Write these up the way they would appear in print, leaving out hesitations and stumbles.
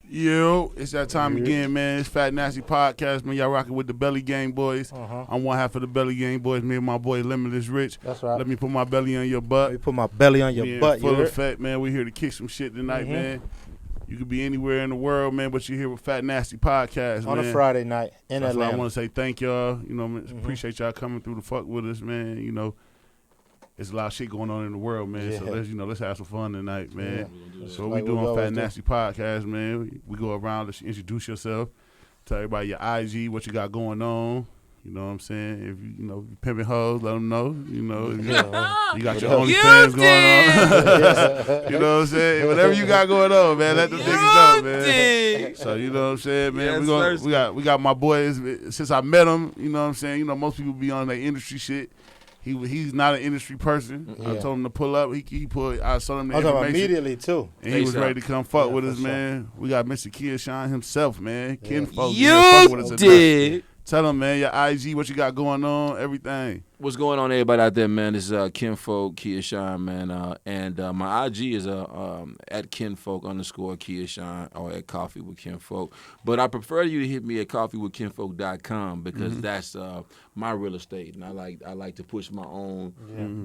Yo, it's that time again, man. It's Fat Nasty Podcast, man. Y'all rocking with the Belly Gang Boys. I'm one half of the Belly Gang Boys. Me and my boy Limitless Rich. That's right. Let me put my belly on your butt. Let me put my belly on your butt. Full effect, man. We here to kick some shit tonight, man. You could be anywhere in the world, man, but you're here with Fat Nasty Podcast, on man. a Friday night in That's Atlanta. why I want to say thank y'all. You know, appreciate y'all coming through the fuck with us, man. You know, there's a lot of shit going on in the world, man. Yeah. So let's have some fun tonight, man. Yeah. So Like we doing we always Fat do. Nasty Podcast, man. We go around, let's introduce yourself. Tell everybody your IG, what you got going on. You know what I'm saying? If you pimping hoes, let them know. You know, if you got your OnlyFans going on. You know what I'm saying? Whatever you got going on, man, let them niggas know, man. So you know what I'm saying, man. Yes, we got my boys. Since I met him, you know what I'm saying. You know, most people be on their industry shit. He's not an industry person. Yeah. I told him to pull up. He pulled. I told him the I was talking information. immediately too. And he was ASAP. ready to come fuck Yeah, with for us, sure. man. We got Mr. Keyshawn himself, man. Ken Folk. You with us tonight. did. Tell him, man, your IG, what you got going on, everything. What's going on, everybody out there, man? This is Kinfolk Keyshawn, man, and my IG is at Kinfolk_Keyshawn or at Coffee with Kinfolk. But I prefer you to hit me at coffeewithkinfolk.com because that's my real estate, and I like to push my own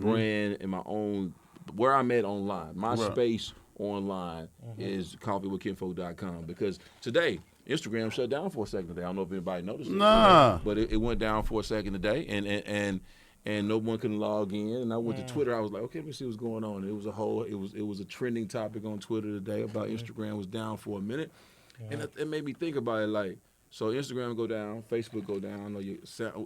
brand and my own where I'm at online. My Right. space online is coffeewithkinfolk.com because today. Instagram shut down for a second today. I don't know if anybody noticed it. Nah. But it went down for a second today, and no one can log in. And I went to Twitter. I was like, okay, let me see what's going on. It was a trending topic on Twitter today about Instagram was down for a minute, and it made me think about it. Like, so Instagram go down, Facebook go down, or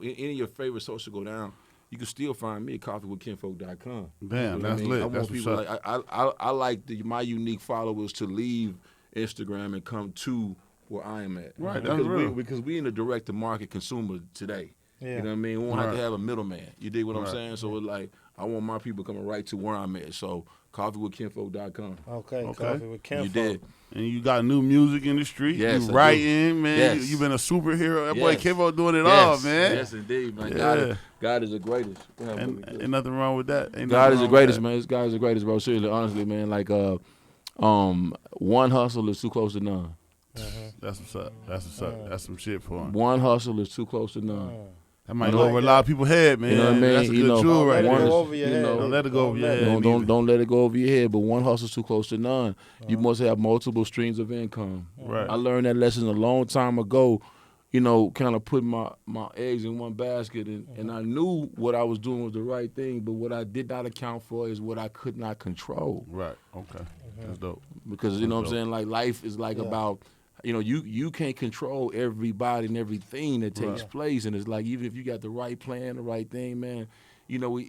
any of your favorite social go down. You can still find me at coffeewithkinfolk.com. Damn, You know what that's I mean? lit. I That's want what's people up. like I like my unique followers to leave Instagram and come to where I am at. Right, that's real. Because we in a direct to market consumer today. Yeah. You know what I mean? We won't have Right. to have a middleman. You dig what I'm Right. saying? So it's like I want my people coming right to where I'm at. So coffeewithkinfolk.com. Okay, Okay. Coffee with Ken You Folk. did. And you got new music in the street. Yes, I you do. writing, man. Yes. You been a superhero. That boy Yes. Kevo doing it Yes. all, man. Yes, indeed, man. Yeah. God is the greatest. Ain't nothing wrong with that. Ain't God nothing is the wrong greatest, with man. This guy is the greatest, bro. Seriously, honestly, man. Like, one hustle is too close to none. that. That's what's up. That's what's up. That's some shit for him. One hustle is too close to none. That might I go like over a that. lot of people's head, man. You know what I mean? That's a You good know, jewel right Don't let it there. go over your You head. know, don't let it go over your head. let it- Don't let it go over your head. But one hustle's too close to none. You must have multiple streams of income. Right. I learned that lesson a long time ago. You know, kind of putting my eggs in one basket, and I knew what I was doing was the right thing. But what I did not account for is what I could not control. Right. Okay. That's dope. Because you know what I'm Dope. saying. Like life is like about. You know, you can't control everybody and everything that takes Right. place, and it's like even if you got the right plan, the right thing, man, you know,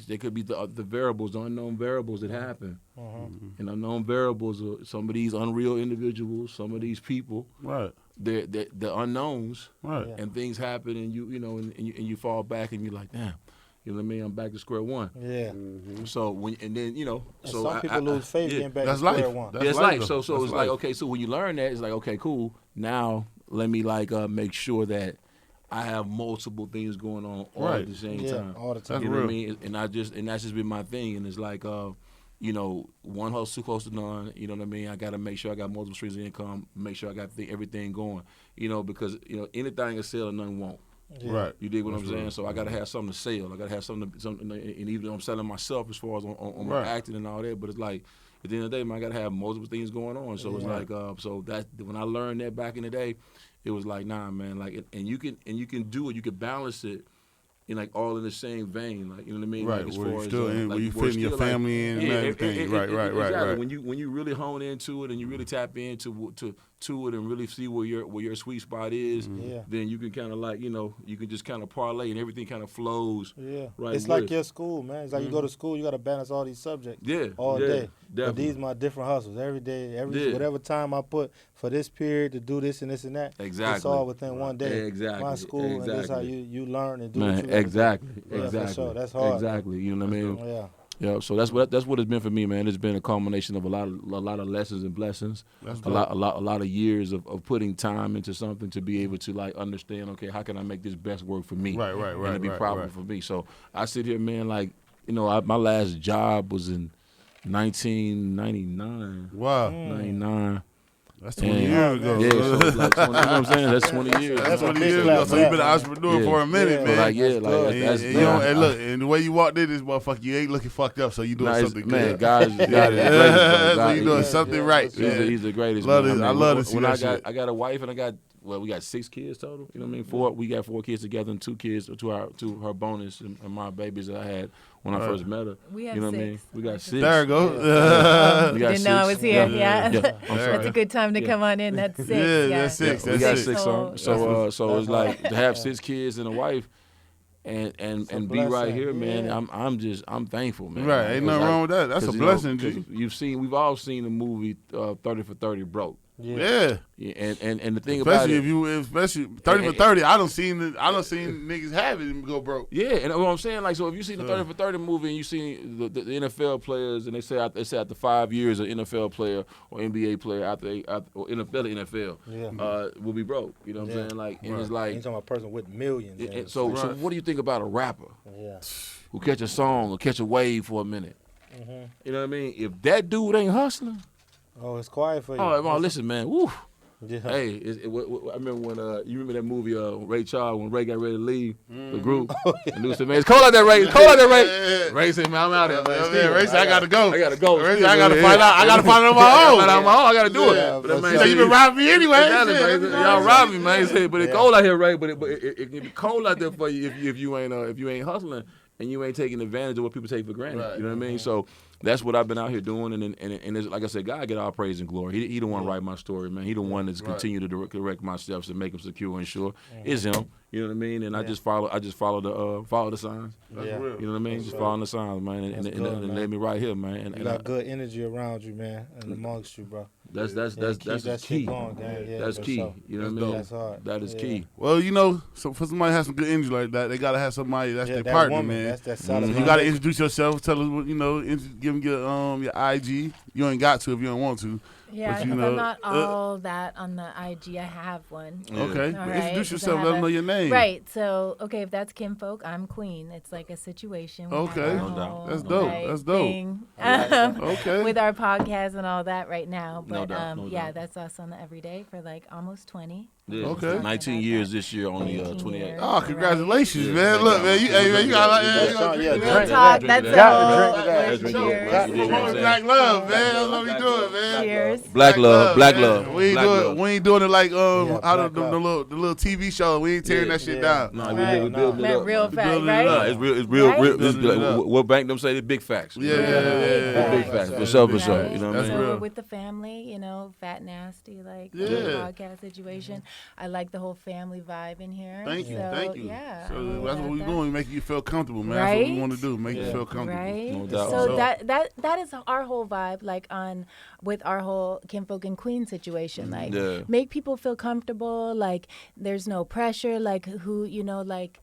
there could be the variables, the unknown variables that happen, and unknown variables are some of these unreal individuals, some of these people, Right. they're the unknowns, Right. and things happen, and you fall back, and you're like, damn, you know what I mean? I'm back to square one. Yeah. So then And so some people lose faith yeah. getting back That's to square life. one. That's Yeah, it's life, life. though. So That's it's like, life. okay, so when you learn that, it's like, okay, cool. Now let me make sure that I have multiple things going on all Right. at the same Yeah, time. all the time. That's You know what I real. mean? And that's just been my thing. And it's like, one hustle too close to none. You know what I mean? I got to make sure I got multiple streams of income. Make sure I got everything going. You know, because anything is sell and none won't. Yeah. Right. You dig what That's I'm saying? real. So I got to have something to sell. I got to have something, and even though I'm selling myself as far as on my Right. acting and all that, but it's like at the end of the day, man, I got to have multiple things going on. So it's Yeah. like, so that when I learned that back in the day, it was like, nah, man, like, and you can do it, you can balance it. In like all in the same vein, like you know what I mean, Right, like as where you far still as in, like where you where it's fitting your still, like, family in and everything. Right. Exactly. When you really hone into it and you really tap into it and really see where your sweet spot is, Yeah. then you can kind of like you can just kind of parlay and everything kind of flows. Yeah. Right It's like with. your school, man. It's like you go to school, you got to balance all these subjects Yeah, all yeah, day. But definitely. these my different hustles. Every day, Yeah. whatever time I put for this period to do this and this and that. Exactly. It's all within one day. Exactly. My school, and that's how Exactly. you learn and do Man, what you gotta do. exactly, Yeah, for exactly, sure. That's hard. exactly. You know what I mean? Yeah. Yeah, so that's what it's been for me, man. It's been a culmination of a lot of lessons and blessings. That's a lot of years of putting time into something to be able to like understand. Okay, how can I make this best work for me? Right, and to be right, profitable for me. So I sit here, man. Like my last job was in 1999. Wow. 99. That's 20 years ago. Yeah, so it's like 20, you know what I'm saying? That's 20 years. That's a 20 big years clap ago. for So you've that, been an man. entrepreneur for a minute, Yeah. man. Like, yeah, like And, that's and, you know, yeah. and look, and the way you walked in this motherfucker, you ain't looking fucked up, so you doing Nah, something man, good. God is the Yeah. greatest. Bro. So God you doing is- something right. He's man. He's the greatest. Love man. this- I love to see when that shit. I got a wife and we got 6 kids total. You know what I mean? We got 4 kids together and 2 kids to her bonus and my babies that I had when I first met her. We have you know what I 6. mean? We got 6. There you go. We got Didn't know I 6. was here. Yeah. Yeah. I'm There sorry. That's a good time to come on in. That's 6. Yeah, that's 6. We got That's 6 So- on. So it's like to have 6 kids and a wife, and be right blessing. here, man. Yeah. I'm thankful, man. Right, ain't nothing wrong with that. That's a 'cause, you know, blessing, 'cause G. we've all seen the movie 30 for 30 Broke. Yeah. Yeah, and the thing about Especially it, especially 30 for 30, I don't seen niggas have it and go broke. yeah, and what I'm saying, like, so if you see the 30 for 30 movie and you see the NFL players, and they say after 5 years, an NFL player or NBA player after or NFL will be broke. You know what I'm saying? Like, and it's You're like, talking about a person with millions. so what do you think about a rapper Yeah. who catch a song or catch a wave for a minute? You know what I mean? If that dude ain't hustling, Oh, it's quiet for you. oh, well, listen, man, woo. Yeah. Hey, I remember when you remember that movie Ray Charles when Ray got ready to leave the group. And dude said, "Man, it's cold out there, Ray. It's cold out there, Ray." Ray said, "Man, I'm out there, man. Yeah, Ray said, I gotta go. I gotta go. Ray said, I gotta find out. I gotta find out on my own. I gotta do Yeah, it." But that but man He see, said, you been robbing me anyway. Exactly, Shit. man. Y'all robbed me, man. He said, but it's Yeah. cold out here, Ray. But it can be cold out there for you if you ain't hustling and you ain't taking advantage of what people take for granted. Right. You know what I mean? So that's what I've been out here doing, and it's, like I said, God get all praise and glory. He the one to write my story, man. He the one that's continue to correct my steps and make them secure and sure. It's him. You know what I mean? And I just follow the signs. Yeah. real. You know what I mean? Just following the signs, man, and That's good, and man. let me right here, man. And You got good energy around you, man, and amongst you, bro. that's keep that key. shit going, gang. Yeah, That's for key. sure. You know what I That's mean? dope. That's hard. That is Yeah. key. Well, you know, so for somebody to have some good energy like that, they gotta have somebody that's Yeah, their that partner, woman, man. that's that solid. You gotta introduce yourself. Tell us what you know. Give them your IG. You ain't got to if you don't want to. Yeah, But you if know, I'm not all that on the IG, I have one. Okay, All but right, introduce so yourself. I Let have them know your name. Right. So, okay, if that's Kinfolk, I'm Queen. It's like a situation. We have Okay. our No doubt. whole, That's dope. like, That's dope. thing, Okay. with our podcast and all that right now. No But doubt, no yeah, doubt. that's us on the Everyday for like almost 20. Yeah. Okay. 19 years this year on the 19 28th. years. Oh, congratulations, Right. man! Look, man, you got like, Yeah, you got yeah, Real drink talk. that. That's Got all. to drink Like, that. Drink cheers. that. You know what I'm promoting saying? black love, man. That's what we doing, man. Cheers. Black love, black man. love. We ain't Black doing, love. we ain't doing it like Yeah, out of black the love. little TV show. We ain't tearing that shit Yeah. down. Nah, Right. we building it Meant up. real man. fact, building it right? up. Nah, it's real. Right? This Building it up. what bank them say? The big facts. Yeah, The big facts. For sure, for sure. You know what I That's mean? So real. we're with the family, you know, fat nasty, like Yeah. the podcast situation. I like the whole family vibe in here. Thank you, So, thank you. Yeah. So I'm all that's what about we that. doing. Make you feel comfortable, man. That's what we Right? want to do. Make you Yeah. feel comfortable. Right. No doubt. So So- that is our whole vibe, like with our whole Kinfolk and Queen situation. Like Yeah. make people feel comfortable, like there's no pressure, like who, you know, like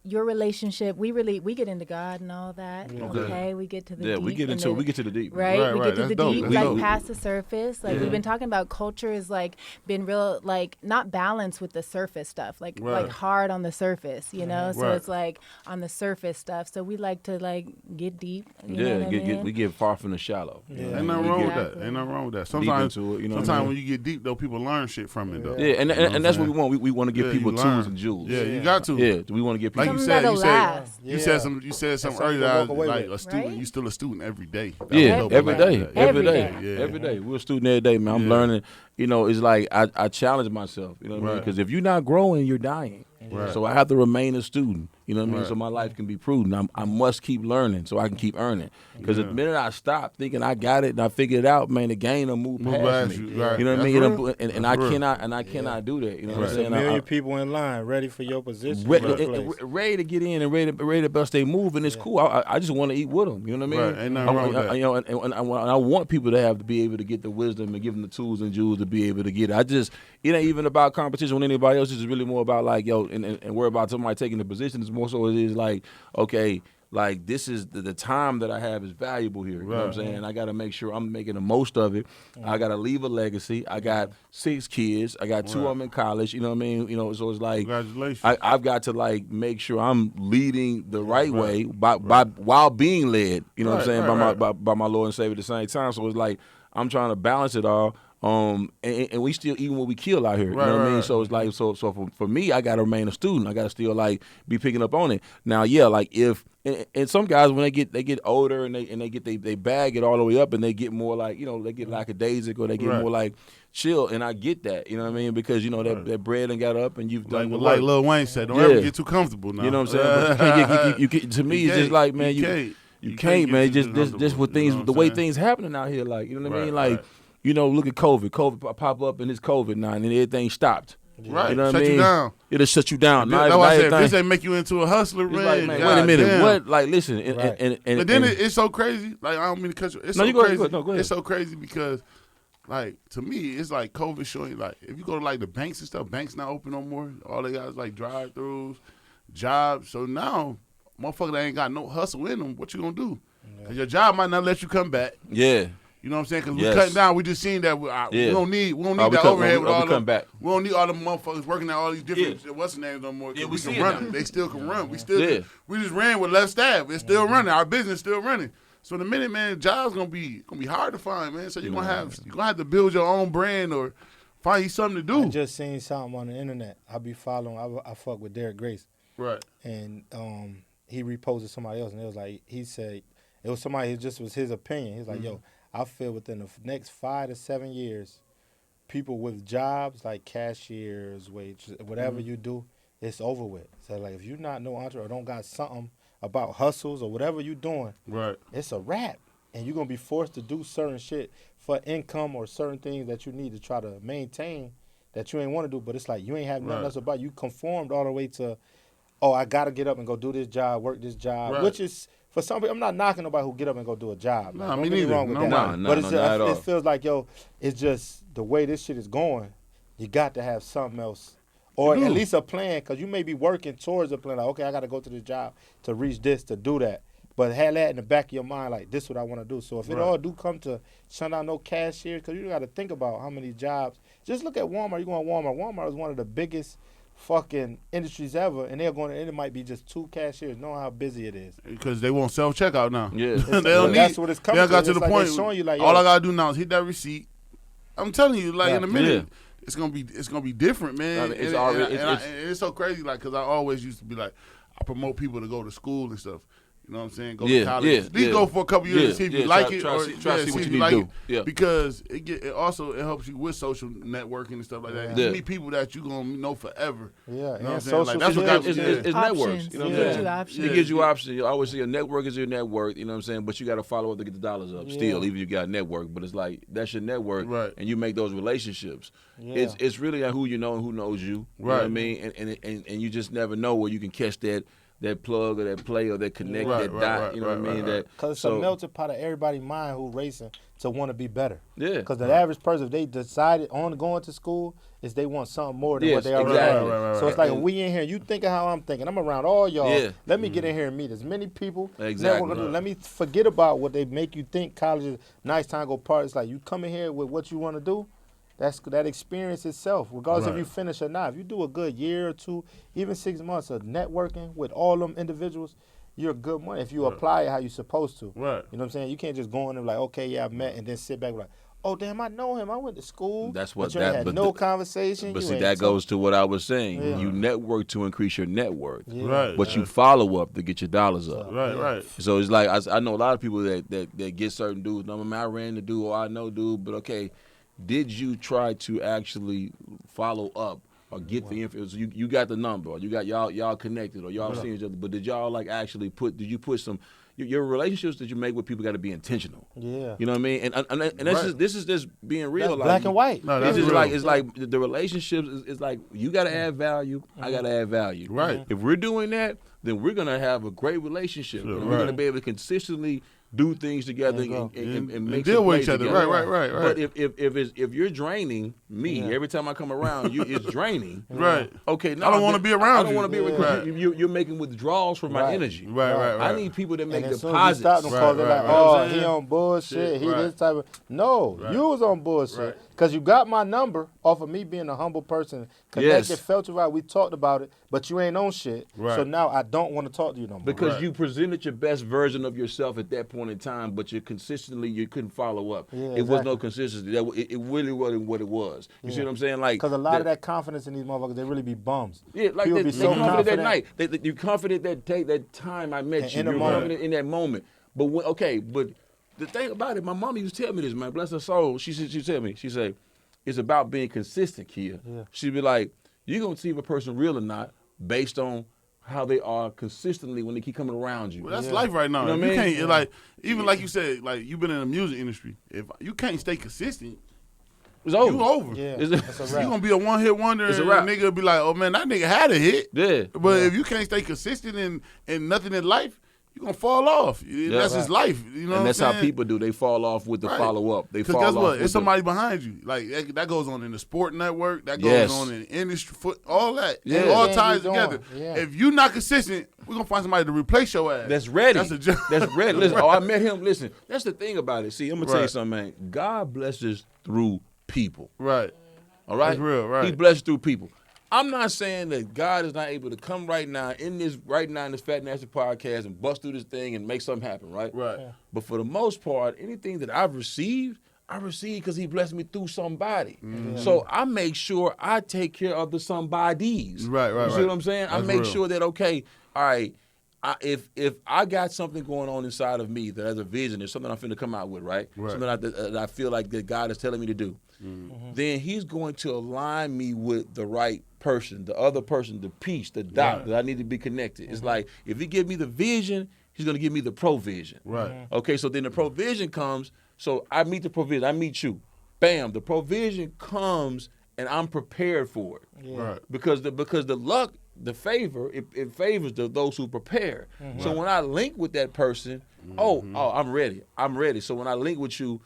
your relationship, we get into God and all that. Okay. We get to the Yeah, deep. we get and into the- we get to the deep. Right, Right, we right. get to That's the dope. deep, That's like dope. past the surface. Like we've been talking about, culture is like been real, like not balanced with the surface stuff, like Right. hard on the surface, you know. So Right. it's like on the surface stuff. So we like to like get deep. You know Yeah, what I mean? we get far from the shallow. Yeah. Ain't nothing We wrong get with that. Exactly. Ain't nothing wrong with that. deep Sometimes, into it. You know what I sometimes mean? when you get deep, though, people learn shit from it, though. Yeah, and You know and that's what I'm we want. We want to give Yeah, people you tools learn. and jewels. Yeah, you got to. Yeah, we want to give Like people. you Something said, that'll last. you said something something earlier. to walk away Like with. a student, Right? you still a student every day. That Yeah, was dope. every I like day, that. every day, Yeah. every day. We're a student every day, man. I'm Yeah. learning. You know, it's like I challenge myself. You know what I mean? Right. Because if you're not growing, you're dying. Right. So I have to remain a student. You know what I mean? Right. So my life can be prudent. I must keep learning so I can keep earning. Because Yeah. the minute I stop thinking I got it and I figured it out, man, the game will move Move past past me. you, right. You know what I That's mean? real. And That's I real. cannot do that. You know what Right. I'm There's a saying? million people in line ready for your position. Ready, in your place. ready to get in and ready to bust they move, and it's cool. I just want to eat with them. You know what I mean? Right, ain't nothing wrong with that. You know, and I want people to be able to get the wisdom and give them the tools and jewels to be able to get it. It ain't even about competition with anybody else. It's just really more about like, yo, and worry about somebody taking the position. It's more so it is like, okay, like this is the time that I have is valuable here. You know what I'm Right. saying? I got to make sure I'm making the most of it. I got to leave a legacy. I got 6 kids. I got 2 of Right. them in college. You know what I mean? You know, so it's like Congratulations. I've got to like make sure I'm leading the right way by while being led. You know what I'm Right, saying right, by my Lord and Savior at the same time. So it's like I'm trying to balance it all. And we still eating what we kill out here. You know what I mean? So it's like, so for me, I got to remain a student. I got to still like be picking up on it. Now, yeah, like if, and some guys when they get older and they get they bag it all the way up and they get more like, you know, they get lackadaisical, they get more like chill, and I get that, you know what I mean? Because you know that bread and got up and you've done like Lil Wayne said, don't ever get too comfortable now. You know what I'm saying? You can't, to me, it's just like, man, you can't, man. Just with things, the way things happening out here, like, you know what I mean? Like, you know, look at COVID. COVID pop up and it's COVID now, and everything stopped. Right, you know what shut I mean? you down. It'll shut you down. That's why I said, this ain't make you into a hustler, man. Like, man, wait a minute, damn. what? Like, listen, but then it's so crazy. Like, I don't mean to cut you. It's so crazy. Go ahead. It's so crazy because, like, to me, it's like COVID showing. Like, if you go to like the banks and stuff, banks not open no more. All they got is like drive-throughs, jobs. So now, motherfucker that ain't got no hustle in them, what you gonna do? Cause your job might not let you come back. Yeah. You know what I'm saying? Because we're cutting down. We just seen that we don't need that overhead with all the. We don't need all the motherfuckers working at all these different what's the names no more. Yeah, we can run it. They still can run. We still we just ran with less staff. It's still running. Our business still running. So in a minute, man, jobs gonna be hard to find, man. So you're gonna have to build your own brand or find you something to do. I just seen something on the internet. I be following. I fuck with Derek Grace. Right. And he reposted somebody else, and it was like he said it was somebody. It just was his opinion. He's like, yo. I feel within the next 5 to 7 years, people with jobs like cashiers, whatever you do, it's over with. So like if you're not no entrepreneur or don't got something about hustles or whatever you're doing, right, it's a wrap. And you're gonna be forced to do certain shit for income or certain things that you need to try to maintain that you ain't want to do. But it's like you ain't have nothing else about you conformed all the way to, oh, I gotta get up and go do this job, work this job, which is. For some people, I'm not knocking nobody who get up and go do a job. No, me neither. Wrong with that. But it feels like, yo, it's just the way this shit is going, you got to have something else. Or at least a plan, because you may be working towards a plan. Like, okay, I got to go to this job to reach this, to do that. But have that in the back of your mind, like, this is what I want to do. So if it all do come to shut down no cashiers, because you got to think about how many jobs. Just look at Walmart. You go on Walmart. Walmart is one of the biggest fucking industries ever, and they're going. And it might be just 2 cashiers. Know how busy it is because they want self checkout now. Yeah, they don't need. That's what it's coming. They got to the like point. showing you like, all I gotta do now is hit that receipt. I'm telling you, like in a minute, it's gonna be different, man. It's so crazy, like because I always used to be like, I promote people to go to school and stuff. You know what I'm saying? Go to college. At least go for a couple years to see if you like it, or try to see what you need to do. Yeah. Because it also helps you with social networking and stuff like that. You meet people that you gonna know forever. Yeah, you know what I'm saying? Like that's what it's networks. You know what I'm saying? Options. It gives you options. You always say a network is your network. You know what I'm saying? But you got to follow up to get the dollars up. Still, even if you got a network, but it's like that's your network, and you make those relationships. It's really who you know and who knows you. You know what I mean? And you just never know where you can catch that plug or that play or that connect, that dot, you know what I mean? Because it's a melting pot of everybody's mind who racing to want to be better. Yeah. Because the average person, if they decided on going to school, is they want something more than what they already have. So it's like, when we in here, you thinking how I'm thinking. I'm around all y'all. Let me get in here and meet as many people. Exactly. Let me forget about what they make you think college is nice time to go party. It's like, you come in here with what you want to do. That experience itself, regardless if you finish or not. If you do a good year or 2, even 6 months of networking with all them individuals, you're good money if you apply it how you're supposed to. Right. You know what I'm saying? You can't just go in and like, okay, yeah, I met, and then sit back like, oh, damn, I know him. I went to school. That's what but you had no conversation. But see, that goes to what I was saying. Yeah. You network to increase your net worth. Yeah. Right. But you follow up to get your dollars up. Right. So it's like, I know a lot of people that get certain dudes. I ran the dude, or I know dude, but okay, did you try to actually follow up or get the info? You got the number, or you got y'all connected, or y'all seen each other, but did y'all like actually did you put some your relationships that you make with people got to be intentional. Yeah. You know what I mean? And this is just being real. That's like, black and white. No, this that's is real. it's like the relationships is like you got to add value. I got to add value. Right. If we're doing that, then we're gonna have a great relationship. Sure, and we're gonna be able to consistently do things together and make deal some with play each other. together. Right. But if you're draining me every time I come around, it's draining. Right. Okay. Now I don't want to be around you. I don't want to be around Right. you. You're making withdrawals from my energy. Right. I need people that make and as deposits. soon as you stop them, they're like, right. oh, he on bullshit. He Right. this type of. No, you was on bullshit. Right. Because you got my number off of me being a humble person. Connected, felt you right. We talked about it, but you ain't on shit. Right. So now I don't want to talk to you no more. Because you presented your best version of yourself at that point point in time, but you couldn't follow up. Yeah, it was exactly. no consistency. It really wasn't what it was. You see Yeah. what I'm saying? Like, Because a lot of that confidence in these motherfuckers, they really be bums. yeah, like People they be so confident that confident. night. You're confident that time I met And you. in the You're moment. confident in that moment. But but the thing about it, my mom used to tell me this, man. Bless her soul. She tell me, she said, it's about being consistent, Kia. Yeah. She'd be like, you're gonna see if a person real or not based on how they are consistently when they keep coming around you. Well, that's life right now. You know what I You mean? can't like even like you said, like you've been in the music industry. If you can't stay consistent, It's over. you over. Yeah, It's- that's a You wrap. gonna be a one hit wonder, It's a and wrap. a nigga be like, "Oh man, that nigga had a hit." Yeah. But if you can't stay consistent in nothing in life, you gonna fall off. That's just life. You know, And that's what I'm how saying? people do. They fall off with the Right. follow up. They Because fall guess off what? with It's somebody behind you. Like that goes on in the sport network. That goes Yes. on in industry, all that. Yeah. It all Yeah, ties you together. doing. Yeah. If you're not consistent, we're gonna find somebody to replace your ass. That's ready. That's a job. That's ready. Listen, oh, I met him. Listen, that's the thing about it. See, I'm gonna tell you Right. something, man. God blesses through people. Right. All right, That's real, right. He blesses through people. I'm not saying that God is not able to come right now in this Fat Nasty podcast and bust through this thing and make something happen, right? Right. But for the most part, anything that I've received, I received because He blessed me through somebody. Mm-hmm. So I make sure I take care of the somebodies. Right, You see right. what I'm saying? I That's make real. sure that okay, all right. If I got something going on inside of me that has a vision, there's something I'm finna come out with, right? Right. Something that I feel like that God is telling me to do. Then He's going to align me with the right person, the other person, the piece, the dot Right. that I need to be connected. It's like if He give me the vision, He's going to give me the provision. Right. Okay, so then the provision comes. So I meet the provision. I meet you. Bam, the provision comes, and I'm prepared for it. Right. Because the luck, the favor, it favors those who prepare. So when I link with that person, I'm ready. I'm ready. So when I link with you,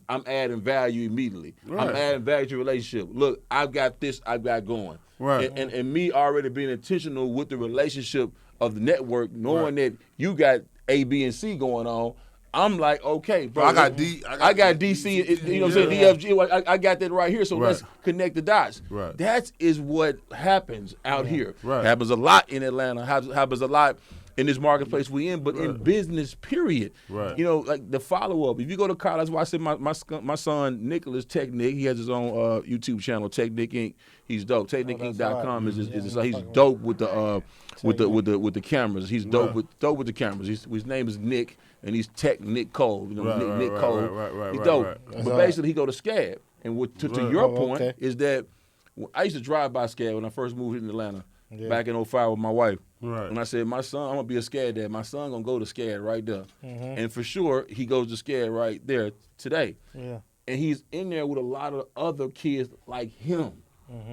I'm adding value immediately. Right. I'm adding value to your relationship. Look, I've got this, I've got going. Right. And me already being intentional with the relationship of the network, knowing that you got A, B, and C going on, I'm like, okay, bro. I got D. I got DC, you know what I'm saying? Yeah. DFG, I got that right here. So Right. let's connect the dots. Right. That is what happens out here. Right. Happens a lot in Atlanta. Happens a lot in this marketplace we in, but in business, period. Right. You know, like the follow up. If you go to college, that's why I said my son Nicholas Tech Nick. He has his own YouTube channel, Tech Nick Inc. He's dope. TechNickInc.com is he's dope with the cameras. He's dope with the cameras. His name is Nick, and he's Tech Nick Cole. You know, Right, Nick right, Cole. right, He's right, dope. right. But That's basically, he go to Scab. And to your point okay. is that I used to drive by Scab when I first moved in Atlanta Yeah. back in 05 with my wife. Right. And I said, my son, I'm gonna be a SCAD dad. My son gonna go to SCAD right there. And for sure, he goes to SCAD right there today. Yeah. And he's in there with a lot of other kids like him.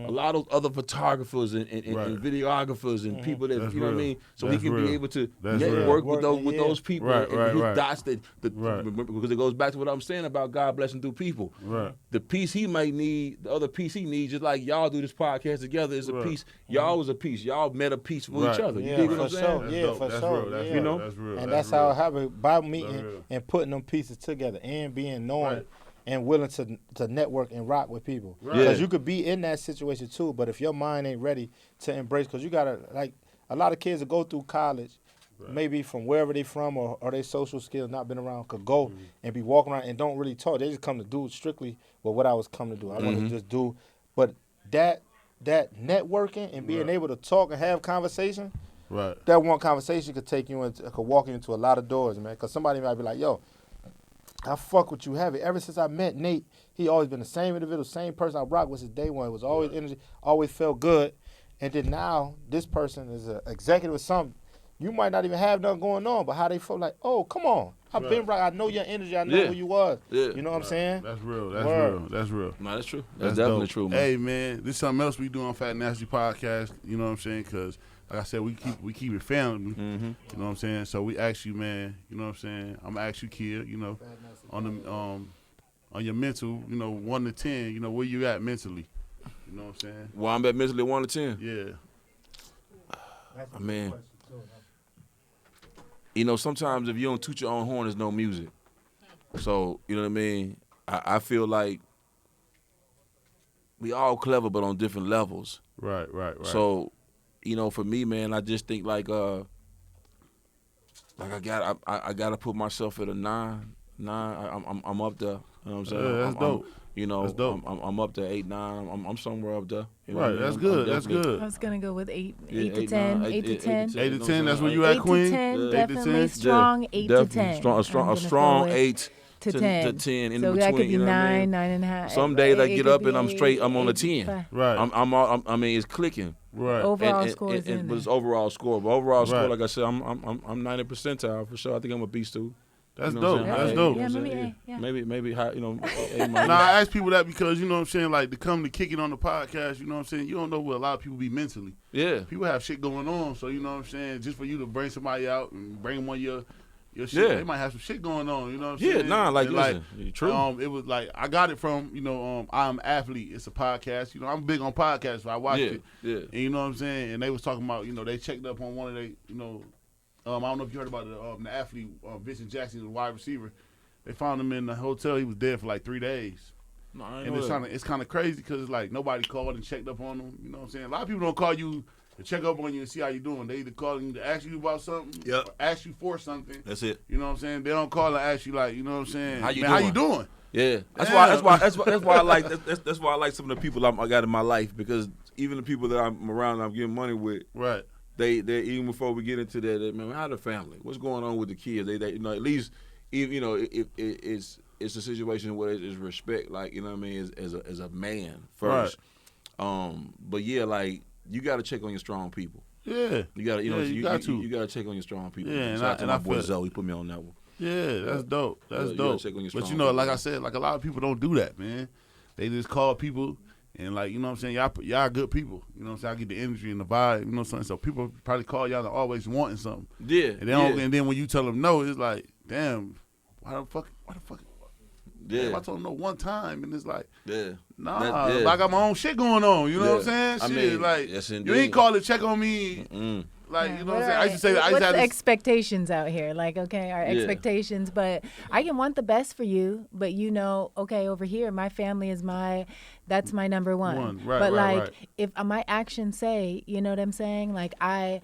A lot of other photographers and Right. videographers and people that, That's you know what I real. mean? So That's he can real. be able to That's network real. with Yeah. those people Right, and right, his right. dots Right. because it goes back to what I'm saying about God blessing through people. Right. The piece he might need, the other piece he needs, just like y'all do this podcast together, is a Right. piece. Y'all was a piece. Y'all met a piece for Right. each other. You Yeah, dig what for I'm saying? sure. That's Yeah, dope. for That's sure. real. That's Yeah. real. know? That's real. And That's that's how real. it happened by That's meeting real. and putting them pieces together and being knowing Right. and willing to network and rock with people. Right. Because Yeah. you could be in that situation too, but if your mind ain't ready to embrace, because you gotta, like, a lot of kids that go through college, maybe from wherever they from or their social skills not been around, could go and be walking around and don't really talk. They just come to do strictly what I was coming to do. I want to just do, but that networking and being Right. able to talk and have conversation, Right. that one conversation could take you into, could walk you into a lot of doors, man. Because somebody might be like, yo, I fuck with you heavy. Ever since I met Nate, he always been the same individual, same person I rock with since day one. It was always energy, always felt good. And then now this person is an executive or something. You might not even have nothing going on, but how they feel like, oh, come on. I've been right. I know your energy. I know Yeah. who you was. Yeah. You know what I'm saying? That's real. That's Word. real. That's real. No, that's true. That's Dope. definitely true, man. Hey man, this is something else we do on Fat Nasty Podcast. You know what I'm saying? Because like I said, we keep it family. You know what I'm saying? So we ask you, man. You know what I'm saying? I'm gonna ask you, kid. You know, on the on your mental. You know, 1 to 10. You know, where you at mentally? You know what I'm saying? Well, I'm at mentally 1 to 10. Yeah. Man, you know, sometimes if you don't toot your own horn, there's no music. So, you know what I mean? I feel like we all clever, but on different levels. Right. So, you know, for me, man, I just think like like I gotta put myself at a 9. I'm up there. You know what I'm saying? Yeah, that's dope. You know, That's dope. I'm up to 8, 9. I'm somewhere up there. You know Right, what I mean? that's I'm good. That's definitely- good. I was gonna go with 8 Yeah, to 8, 10, 9, 8 to 10. 8 to 10. That's where you you at, 8 Queen. to 10, 8 to definitely 10. strong. 8 to Definitely 10. strong, I'm a gonna strong go with 8 to to 10. 10 in So between. that could be you know what I 9, mean? 9.5. Some days I It get could up and I'm be straight. I'm on a 8 to 10. 5. Right. I mean, it's clicking. Right. Overall And- score is in but it's there. overall score. But overall score, Right. like I said, I'm 90 percentile for sure. I think I'm a beast too. That's You know what dope. I'm saying? That's Hey, dope. you know what I'm Yeah, saying? yeah. Maybe how you know. Nah, I ask people that because, you know what I'm saying, like, to come to kick it on the podcast, you know what I'm saying, you don't know where a lot of people be mentally. Yeah. People have shit going on, so, you know what I'm saying, just for you to bring somebody out and bring them on your shit, Yeah. they might have some shit going on, you know what I'm Yeah, saying? nah, like, And, listen, true. It was like, I got it from, you know, I'm Athlete. It's a podcast. You know, I'm big on podcasts, so I watched it. Yeah. And you know what I'm saying? And they was talking about, you know, they checked up on one of they, you know, I don't know if you heard about the athlete, Vincent Jackson, the wide receiver. They found him in the hotel. He was dead for like 3 days. No, I ain't And know that. it's kind of crazy because it's like nobody called and checked up on him. You know what I'm saying? A lot of people don't call you to check up on you and see how you doing. They either call you to ask you about something, Yep. or ask you for something. That's it. You know what I'm saying? They don't call and ask you like, you know what I'm saying? How you Man, How doing? you doing? Yeah, that's Damn. why I like that's why I like some of the people I got in my life, because even the people that I'm around, I'm getting money with. Right. They even before we get into that, man, how the family? What's going on with the kids? They you know, at least if you know if it's a situation where it's respect, like, you know what I mean, as a man first. But yeah, like, you got to check on your strong people. Yeah. You got to you know Yeah, you got to. you got to check on your strong people. Yeah, and Shout out to my I boy feel- Zoe, put me on that one. Yeah, that's dope. That's you gotta dope. check on your But you strong know, people, like I man. said, like a lot of people don't do that, man. They just call people and, like, you know what I'm saying, y'all good people. You know what I'm saying? I get the energy and the vibe, you know what I'm saying? So people probably call y'all and always wanting something. Yeah, And and then when you tell them no, it's like, damn, why the fuck yeah, Damn, I told them no one time, and it's like, yeah. nah, That- yeah. I got my own shit going on. You know what I'm Yeah. saying? I Shit, mean, like, yes, you indeed. ain't call to check on me. Mm. Like, you know what I'm What saying? I used to say that. I used What's to have the this, expectations out here? Like, okay, our Yeah. expectations, but I can want the best for you, but you know, okay, over here, my family is that's my number one. Right, but right, like, right. if my actions say, you know what I'm saying? Like, I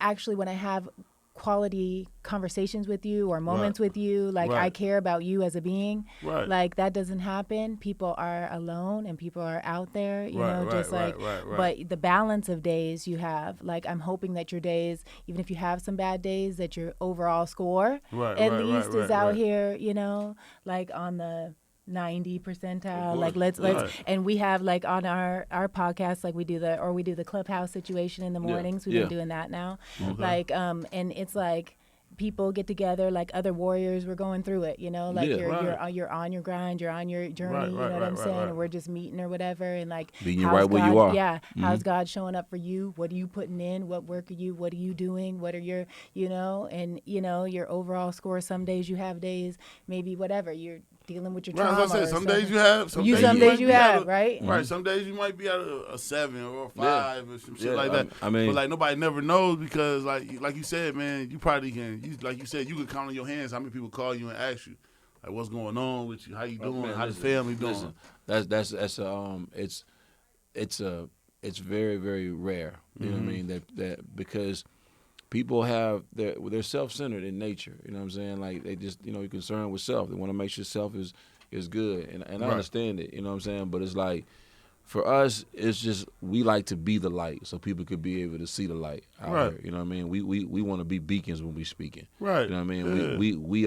actually, when I have quality conversations with you or moments Right. with you, like, I Right. care about you as a being. Right. Like, that doesn't happen. People are alone and people are out there, you Right, know, right, just right, like, right. but the balance of days you have, like, I'm hoping that your days, even if you have some bad days, that your overall score Right, at right, least right, is right, out right. here, you know, like on the 90 percentile. Like, let's Right. and we have, like, on our podcast, like, we do the clubhouse situation in the mornings. We've yeah. been doing that now. Like, and it's like people get together, like other warriors. We're going through it, you know, like Yeah. you're on your grind, you're on your journey, Right, you know right, what I'm right, saying? right. And we're just meeting or whatever, and like Being you how's right where you God- are. Yeah, how's God showing up for you? What are you putting in? What work are you? What are you doing? What are your, you know, and you know your overall score. Some days you have days, maybe whatever you're dealing with your Right, trauma. as I said, or some something. days you have, some You- days some you days might you be at have, a- right? Right, some days you might be at a 7 or a 5 or some shit Yeah, like that. I mean- but like nobody never knows because like you said, man, you probably can. Like you said, you could count on your hands how many people call you and ask you, like, what's going on with you, how you doing, Man, how listen, the family doing. listen, it's very, very rare. You know what I mean? That because people they're self-centered in nature. You know what I'm saying? Like, they just, you know, you're concerned with self. They want to make sure self is good, and I Right. understand it. You know what I'm saying? But it's like, for us, it's just we like to be the light, so people could be able to see the light out Right. here. You know what I mean? We want to be beacons when we speaking. Right. You know what I mean? Yeah. We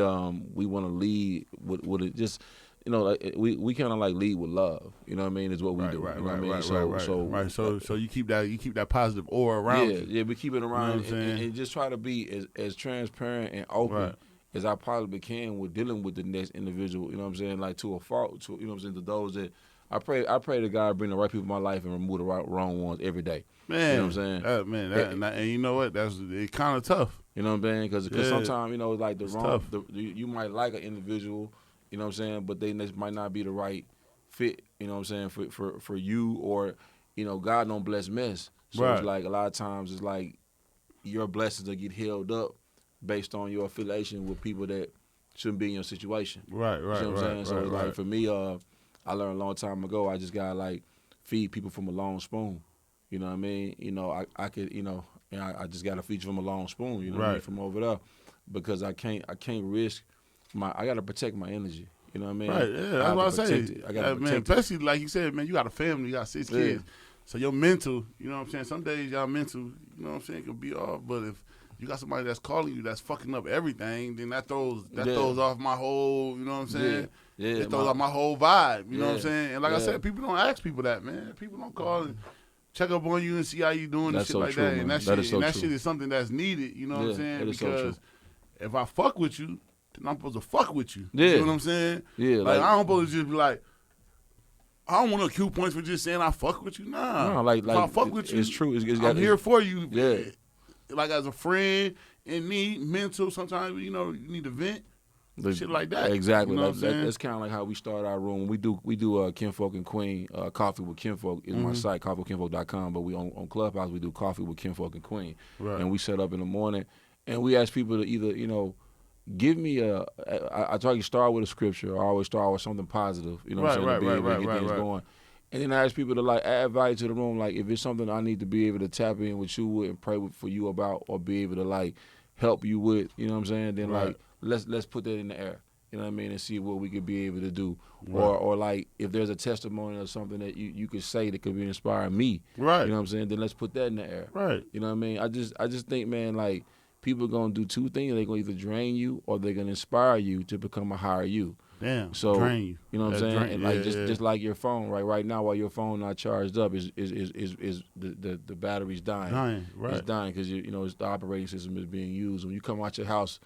want to lead with it. Just, you know, like, we kind of like lead with love. You know what I mean? Is what we Right, do. right, You know what I right, mean? right, So right. So you keep that positive aura around yeah, you. yeah, we keep it around You know what I'm and saying? just try to be as transparent and open Right. as I possibly can with dealing with the next individual. You know what I'm saying? Like, to a fault, to, you know what I'm saying, to those that I pray to God bring the right people in my life and remove the wrong ones every day. Man, You know what I'm saying? And you know what? It's kind of tough. You know what I'm saying? Because Yeah. sometimes, you know, like It's tough. you might like an individual, you know what I'm saying, but they might not be the right fit, you know what I'm saying, for you, or, you know, God don't bless mess. So Right. it's like a lot of times it's like your blessings will get held up based on your affiliation with people that shouldn't be in your situation. Right, You right, know what I'm saying? right, So right, it's right. like, for me, I learned a long time ago, I just gotta, like, feed people from a long spoon. You know what I mean? You know, I could, you know, and I just gotta feed you from a long spoon, you know what I mean, Right. from over there. because I can't risk I gotta protect my energy. You know what I mean? Right, yeah, that's what I say. I gotta man, protect it. especially like you said, man, you got a family, you got 6 kids. So your mental, you know what I'm saying? Some days y'all mental, you know what I'm saying, can be off. But if you got somebody that's calling you that's fucking up everything, then that throws off my whole, you know what I'm saying? Yeah. It throws off my whole vibe, you know what I'm Yeah. saying? And like I said, people don't ask people that, man. People don't call and check up on you and see how you doing That's and shit so like true, that. man. And that That shit, is so and that true. shit is something that's needed, you know what I'm Yeah, saying? that is so Because true. if I fuck with you, then I'm supposed to fuck with you. Yeah. You know what I'm saying? Yeah, Like, I don't supposed to just be like, I don't want no cue points for just saying I fuck with you. Nah. No, like if I fuck with you, it's true. I'm here for you. Yeah. Like as a friend in need, mental, sometimes, you know, you need to vent. Shit like that. Exactly. You know what I'm saying? That's kind of like how we start our room. We do Kinfolk and Queen. Coffee with Kinfolk is my site, coffeewithkinfolk.com. But we on Clubhouse, we do Coffee with Kinfolk and Queen. Right. And we set up in the morning, and we ask people to either, you know, give me I try to start with a scripture. I always start with something positive. You know what I'm saying? To be able to get things going. And then I ask people to like add value to the room. Like if it's something I need to be able to tap in with you with and pray for you about, or be able to like help you with, you know what I'm saying? Then like let's put that in the air. You know what I mean? And see what we could be able to do. Right. Or like if there's a testimony or something that you could say that could be inspiring me. Right. You know what I'm saying? Then let's put that in the air. Right. You know what I mean? I just think, man, like people are gonna do two things. They're gonna either drain you or they're gonna inspire you to become a higher you. Damn. So drain you. You know what I'm That saying? drain- And like yeah, just like your phone, right now while your phone not charged up is the battery's dying. Dying, right. It's dying because you know it's the operating system is being used. When you come out your house,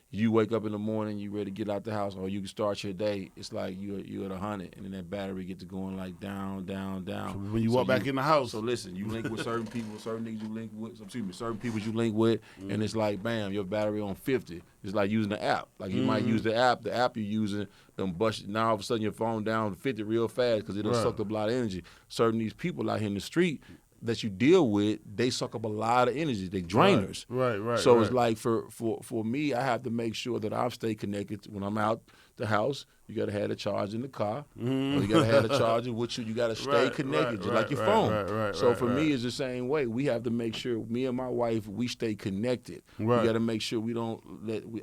you wake up in the morning, you ready to get out the house, or you can start your day. It's like you at 100, and then that battery gets to going like down. So when you walk back in the house. So listen, you link with certain people, certain niggas you link with. Certain people you link with, and it's like bam, your battery on 50. It's like using the app. Like you might use the app you're using, them bust. Now all of a sudden your phone down to 50 real fast because it'll suck up a lot of energy. Certain these people out here in the street that you deal with, they suck up a lot of energy. They drainers. Right. So it's like for me, I have to make sure that I stay connected when I'm out the house. You gotta have a charge in the car. Or you gotta have a charger with you. You gotta stay connected, just like your phone. So for me, it's the same way. We have to make sure me and my wife we stay connected. Right. We gotta make sure we don't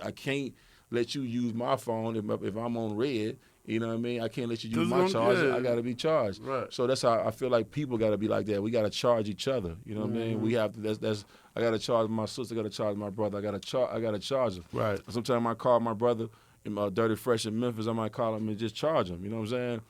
I can't let you use my phone if I'm on red. You know what I mean? I can't let you use my charger. I got to be charged. Right. So that's how I feel like people got to be like that. We got to charge each other. You know what I mean? We have to. That's. I got to charge my sister. I got to charge my brother. I got to charge him. Right. Sometimes I call my brother, Dirty Fresh in Memphis. I might call him and just charge him. You know what I'm saying?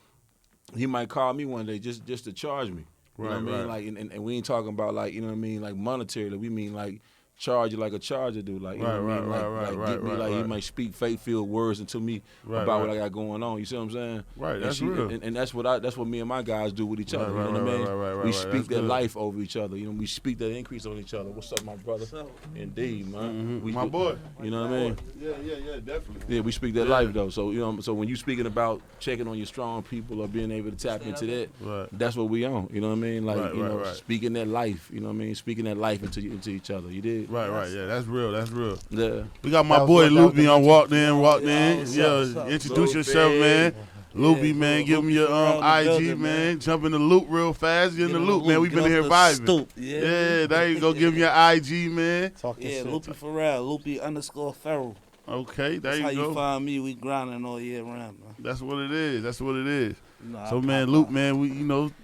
He might call me one day just to charge me. You know what I mean? Like, and we ain't talking about like, you know what I mean, like monetarily. We mean like charge you like a charger do, like, you know what I mean? Like get me, like he might speak faith-filled words into me about what I got going on. You see what I'm saying? Right, that's real. And that's what me and my guys do with each other. You know what I mean? We speak that life over each other. You know, we speak that increase on each other. What's up, my brother? Indeed, man. My boy. You know what I mean? Yeah, definitely. Yeah, we speak that life though. So you know, so when you speaking about checking on your strong people or being able to tap into that, that's what we on. You know what I mean? Like speaking that life. You know what I mean? Speaking that life into each other. You did? Right. Yeah, that's real. Yeah. We got my boy Loopy on Walked In. Yeah, introduce yourself, man. Loopy, man, give him your IG, man. Jump in the loop real fast. You're in the loop, man. We've been here vibing. Yeah, there you go. Give him your IG, man. Loopy Pharrell, Loopy_Ferrell. Okay, there you go. That's how you find me. We grinding all year round, man. That's what it is. You know, So, man, Luke, man, we,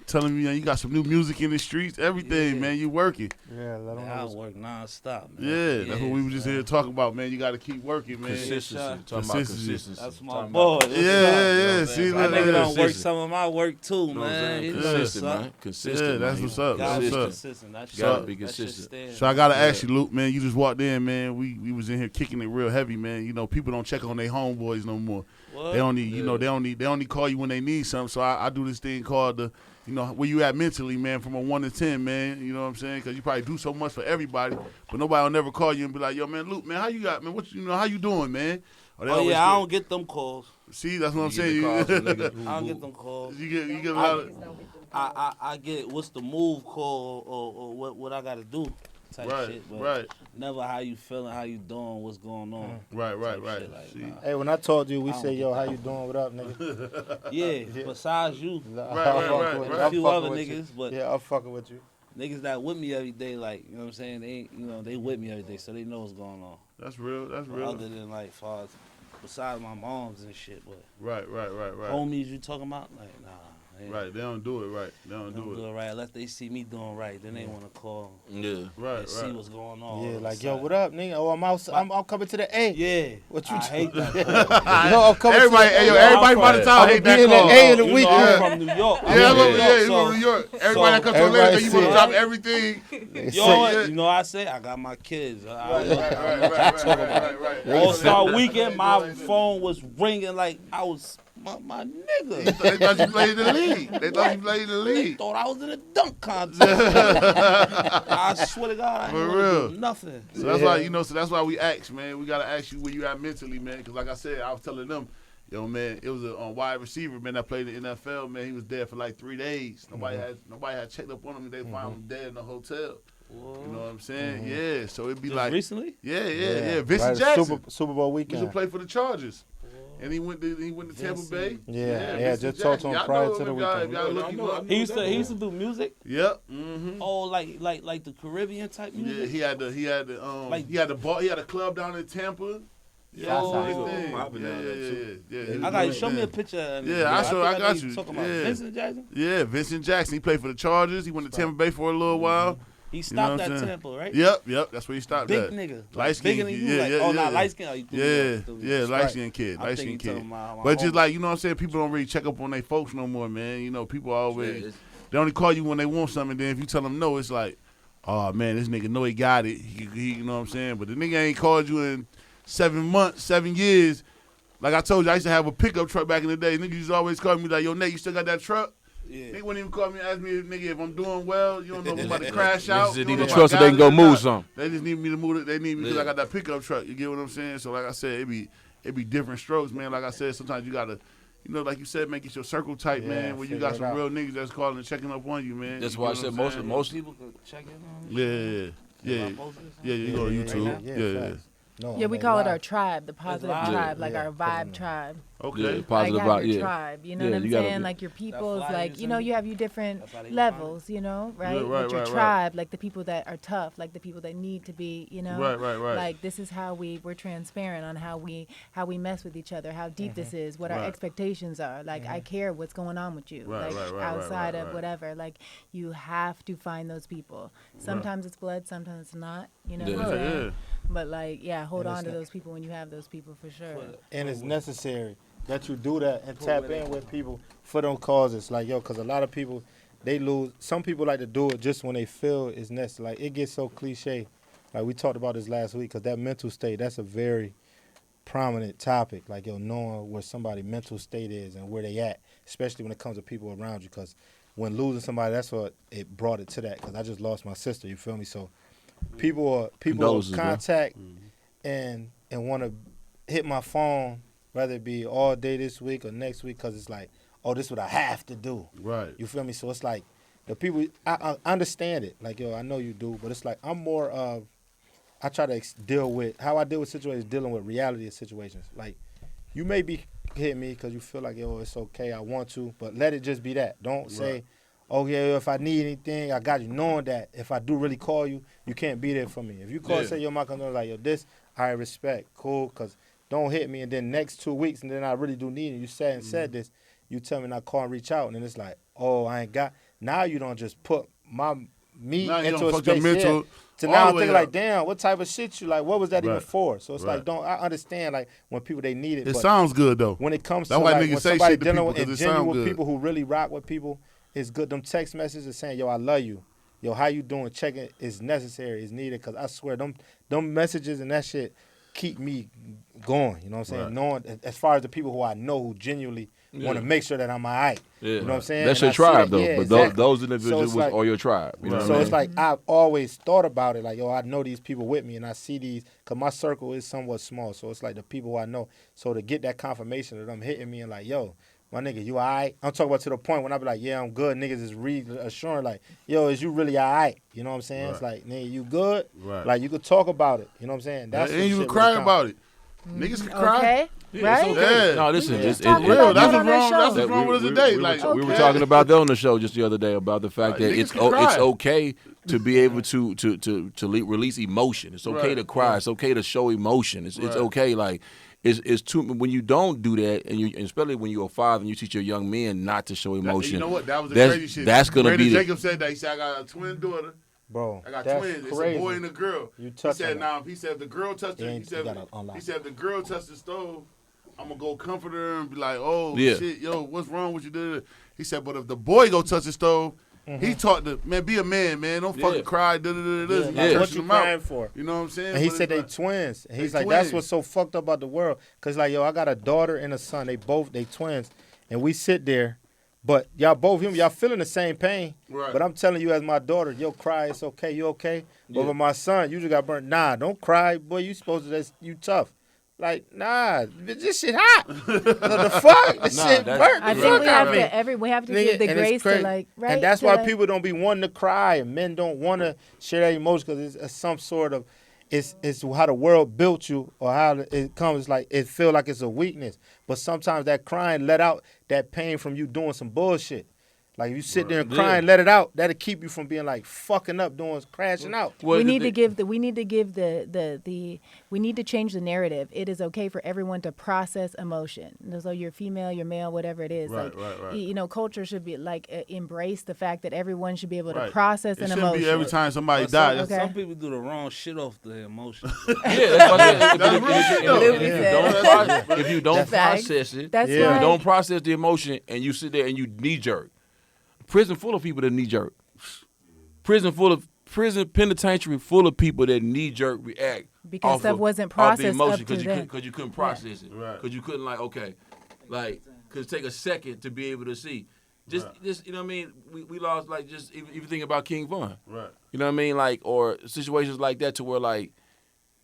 telling me, you got some new music in the streets, everything, man. You working. Yeah, let them I know. work non-stop, man. Yeah, that's what we were just here to talk about, man. You got to keep working, man. Consistency. Talking about Consistency. consistency. That's my Talking boy. about- Yeah. See, That look, nigga don't look. work some of my work too, You know what I'm man. saying? He Consistent, knows, man. Consistent. Yeah, that's man. what's up. Gotta That's be what's up. consistent. That Gotta shit- be that shit consistent. stand. So I gotta ask you, Luke, man. You just walked in, man. We was in here kicking it real heavy, man. People don't check on their homeboys no more. What? They only, they only call you when they need something. So I do this thing called the, where you at mentally, man, from a 1 to 10, man. You know what I'm saying? Because you probably do so much for everybody, but nobody will never call you and be like, yo, man, Luke, man, how you got, man? How you doing, man? Or they Oh always yeah, I go- don't get them calls. See, that's what I'm You get saying. the calls from You niggas who- I don't get them calls. get a lot of, I get what's the move call or what I gotta do type shit. But right, never how you feeling, how you doing, what's going on. right. Shit like, See, nah. Hey, when I told you, we I don't say, get yo, that. how you doing? What up, nigga? Yeah, besides you. I'm right, fucking with you. A I'm few fucking other with you. niggas, but Yeah, I'm fucking with you. niggas that with me every day, like, you know what I'm saying? They with me every day, so they know what's going on. That's real. That's real. Other than like far as besides my moms and shit, but Right. homies you talking about, like nah. Right, they don't do it right. They don't do it. Right unless they see me doing right, then they want to call Yeah. and see what's going on. Yeah, on like the yo, side. what up, nigga? Oh, I'm outside. I'm coming to the A. Yeah, What you I hate that. No, I'm coming Everybody, to the hey, yo, A. everybody by the time hate that being call. at A in the You week. know, I'm from New York. Yeah, you so, go to New York. Everybody that comes to everybody Atlanta, you want to see drop it. everything. Yo, you know I say I got my kids. Right. All-Star weekend, my phone was ringing like I was my nigga. They thought you played the league. They Thought I was in a dunk contest. I swear to God, I For ain't real. do nothing. So that's why, so that's why we ask, man. We gotta ask you where you at mentally, man. Because like I said, I was telling them, yo, man, it was a wide receiver, man, that played in the NFL, man. He was dead for like 3 days. Nobody had checked up on him. They found him dead in the hotel. You know what I'm saying? Yeah. So it'd be Just like recently? Yeah. Vincent Right, Jackson. Super Bowl He used to weekend. play for the Chargers. And he went to Tampa Bay. Yeah, Vincent just talked to him Jackson. prior Y'all to the know him, y'all- weekend. y'all look him up. He used to do music. Yep. Mm-hmm. Oh, like the Caribbean type Yeah, music. he had the Like- he had a club down in Tampa. Yo, Yeah. I got you. Show me a picture. Yeah, I think got know you. Talking about Yeah. Vincent Jackson. Yeah, Vincent Jackson. He played for the Chargers. He went to Tampa Bay for a little while. He know stopped what I'm at saying? Tampa, right? Yep. That's where he stopped Big at. nigga, Light skin, bigger than you. yeah, Like, yeah, oh, not yeah. light skin. Oh, you Yeah, light skin kid, I'm light thinking skin you kid. talking about my But just homie. like, you know what I'm saying, people don't really check up on their folks no more, man. People always they only call you when they want something. Then if you tell them no, it's like, oh man, this nigga know he got it. He you know what I'm saying. But the nigga ain't called you in 7 months, 7 years. Like I told you, I used to have a pickup truck back in the day. Niggas used to always call me like, yo, Nate, you still got that truck? Yeah. Nigga wouldn't even call me and ask me, nigga, if I'm doing well. You don't know if I'm about to crash out. Niggas You just don't need know the if I truck so got they it can go or move not. something. They just need me to move it. They need me because Yeah. I got that pickup truck. You get what I'm saying? So like I said, it be different strokes, man. Like I said, sometimes you gotta, like you said, make it your circle tight, Yeah, man. Where you figure got it some out. real niggas that's calling and checking up on you, man. That's You why I get said what I'm saying? most People could check in on Yeah. me. You go to YouTube. Yeah. facts. No, Yeah, we man, call it live. our tribe, the positive live. tribe, like Yeah, our put 'em vibe in. tribe. Okay. Yeah, positive like have vibe, your yeah. tribe, you know Yeah, what I'm you gotta saying? be- Like your people's, flyer like is you in know, it? you have your different That's how they find levels, you know, right? right, With your right. tribe, like the people that are tough, like the people that need to be, you know, Right. Like this is how we're transparent on how we mess with each other, how deep this is, what our Right. expectations are. Like I care what's going on with you, Right, like right, outside of right. whatever. Like you have to find those people. Sometimes it's blood, sometimes it's not. You know Yeah. what I'm Right, saying? yeah. But like, yeah, hold And on it's to not- those people when you have those people for sure. And it's necessary that you do that and tap in with people for them causes. Like, yo, because a lot of people, they lose. Some people like to do it just when they feel it's necessary. Like, it gets so cliche. Like, we talked about this last week, because that mental state, that's a very prominent topic. Like, yo, knowing where somebody's mental state is and where they at, especially when it comes to people around you. Because when losing somebody, that's what it brought it to that. Because I just lost my sister, you feel me? So people Condolences, bro. contact and want to hit my phone, whether it be all day this week or next week, because it's like, oh, this is what I have to do. Right. You feel me? So it's like the people, I understand it. Like, yo, I know you do, but it's like I'm more of, I try to deal with, how I deal with situations, dealing with reality of situations. Like, you may be hitting me because you feel like, yo, it's okay, I want to, but let it just be that. Don't say, Right. oh, yeah, if I need anything, I got you. Knowing that if I do really call you, you can't be there for me. If you call and Yeah. say, yo, my cousin, like, yo, this, I respect, cool, because don't hit me, and then next 2 weeks, and then I really do need it. You said and said this, you tell me not call and reach out, and then it's like, oh, I ain't got. Now you don't just put me Now you into don't a fuck your space. mental Yeah. So all now the I'm way thinking up. like, damn, what type of shit you like? What was that even Right. for? So it's Right. like, don't I understand like when people they need it. It but sounds good though. when it comes That's to why like niggas when say somebody shit to dealing people, with 'cause and it sound genuine good. people who really rock with people, it's good. Them text messages are saying, yo, I love you. Yo, how you doing? Checking is necessary, is needed. Cause I swear, them messages and that shit keep me going. You know what I'm saying? Right. Knowing as far as the people who I know who genuinely want to make sure that I'm alright. Yeah. You know what I'm saying? That's And your I see tribe, that- though. yeah, But exactly. those individuals like- are your tribe. You know Right. what So I mean? it's like I've always thought about it, like, yo, I know these people with me, and I see these, because my circle is somewhat small. So it's like the people who I know. So to get that confirmation of them hitting me and like, yo, my nigga, you all right? I'm talking about to the point when I be like, yeah, I'm good. Niggas is reassuring, like, yo, is you really all right? You know what I'm saying? It's Right. like, nigga, you good? Right. Like, you could talk about it. You know what I'm saying? That's and when you shit can cry really count. about it. Niggas can cry. Okay, Yeah, right? it's okay. Yeah. No, listen, We it's just talked Real. about That's that what's on that wrong. show. That's what's wrong with us today. Like, we were talking about that on the show just the other day about the fact that Niggas it's can cry. it's okay to be able to release emotion. It's okay Right. to cry. It's okay to show emotion. It's Right. okay. Like it's too when you don't do that, and especially when you're a father and you teach your young men not to show emotion. You know what? That was the that's- crazy shit. that's gonna Brandon be the- Jacob said that. He said, I got a twin daughter. Bro, I got that's twins. It's crazy. a boy and a girl. You He touch said, on now, he said, if the girl touched You her, he ain't- said, you gotta unlock if the girl touched the stove, I'm going to go comfort her and be like, oh, Yeah. shit, yo, what's wrong with you? He said, but if the boy go touch the stove, he taught the, man, be a man, man. Don't fucking cry. Yeah, He like, Yeah. what you crying for? You know what I'm saying? And he But said it's they like- twins. And he's They like, that's twins. what's so fucked up about the world. Cause like, yo, I got a daughter and a son. They twins. And we sit there, but y'all feeling the same pain. Right. But I'm telling you as my daughter, yo, cry, it's okay, you okay? But with my son, you just got burnt. Nah, don't cry, boy, you supposed to, you tough. Like, nah, this shit hot. the fuck? This Nah, shit that's- burnt. I the think fuck we out have of me. we have to Nigga, give the and it's grace to crazy. like, right? And that's to why like- people don't be wanting to cry, and men don't want to share that emotion because it's some sort of, it's how the world built you or how it comes. Like it feel like it's a weakness, but sometimes that crying let out that pain from you doing some bullshit. Like if you sit there and cry and let it out, that'll keep you from being like fucking up, crashing out. Well, we need to change the narrative. It is okay for everyone to process emotion. So you're female, you're male, whatever it is. Right, like, right. You know, culture should be like embrace the fact that everyone should be able to Right. process It an shouldn't emotion. be every time somebody But dies. Okay. some people do the wrong shit off the emotion. Yeah, that's what I said. That's real shit, though. If you don't Facts. process it, That's if you right. don't process the emotion and you sit there and you knee jerk, prison full of people that knee jerk. Prison penitentiary full of people that knee jerk react Because off stuff of- wasn't off the processed emotion up to then. because you couldn't process it. Right. Because you couldn't because take a second to be able to see. Just you know what I mean? We lost like just even thinking about King Von. Right. You know what I mean? Like or situations like that to where like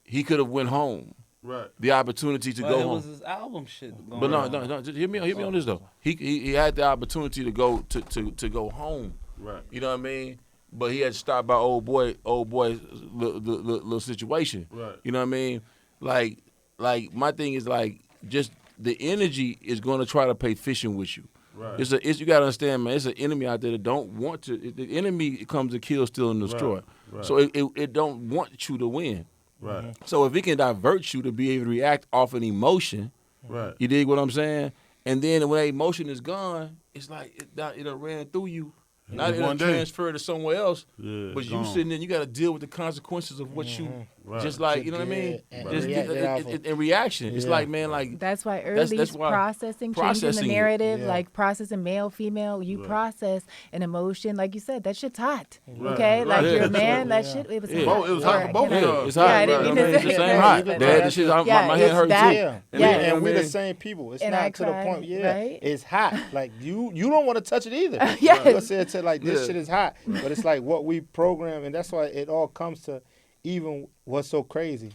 he could have went home. Right. The opportunity to But go it home. was his album shit going But on. no, just hear me on this though. He had the opportunity to go to go home. Right. You know what I mean? But he had to stop by old boy's little situation. Right. You know what I mean? Like my thing is like just the energy is going to try to play fishing with you. Right. You got to understand, man. It's an enemy out there that don't want to. The enemy comes to kill, steal, and destroy. Right. So it don't want you to win. Right. So if it can divert you to be able to react off an emotion, Right. you dig what I'm saying? And then when that emotion is gone, it's like it done ran through you. Now it one done day. transferred to somewhere else. Yeah, But you gone. sitting there, you got to deal with the consequences of what you Right. just like, you know what I mean? Yeah, and Just react off of- in reaction. It's Yeah. like, man, like That's why That's early why processing, changing processing the it. narrative, Yeah. like processing male, female. You process an emotion, like you said, that shit's hot. Right, Okay, right. like Yeah. you're a man, that Yeah. shit. It was Yeah. hot. It was hot for both of you know. y'all. it's hot. Yeah, I didn't right? mean to It's say the same that. hot. But Dad, the shit, yeah, my head it's hurt that- too. Yeah, And Yeah. then, you know and what we I the mean? same people. It's And not I to the cried, point. Yeah, right? it's hot. Like you don't want to touch it either. Yes. You said to like this Yeah. shit is hot, but it's like what we program, and that's why it all comes to even what's so crazy.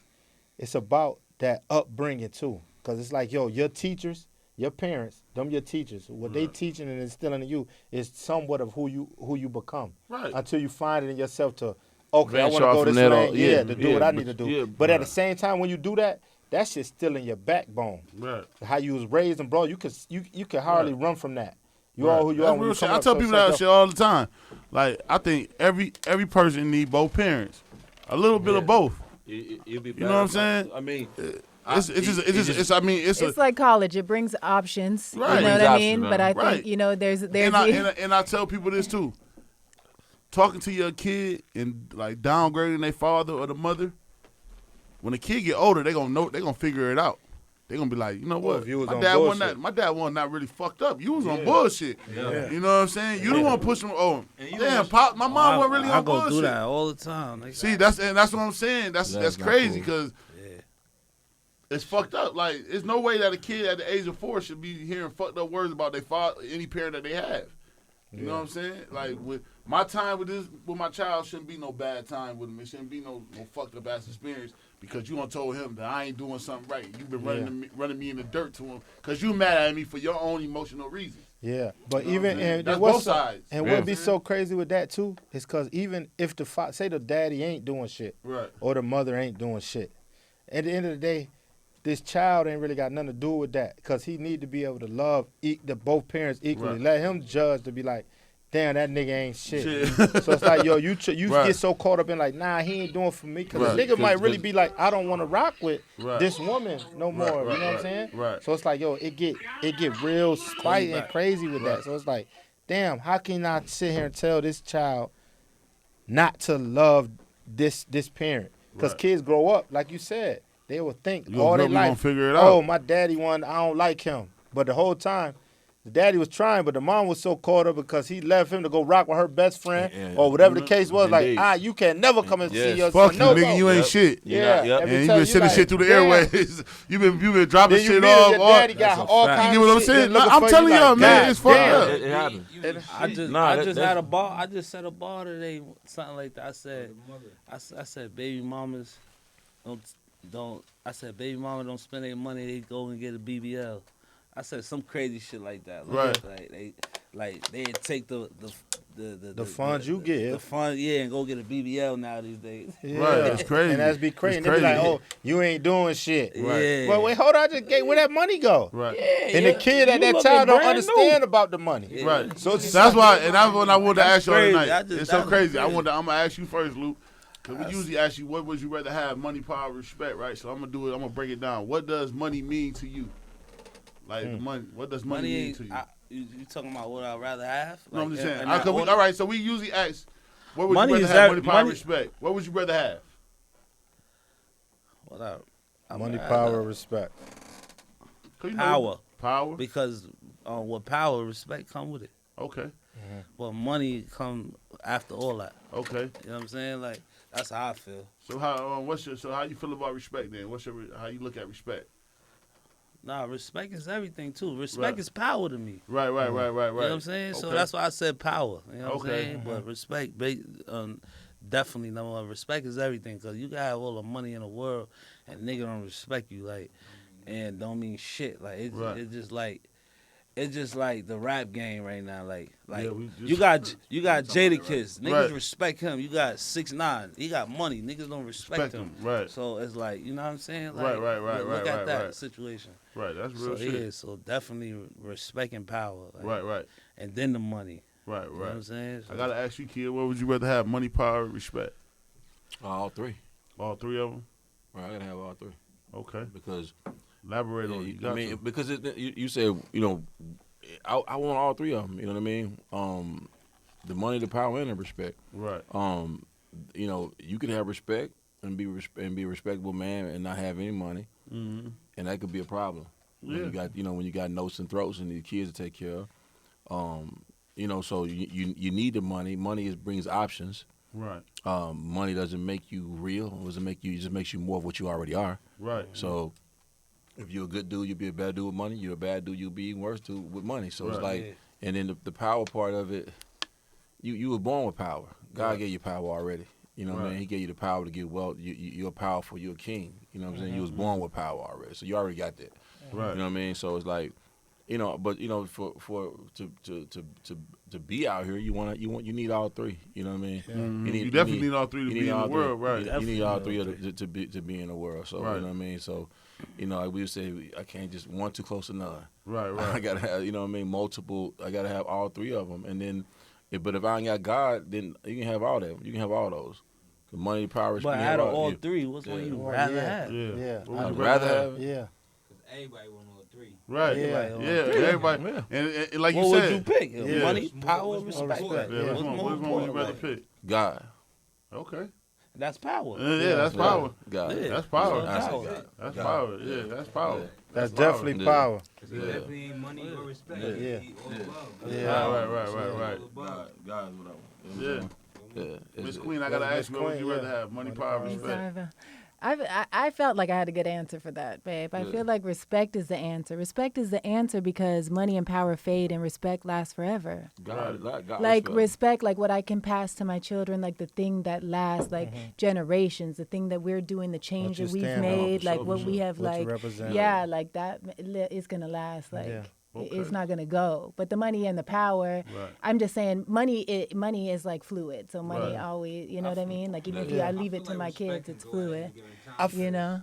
It's about that upbringing too, because it's like yo, your teachers, your parents, them your teachers. What they teaching and instilling in you is somewhat of who you become. Right. Until you find it in yourself to okay, I Branch want to off go from this that way, on- yeah, yeah, to do yeah, what I but- need to do. yeah, but at the right. same time, when you do that, that shit's still in your backbone. Right. How you was raised and bro, you could hardly run from that. You Right. are who you That's are when real you shit. come I up. tell So people it's that like, shit all the time. Like I think every person need both parents, a little bit of both. It'd be You know what I'm saying? I mean, It's I mean it's It's like college. It brings options. Right. You know what Brings I mean? options, But I right. think, you know, there's and I tell people this too. Talking to your kid and like downgrading their father or the mother. When the kid get older, they gonna figure it out. They gonna be like, you know Well, what? if you was My on dad wasn't bullshit. my dad wasn't not really fucked up. You was on bullshit. Yeah. You know what I'm saying? You don't want to push them. Oh, you damn, pop, my mom wasn't really I on go bullshit. do that all the time. Like, See, that's what I'm saying. That's That's not crazy cool. because it's fucked up. Like, there's no way that a kid at the age of 4 should be hearing fucked up words about their father, any parent that they have. You know what I'm saying? Like, with my time with my child shouldn't be no bad time with him. It shouldn't be no fucked up ass experience because you done told him that I ain't doing something right. You've been running me in the dirt to him because you mad at me for your own emotional reasons. Yeah, but You know what even I'm saying? and That's what's both sides. And Yeah. what'd be so crazy with that too is because even if say the daddy ain't doing shit Right. or the mother ain't doing shit, at the end of the day, this child ain't really got nothing to do with that because he need to be able to love the both parents equally. Right. Let him judge to be like, damn, that nigga ain't shit. So it's like, yo, you Right. get so caught up in like, nah, he ain't doing for me. Because Right. the nigga might really 'Cause- be like, I don't want to rock with Right. this woman no more. Right, You know what I'm right, saying? right. So it's like, yo, it get real spite and crazy with that. So it's like, damn, how can I sit here and tell this child not to love this parent? Because Right. kids grow up, like you said, they will think You all gonna their grow up, you life, gonna figure it oh, out. my daddy I don't like him. But the whole time, the daddy was trying, but the mom was so caught up because he left him to go rock with her best friend Yeah. or whatever the case was. Indeed. Like, you can never come and see Yes. your Fuck son. you, No, nigga. no. You ain't Yep. shit. Yeah, Yep. every And you time been sending like, shit through the damn. airways. you been dropping Then you shit meet off. your daddy got That's a all fact. kinds You of get what I'm shit saying? looking I'm for telling you y'all, like, man, God it's fucked damn. up. It happened. I that- just had a ball. I just set a ball today, something like that. I said, baby mamas don't. I said, baby mama don't spend their money. They go and get a BBL. I said some crazy shit like that. Like they take the funds you give. the fund, and go get a BBL now these days. Yeah. Right, it's crazy. And that's be crazy. It's And they be like, crazy. oh, you ain't doing shit. Right. Yeah. Well, wait, hold on. I just gave where that money go. Right. And the kid at You that looking time don't brand understand new. about the money. Yeah. Right. So it's That's why, and that's what I wanted to That's ask y'all crazy. tonight. I just- It's so that's crazy. I'm crazy. gonna ask you first, Luke. Cause we usually ask you, what would you rather have, money, power, respect, right? So I'm gonna do it. I'm gonna break it down. What does money mean to you? Like money. What does money mean Money to you? you talking about what I'd rather have? No, I'm Like, just saying. in that All order? right, so we usually ask, what would Money you is rather have, that- money, power, money- respect? What would you rather have? What I money, rather- power, respect. 'Cause you know- Power. Power? Because with power, respect come with it. Okay. But money come after all that. Okay. You know what I'm saying? Like that's how I feel. So how you feel about respect then? How you look at respect? Nah, respect is everything too. Respect Right. is power to me. Right. You know what I'm saying? So Okay. that's why I said power. You know what I'm Okay. saying? But respect, definitely number one. Respect is everything because you can have all the money in the world and nigga don't respect you, like, and don't mean shit. Like Right. it's just like the rap game right now. Like Yeah, we just- you got Jadakiss. Niggas Right. respect him. You got 6ix9ine. He got money. Niggas don't respect him. Right. So it's like, you know what I'm saying? Right, Like, right, Look at that right. situation. Right. That's So real shit. yeah, so definitely respect and power. Like, Right. And then the money. Right. You know what I'm saying? So I gotta ask you, kid, what would you rather have, money, power, respect? All three. All three of them? Right, I gotta have all three Okay. because Elaborate on it. You got to. because you said I want all three of them. You know what I mean? The money, the power, and the respect. Right. You could have respect and be a respectable man and not have any money, Mm-hmm. and that could be a problem. Yeah. When you got notes and throats and the kids to take care of. So you need the money. Money brings options. Right. Money doesn't make you real. It doesn't make you. It just makes you more of what you already are. Right. So if you're a good dude, you'll be a bad dude with money. You're a bad dude, you'll be even worse dude with money. So it's Right. like, and then the power part of it, you were born with power. God Right. gave you power already. You know what I Right. mean? He gave you the power to get wealth. You're powerful. You're a king. You know what I'm saying? You was born with power already. So you already got that. Right. You know what I mean? So it's like, but for to be out here, you need all three. You know what I mean? Mhm. You definitely need all three to be in the all world, three. right. You need all three to be in the world. So Right. you know what I mean? So, like we would say, I can't just one too close to none. Right. I Right. gotta have, multiple. I gotta have all three of them, and then, but if I ain't got God, then you can have all them. You can have all those. The money, power, but respect. out of all three, which one Yeah. you Oh, rather yeah. have? Yeah. Yeah. What would I'd you rather have. Yeah. Everybody want all three. Right. Yeah. Yeah. Everybody. Yeah. And like What you would said. you pick? Yeah. Money, power, What's more respect. important? Yeah. Yeah. Which one would you rather Like, pick? God. Okay. That's power. Yeah. That's power. God. Yeah. That's power. I say Power. God. That's power. Yeah. That's power. Yeah. That's power. definitely Yeah. power. Because it definitely ain't money or respect. Yeah. It's all above. Yeah. Right. All above. God is what I want. Yeah. Yeah. Miss Queen, I gotta Miss ask you, what would you Queen, rather yeah. have, money, Money, power, power, respect? I felt like I had a good answer for that, babe. I Yeah. feel like respect is the answer. Respect is the answer because money and power fade and respect lasts forever. God Like respect. respect, like what I can pass to my children, like the thing that lasts, like generations, the thing that we're doing, the change you that we've stand on, made, for like sure, what for we sure. have, What you like represent. yeah, like that is gonna last. Like Yeah. it's Okay. not gonna go. But the money and the power, Right. I'm just saying, money is like fluid. So money Right. always, you know what I mean? Like even if Yeah. I leave it to my kids, it's fluid. I f- You know.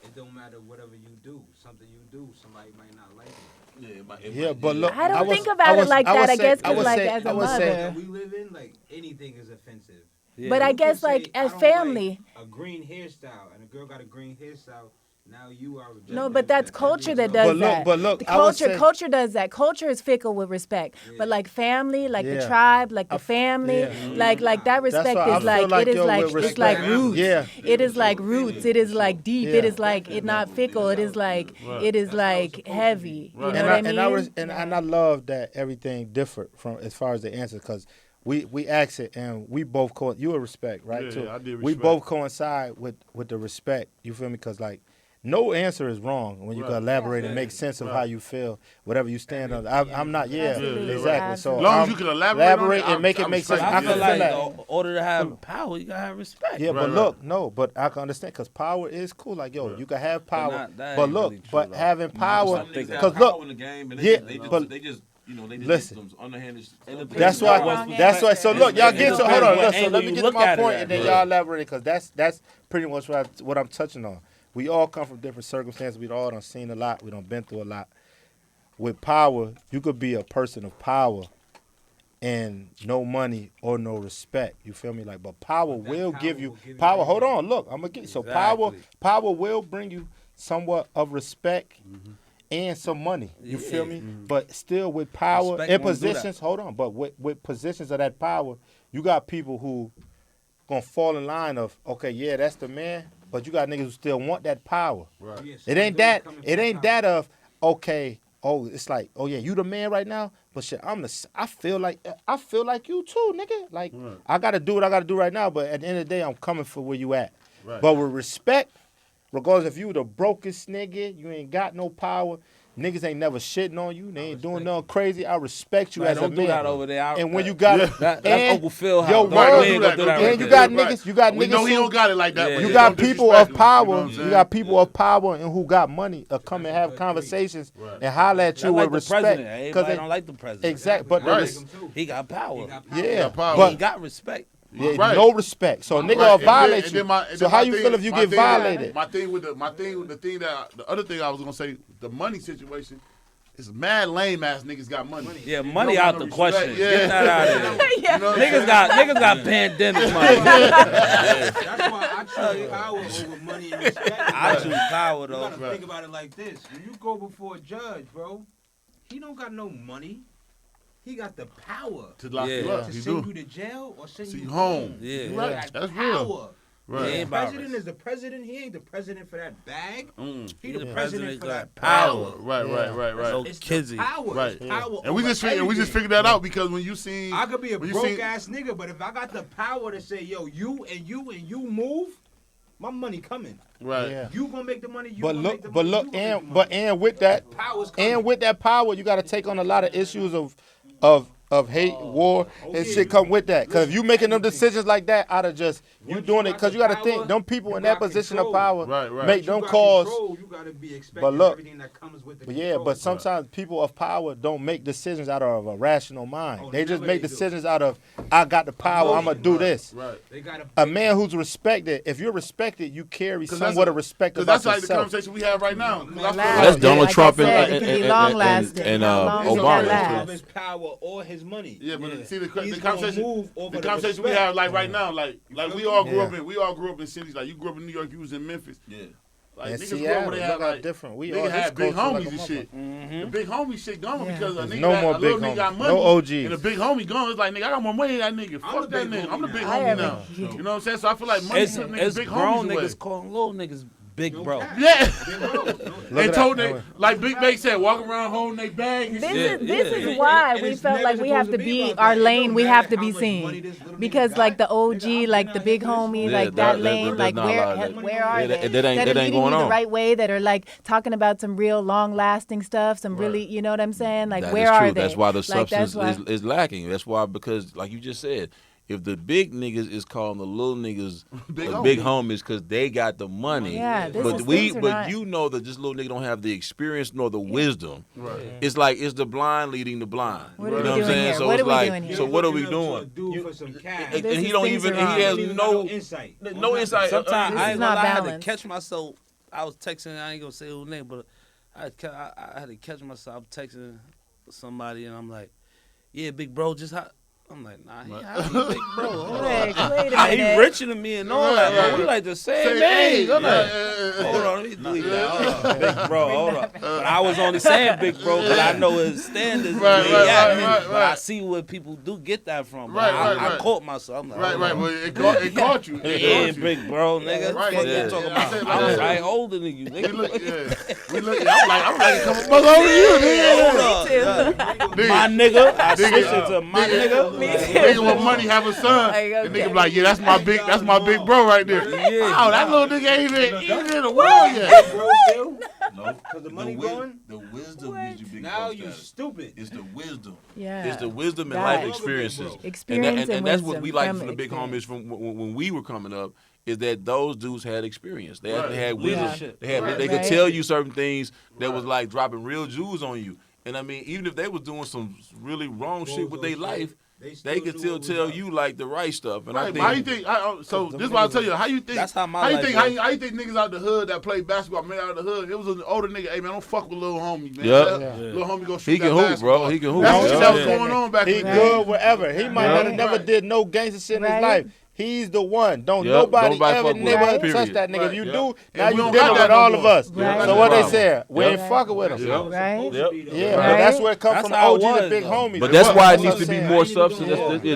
it don't matter whatever you do. Something you do, somebody might not like it. Yeah, but look, I don't was- think about it like I would that. I say- guess I would because like say- as I a would say- mother. That we live in, like anything is offensive. Yeah. But I You guess can like say, I as don't family. like a green hairstyle, and a girl got a green hairstyle. Now you are rejecting No, but that's culture that does But look, that. but look, The I would culture, say- culture does that. Culture is fickle with respect, but like family, like the Yeah. tribe, like the family, like that That's respect why I is feel like like, it is yo, like with it's like respect, roots. yeah. It is like roots. It is like deep. It Yeah. is like it not fickle. It is like it is like heavy. You know Right. what I mean? And I love that everything differed from as far as the answer because we asked it and we both you a respect right Yeah, too. I did We respect. both coincide with the respect. You feel me? Because like no answer is wrong when you can Right. elaborate and make sense of how you feel, whatever you stand on. I'm not, Absolutely, exactly. So As long as I'm- you can elaborate on it, and make it I'm make sense. straight. I I feel can like feel that. in order to have power, you gotta have respect. Yeah, Right, but right. look, no, but I can understand because power is cool. Like, yo, you can have power, not- that but ain't look, really true, but though. having power, Some niggas have because power look, in the game, and yeah, they but just listen. get some underhanded. that's No why. wrong That's why. So look, y'all It get to depends hold on. what Listen, angle let me you get to look my at it point, at, and then bro. y'all elaborate because that's pretty much what I'm touching on. We all come from different circumstances. We all done seen a lot. We done been through a lot. With power, you could be a person of power and no money or no respect. You feel me? Like, but power But that will power give you will give you power. Hold everything. on, look, I'm gonna get so Exactly. power will bring you somewhat of respect and some money. You feel me? But still with power Respect and won't do that. positions, hold on. But with positions of that power, you got people who gonna fall in line of okay, yeah, that's the man. But you got niggas who still want that power. Yeah, It some ain't dudes that. coming It from ain't power. that of okay. Oh, it's like oh yeah, you the man right now. But shit, I feel like you too, nigga. Like I gotta do what I gotta do right now. But at the end of the day, I'm coming for where you at. Right. But with respect, regardless if you the brokest nigga, you ain't got no power. Niggas ain't never shitting on you. They ain't doing nothing crazy. I respect you Right, as a don't do that man. over there. And when you got That's and Uncle Phil house. yo, Don't- word, we ain't gonna do that don't right and you there. got niggas, you got We know niggas he who- don't got it like that. Yeah. but you just got don't people disrespect of him, power. you know what I'm You saying? got people of power and who got money come and have conversations and holler at That's you like with the president. respect. Everybody don't like the president. exact, but Right. the He got power. He got power. yeah, got power. but He got respect. yeah, Right. no respect. So a nigga Right, will and violate then you. my- and So then how my you thing- feel if you my get thing- violated? The other thing I was gonna say, the money situation. It's mad lame ass niggas got money. Yeah, They money don't out got the no question. respect. Get that out of there. You know what I'm saying? Niggas got pandemic money. That's why I choose power over money and respect. I choose power You though. gotta think about it like this. When you go before a judge, bro, he don't got no money. He got the power To lock you Yeah. up, to you send do. you to jail or send See you you home. Yeah. You He right. got That's power. real. Yeah, Right. ain't The about president is the president. He ain't the president for that bag. He the The president president for got that power. power. Right. So It's the kizzy. power. Right. It's power And we over just everything. figured that out because when you seen I could be a when you broke seen- ass nigga, but if I got the power to say, yo, you move, my money coming. right. Yeah. You gonna make the money. You But gonna make the look, money. you gonna make the money. and with that, Power's coming. and with that power, you got to take on a lot of issues of hate, war, and shit come with that. Because if you making them decisions like that out of just you Once doing you it, got because the you got to power, think them people you in that got position control. of power Right. make You them got cause. control, you gotta be expecting But look- everything that comes with the But yeah, control. but sometimes people of power don't make decisions out of a rational mind. Oh, They just never make they do. decisions out of I got the power, I'm gonna do this. Right. they gotta. A man who's respected, if you're respected, you carry 'Cause somewhat of respect Because about that's like the yourself. conversation we have right now. 'Cause I feel Last. Well, that's Yeah, Donald like I Trump said, and it can be long lasting. and, How long does Obama. that of last? his power or his money. Yeah, but see the He's conversation. gonna move over The conversation we respect. have like right now, like we all grew Yeah. up in cities. Like you grew up in New York, you was in Memphis. Yeah. Like And niggas grew up Seattle, where they look had how like different. We niggas all had this big culture like homies a and shit. Mm-hmm. The big homie shit gone Yeah. because a There's nigga no that, more a little big nigga got homies. money. No OGs. And the big homie gone. It's like nigga, I got more money than that nigga. I'm Fuck the that big nigga. I'm the homie big now. I homie have now. a- You know what I'm saying? So I feel like money It's took niggas big grown homies away. niggas calling little niggas big bro. Yeah. Look And at told that. they like Big Bang said, walk around holding their bag and This shit. is this yeah. is why And we it's felt never like we have to supposed to be be about our that. It lane. don't We matter have to how be much seen money this little because nigga like the got. OG, Nigga, like I'm the been big out here homie, for like Yeah, that that- lane, that- like that's not where allowed. where are Yeah, they? that ain't- that that are ain't leading going you the on. right way, that are like talking about some real long lasting stuff, some really, you know what I'm saying? Like That where is are true. they? That's why the Like, that's substance why- is lacking. That's why, because like you just said, if the big niggas is calling the little niggas Big big homie. homies because they got the money, Yeah, this but is things are but not- you know that this little nigga don't have the experience nor the wisdom. It's like it's the blind leading the blind. What you are know we what I'm doing saying? here? So What it's are we like, doing here? so what are we Looking up to a doing? dude for some cash. And This he is don't things even. are wrong. He has Don't even no got insight. no insight. Sometimes This I is ain't not gonna lie, I had to balanced. catch myself. I was texting. I ain't gonna say who name, but I had to catch myself texting somebody, and I'm like, "Yeah, big bro, just how." I'm like, nah, he big bro. Hold on. Wait a He minute. richer than me and all that, but we like the same age. I'm like, hold on, let me delete that. Hold on, big bro, hold on. But I was only saying big bro because I know his standards. Right, But I see where people do get that from. But I caught myself. I'm like, Right. Well, it caught you. Yeah, big bro, nigga. Right, Fuck yeah. you talking Yeah, about? I I'm said, right older than you, nigga. I'm like a couple months older than you, nigga. Hold up. My nigga, I switched it to my nigga. Nigga with money have a son. Like, And okay. nigga be like, yeah, that's my big bro right there. Yeah. Oh, that little nigga ain't even in the world yet. Bro, still? No, Cause the money going? The wisdom gives you big Now bro you status. stupid. It's the wisdom. Yeah. It's the wisdom and Right. life experiences. Experience and that's what wisdom we like from from the big experience. homies from when we were coming up. Is that those dudes had experience? They actually had wisdom. Leadership. They could Right. tell you certain things that was like dropping real jewels on you. And I mean, even if they was doing some really wrong shit with their life, they could still tell you like the right stuff. And I Right, think but how you think? So this is what I tell you. How you think? That's how my how you life think? was. How you think niggas out the hood that play basketball made out of the hood? It was an older nigga. Hey man, don't fuck with little homie, man. Yep. That Little homie go shoot he can that hoop, bro. basketball. He can hoop. That's what Yeah. that was going on back He in the day. good wherever. He might not have never Right. did no gangster shit in his Right. life. He's the one. Don't Yep. nobody Nobody ever fuck with never him, touch period. that nigga. Right. If you Yep. do, And now we you don't dealing got with that no all more. of us. Right. So what they Right. saying? We ain't Yep. fucking with him. Yep. Right? Yep. Yeah, Right. but that's where it comes That's from. how OG it the was, big though. homies. But that's why it That's needs what to I'm be saying. more substance.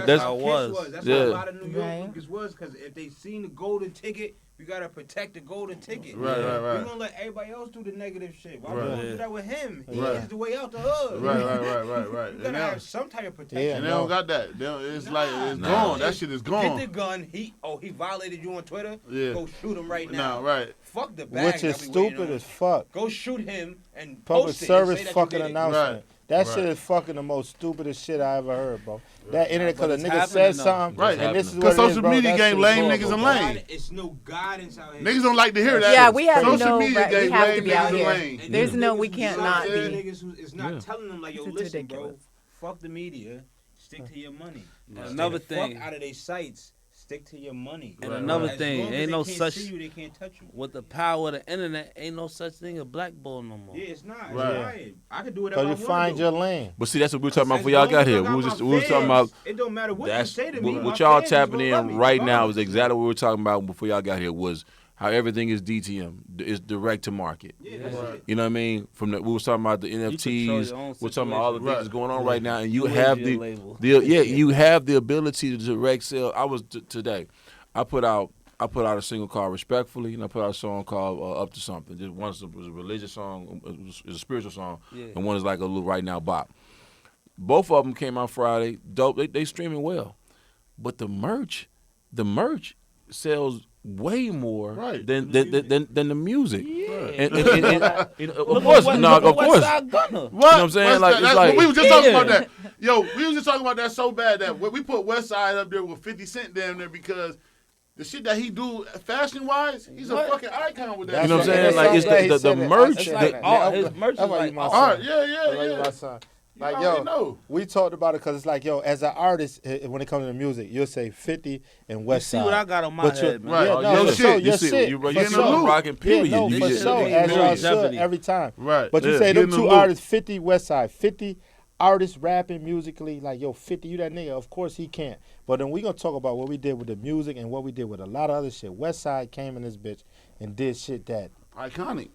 That's how it was. That's Yeah. what a lot of New York Right. niggas was. Because if they seen the golden ticket, we gotta protect the golden ticket. Right. We gonna let everybody else do the negative shit. Why we Right. gonna do that with him? He Right. is the way out the hood. Right. You And gotta now, have some type of protection. Yeah. and they don't got that. They don't, it's like it's Nah. gone. That shit is Get the gone. gun. He violated you on Twitter. Yeah. Go shoot him right now. Nah, right. Fuck the bag. Which is that we waiting stupid on. as fuck. Go shoot him and Public post it and service say that you fucking did it. announcement. Right. That Right. shit is fucking the most stupidest shit I ever heard, bro. That internet, But because a it's nigga happening, said though. something, Right. and this is Because what it is, social bro. media That game shit is lame horrible, niggas in bro. lane. It's no guidance out here. Niggas don't like to hear that. Yeah, we have social no media right. We game have lame to be niggas out in here. lane. And There's them no, niggas we who's can't out not there, be. Niggas who is not Yeah. telling them like, yo, It's listen, ridiculous. bro, fuck the media, stick to your money. And another Fuck thing, out of their sites, stick to your money. and Right, another As thing, long as ain't they no can't such see you, they can't touch you. with the power of the internet. Ain't no such thing as blackball no more. Yeah, it's not. It's Right. right. I could do whatever I Because you want find to your do. lane. But see, that's what we were talking about As before y'all long got as I here. got We was my talking about fans, it don't matter what you that's say to me. what my y'all fans is tapping gonna love me in right now regardless. is exactly what we were talking about before y'all got here was how everything is DTM. It's direct to market. Yeah, that's it. You know what I mean? We was talking about the control NFTs. your own We're talking about all the things Right. that's going on right now, and you You have raise your the label. you have the ability to direct sell. I was today. I put out a single called Respectfully, and I put out a song called Up to Something. Just one was a religious song, it was a spiritual song, Yeah. and one is like a little right now bop. Both of them came out Friday. Dope. They streaming well, but the merch sells way more Right. than the music. And, you know, of Look course, at no, of course. Westside Gunner. What? You know what I'm saying? West Like, Side- it's that's like- what we was just talking Yeah. about that. Yo, we was just talking about that so bad that when we put West Side up there with 50 Cent down there because the shit that he do fashion wise, he's a fucking icon with that. You know what I'm shit. saying? Like, it's the merch. It's like all his merch is like All right, yeah. Like, You already yo, know. we talked about it because it's like, yo, as an artist, when it comes to music, you'll say 50 and You West see Side. what I got on my But you- head, man. Right. Yeah, Oh, no, your for shit. sure, You your see, shit. you for in the sure. loop. Rocking, period. Yeah, no, You for get- sure. you As get- y'all should longevity. every time. Right. But you Yeah, say get them in the two loop. artists, 50 West Side, 50 artists rapping musically, like, yo, 50, you that nigga. Of course he can't. But then we going to talk about what we did with the music and what we did with a lot of other shit. West Side came in this bitch and did shit that Iconic.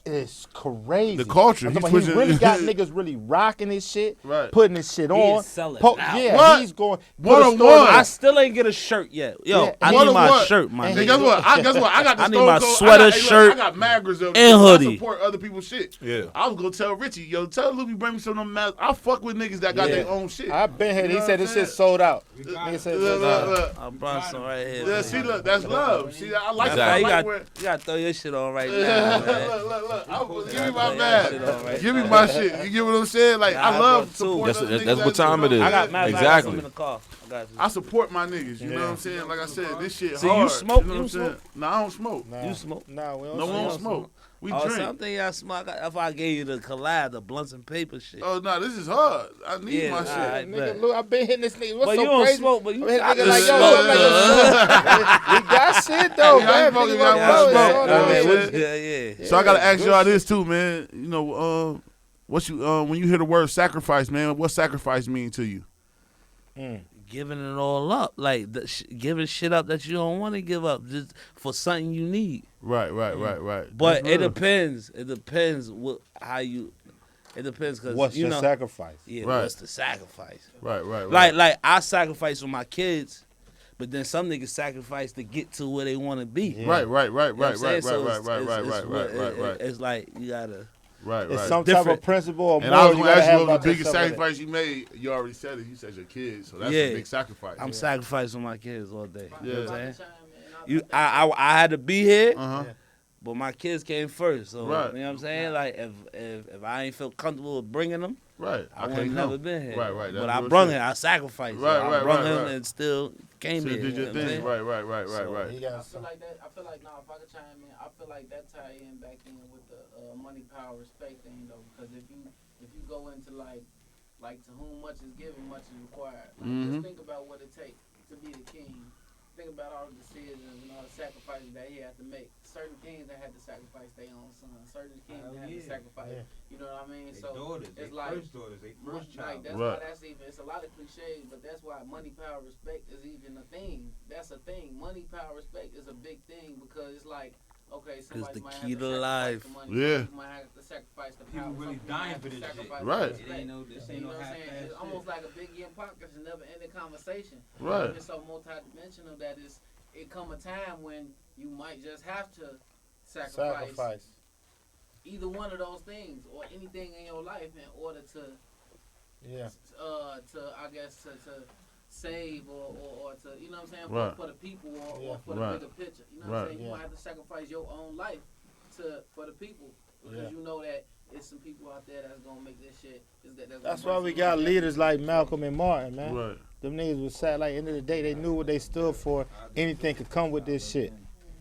it's crazy. The culture, I'm he's talking about he pushing- really got niggas really rocking his shit, Right. putting his shit He on. is selling out. Yeah, What? he's going. One put a on story one. on. I still ain't get a shirt yet. Yo, Yeah, I one need on my one. shirt, my And Hey, he- nigga. guess what? I got the I need Stone my Cold- sweater, hey, look, shirt, I got Maggers of and hoodie. I support other people's shit. Yeah. I was gonna tell Richie, yo, tell Luby bring me some of them masks. I fuck with niggas that got Yeah. their own shit. I've been here. You He know said what this I'm shit saying? sold out. We got Nigga it. said Look, look. I brought some right here. Yeah, see, look, that's love. See, I like Nah, that. I you like got where. you got to throw your shit on right now, Look, man. look. Give me my Throw your bag. shit on right Give me now. my shit. You get what I'm saying? Like, Nah, I I love brought two. supporting That's- other that's niggas what that- time it is. I got Matt Exactly. in the car. I got you. I support my niggas. You know what I'm saying? Like I said, this shit See, you hard. smoke? know You what I'm saying? smoke? Nah, I don't smoke. Nah. You smoke? Nah, we don't No, we smoke. don't smoke. We Oh, drink. something y'all smoke. If I gave you the collab, the blunts and paper shit. Oh no, this is hard. I need Yeah, my all shit. right. Nigga, bet. look, I've been hitting this nigga. What's But so you don't crazy? smoke, but you I mean, got nigga to like, yo, smoke, I'm like, yo, though. we got shit though, Hey, man. y'all Nigga, smoke, my y'all bro, it's smoke. all Yeah, that man, shit. Yeah. So I gotta ask good y'all shit. this too, man. You know, what you when you hear the word sacrifice, man, what sacrifice mean to you? Giving it all up, like giving shit up that you don't want to give up, just for something you need. Right. But That's it real. depends. It depends how you. It depends because What's you your know. sacrifice? Yeah, Right. what's the sacrifice? Right. Like I sacrifice for my kids, but then some niggas sacrifice to get to where they want to be. Yeah. Right. You know what I'm saying? So Right. It's like you gotta. Right. It's some type of Different. principle or And I was moral you gonna gotta ask you have what was about the biggest yourself with it. sacrifice you made. You already said it. You said your kids, so that's Yeah. a big sacrifice. I'm sacrificing my kids all day. You know what I'm Yeah. saying? I had to be here, Uh-huh. but my kids came first. So Right. you know what I'm saying? Like if I ain't feel comfortable with bringing them, Right. I would can't have never come. been here. Right. But That's I real brung shit. it. I sacrificed. Right, I right, brung right, him right. and still came So here. you did your you know what I'm thing. saying? Right. So, He got I feel some- like that. I feel like now, if I could chime in, I feel like that tie in back in with the money, power, respect thing though, because if you go into like to whom much is given, much is required. Like, Mhm. Just think about what it takes to be the king. Think about all the decisions and all the sacrifices that he had to make. Certain kings that had to sacrifice their own son. Certain kings that had to sacrifice. You know what I mean? They So daughters, it's they like first daughters, they first like child. that's Right. why that's even. It's a lot of cliches, but that's why money, power, respect is even a thing. That's a thing. Money, power, respect is a big thing because it's like, okay, somebody the might key have to to sacrifice life. the money. Yeah. Some might have to sacrifice the People power. really some people dying might for have to this shit. sacrifice Right. the It respect. ain't no, this You ain't know no what I'm saying? half-ass It's almost shit. like a Biggie and Pac. It's a never-ending conversation. Right. It's so multi-dimensional that it come a time when you might just have to sacrifice either one of those things or anything in your life in order to Yeah. I guess to save or to, you know what I'm saying, Right. for the people Yeah. or for the Right. bigger picture. You know what Right. I'm saying? You Yeah. might have to sacrifice your own life for the people because Yeah. you know that it's some people out there that's gonna make this shit. That's why we got leaders like Malcolm and Martin, man. Right. Them niggas was sad. Like, end of the day, they knew what they stood for. Anything could come with this shit.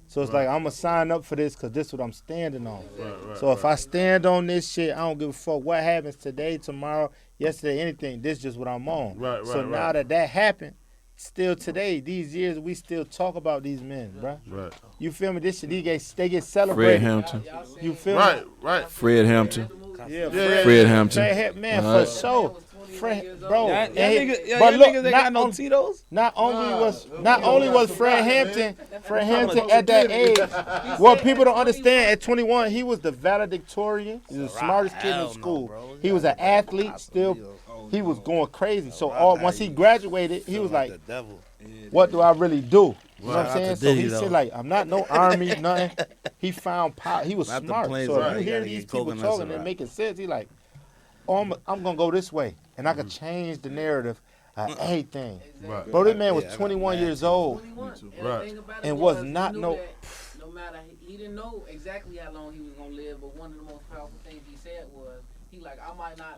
So it's like, I'm going to sign up for this because this is what I'm standing on. Right. So if I stand on this shit, I don't give a fuck what happens today, tomorrow, yesterday, anything. This is just what I'm on. Right. So now that happened, still today, these years, we still talk about these men, bruh. Right. You feel me? This shit, they get Fred celebrated. Hampton. You feel Right. Fred Hampton. me? Yeah, Fred Hampton. Man, Uh-huh. for sure. Fred, bro. Y'all and niggas, he- y'all but look, niggas ain't not got no on- Tito's? Not only was Fred Hampton at that age, what people don't understand, at 21, he was the valedictorian. He was the smartest kid in Hell the no, school. bro. He was an athlete still. He was going crazy. So once he graduated, he was like, the devil. what do I really do? You know what Shout I'm out saying? to So Diddy, he though. said like, I'm not no army, nothing. He found power. He was Not the smart. planes, So right. if you You hear gotta these get people coconuts talking, and they rock. making sense. He like, oh, I'm gonna go this way, and I could change the narrative of everything. Right. Bro, this man was Yeah, I got 21 mad years old. 21. And Right. the thing about it And was he not knew no- that no matter he didn't know exactly how long he was gonna live, but one of the most powerful things he said was he like I might not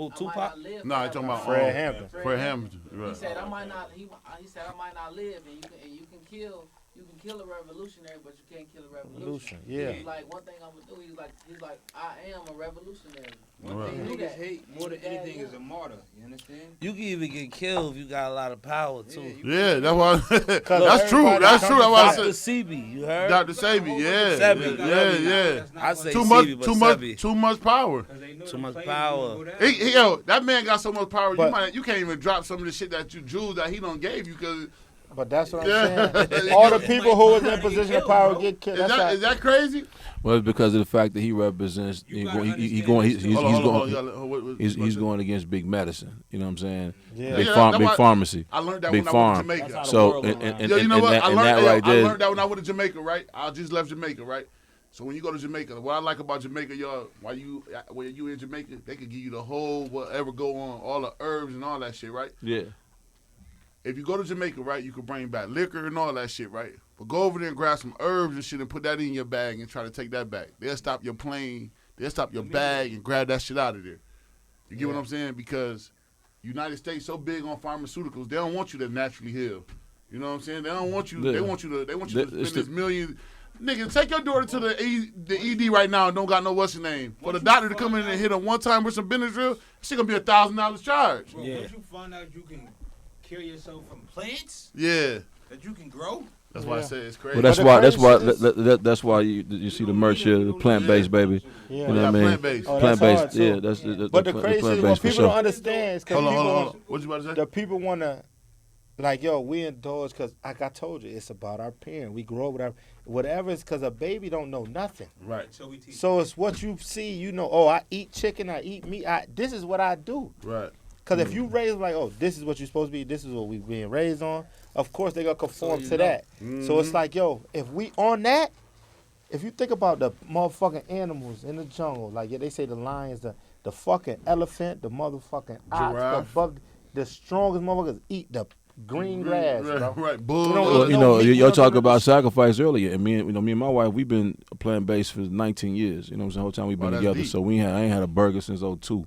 live. No, I talking forever. about Fred Hampton. Fred Hampton. He Right. said I might not. He said I might not live, and you can kill a revolutionary, but you can't kill a revolution. Yeah. He's like one thing I'm gonna do. He's like I am a revolutionary. One Right. thing Knew niggas that. hate more than Yeah, anything yeah. is a martyr. You understand? You can even get killed if you got a lot of power, too. Yeah, that's why. That's true. everybody That's true. That's why I Dr. said Sebi, you heard? Dr. Sabi. Yeah. Sebi. Yeah. I say Too much. Sebi, but Too much. Sebi. Too much power. Too much power. Yo, that man got so much power. But- You can't even drop some of the shit that you jewels that he don't gave you because But that's what I'm Yeah. saying. All the people who was in position of power get killed. is That's that crazy? Well, it's because of the fact that he represents. He's going against big medicine. You know what I'm saying? Yeah. Big, Yeah, farm, that's big why- pharmacy. I learned that Big when I farm. went to Jamaica. So world and Yo, you know what? that, I and learned that that, right I there. learned that when I went to Jamaica, right? I just left Jamaica, right? So when you go to Jamaica, what I like about Jamaica, y'all, when you in Jamaica, they could give you the whole whatever go on, all the herbs and all that shit, right? Yeah. If you go to Jamaica, right, you can bring back liquor and all that shit, right? But go over there and grab some herbs and shit and put that in your bag and try to take that back. They'll stop your plane, they'll stop your bag and grab that shit out of there. You get what I'm saying? Because United States so big on pharmaceuticals, they don't want you to naturally heal. You know what I'm saying? They don't want you. Yeah. They want you to It's spend this Nigga, take your daughter to the ED right now and don't got no what's your name. For the doctor to come in and hit her one time with some Benadryl, she gonna be $1,000 charge. Bro, once you find out you can cure yourself from plants, Yeah. that you can grow. That's why I say it's crazy. Well, that's But why. the That's why. crazy shit is- That's why you see the merch here, the plant-based, baby. Yeah. You know what I mean? Plant-based. Oh, that's Plant-based. hard, too. Yeah, that's But the crazy shit is what people don't sure. understand is because Hold people, on. What you about to say? the people want to, like, yo, we indulge because, like I told you, it's about our parent. We grow up with our, whatever it's because a baby don't know nothing. Right. So we teach. So it's what you see, you know, oh, I eat chicken, I eat meat. This is what I do. Right. Because if you raise like, oh, this is what you're supposed to be, this is what we being raised on, of course they're going to conform you to know. that. So it's like, yo, if we on that, if you think about the motherfucking animals in the jungle, like yeah, they say the lions, the fucking elephant, the motherfucking ox, the Giraffe. bug, the strongest motherfuckers eat the green grass, Right. bro. Right. Bull. You know, Well, you no know, meat, y'all nothing talk of about this- sacrifice earlier, and me and my wife, we've been plant-based for 19 years. You know what I'm saying? The whole time we've been that's together. deep. So I ain't had a burger since '02.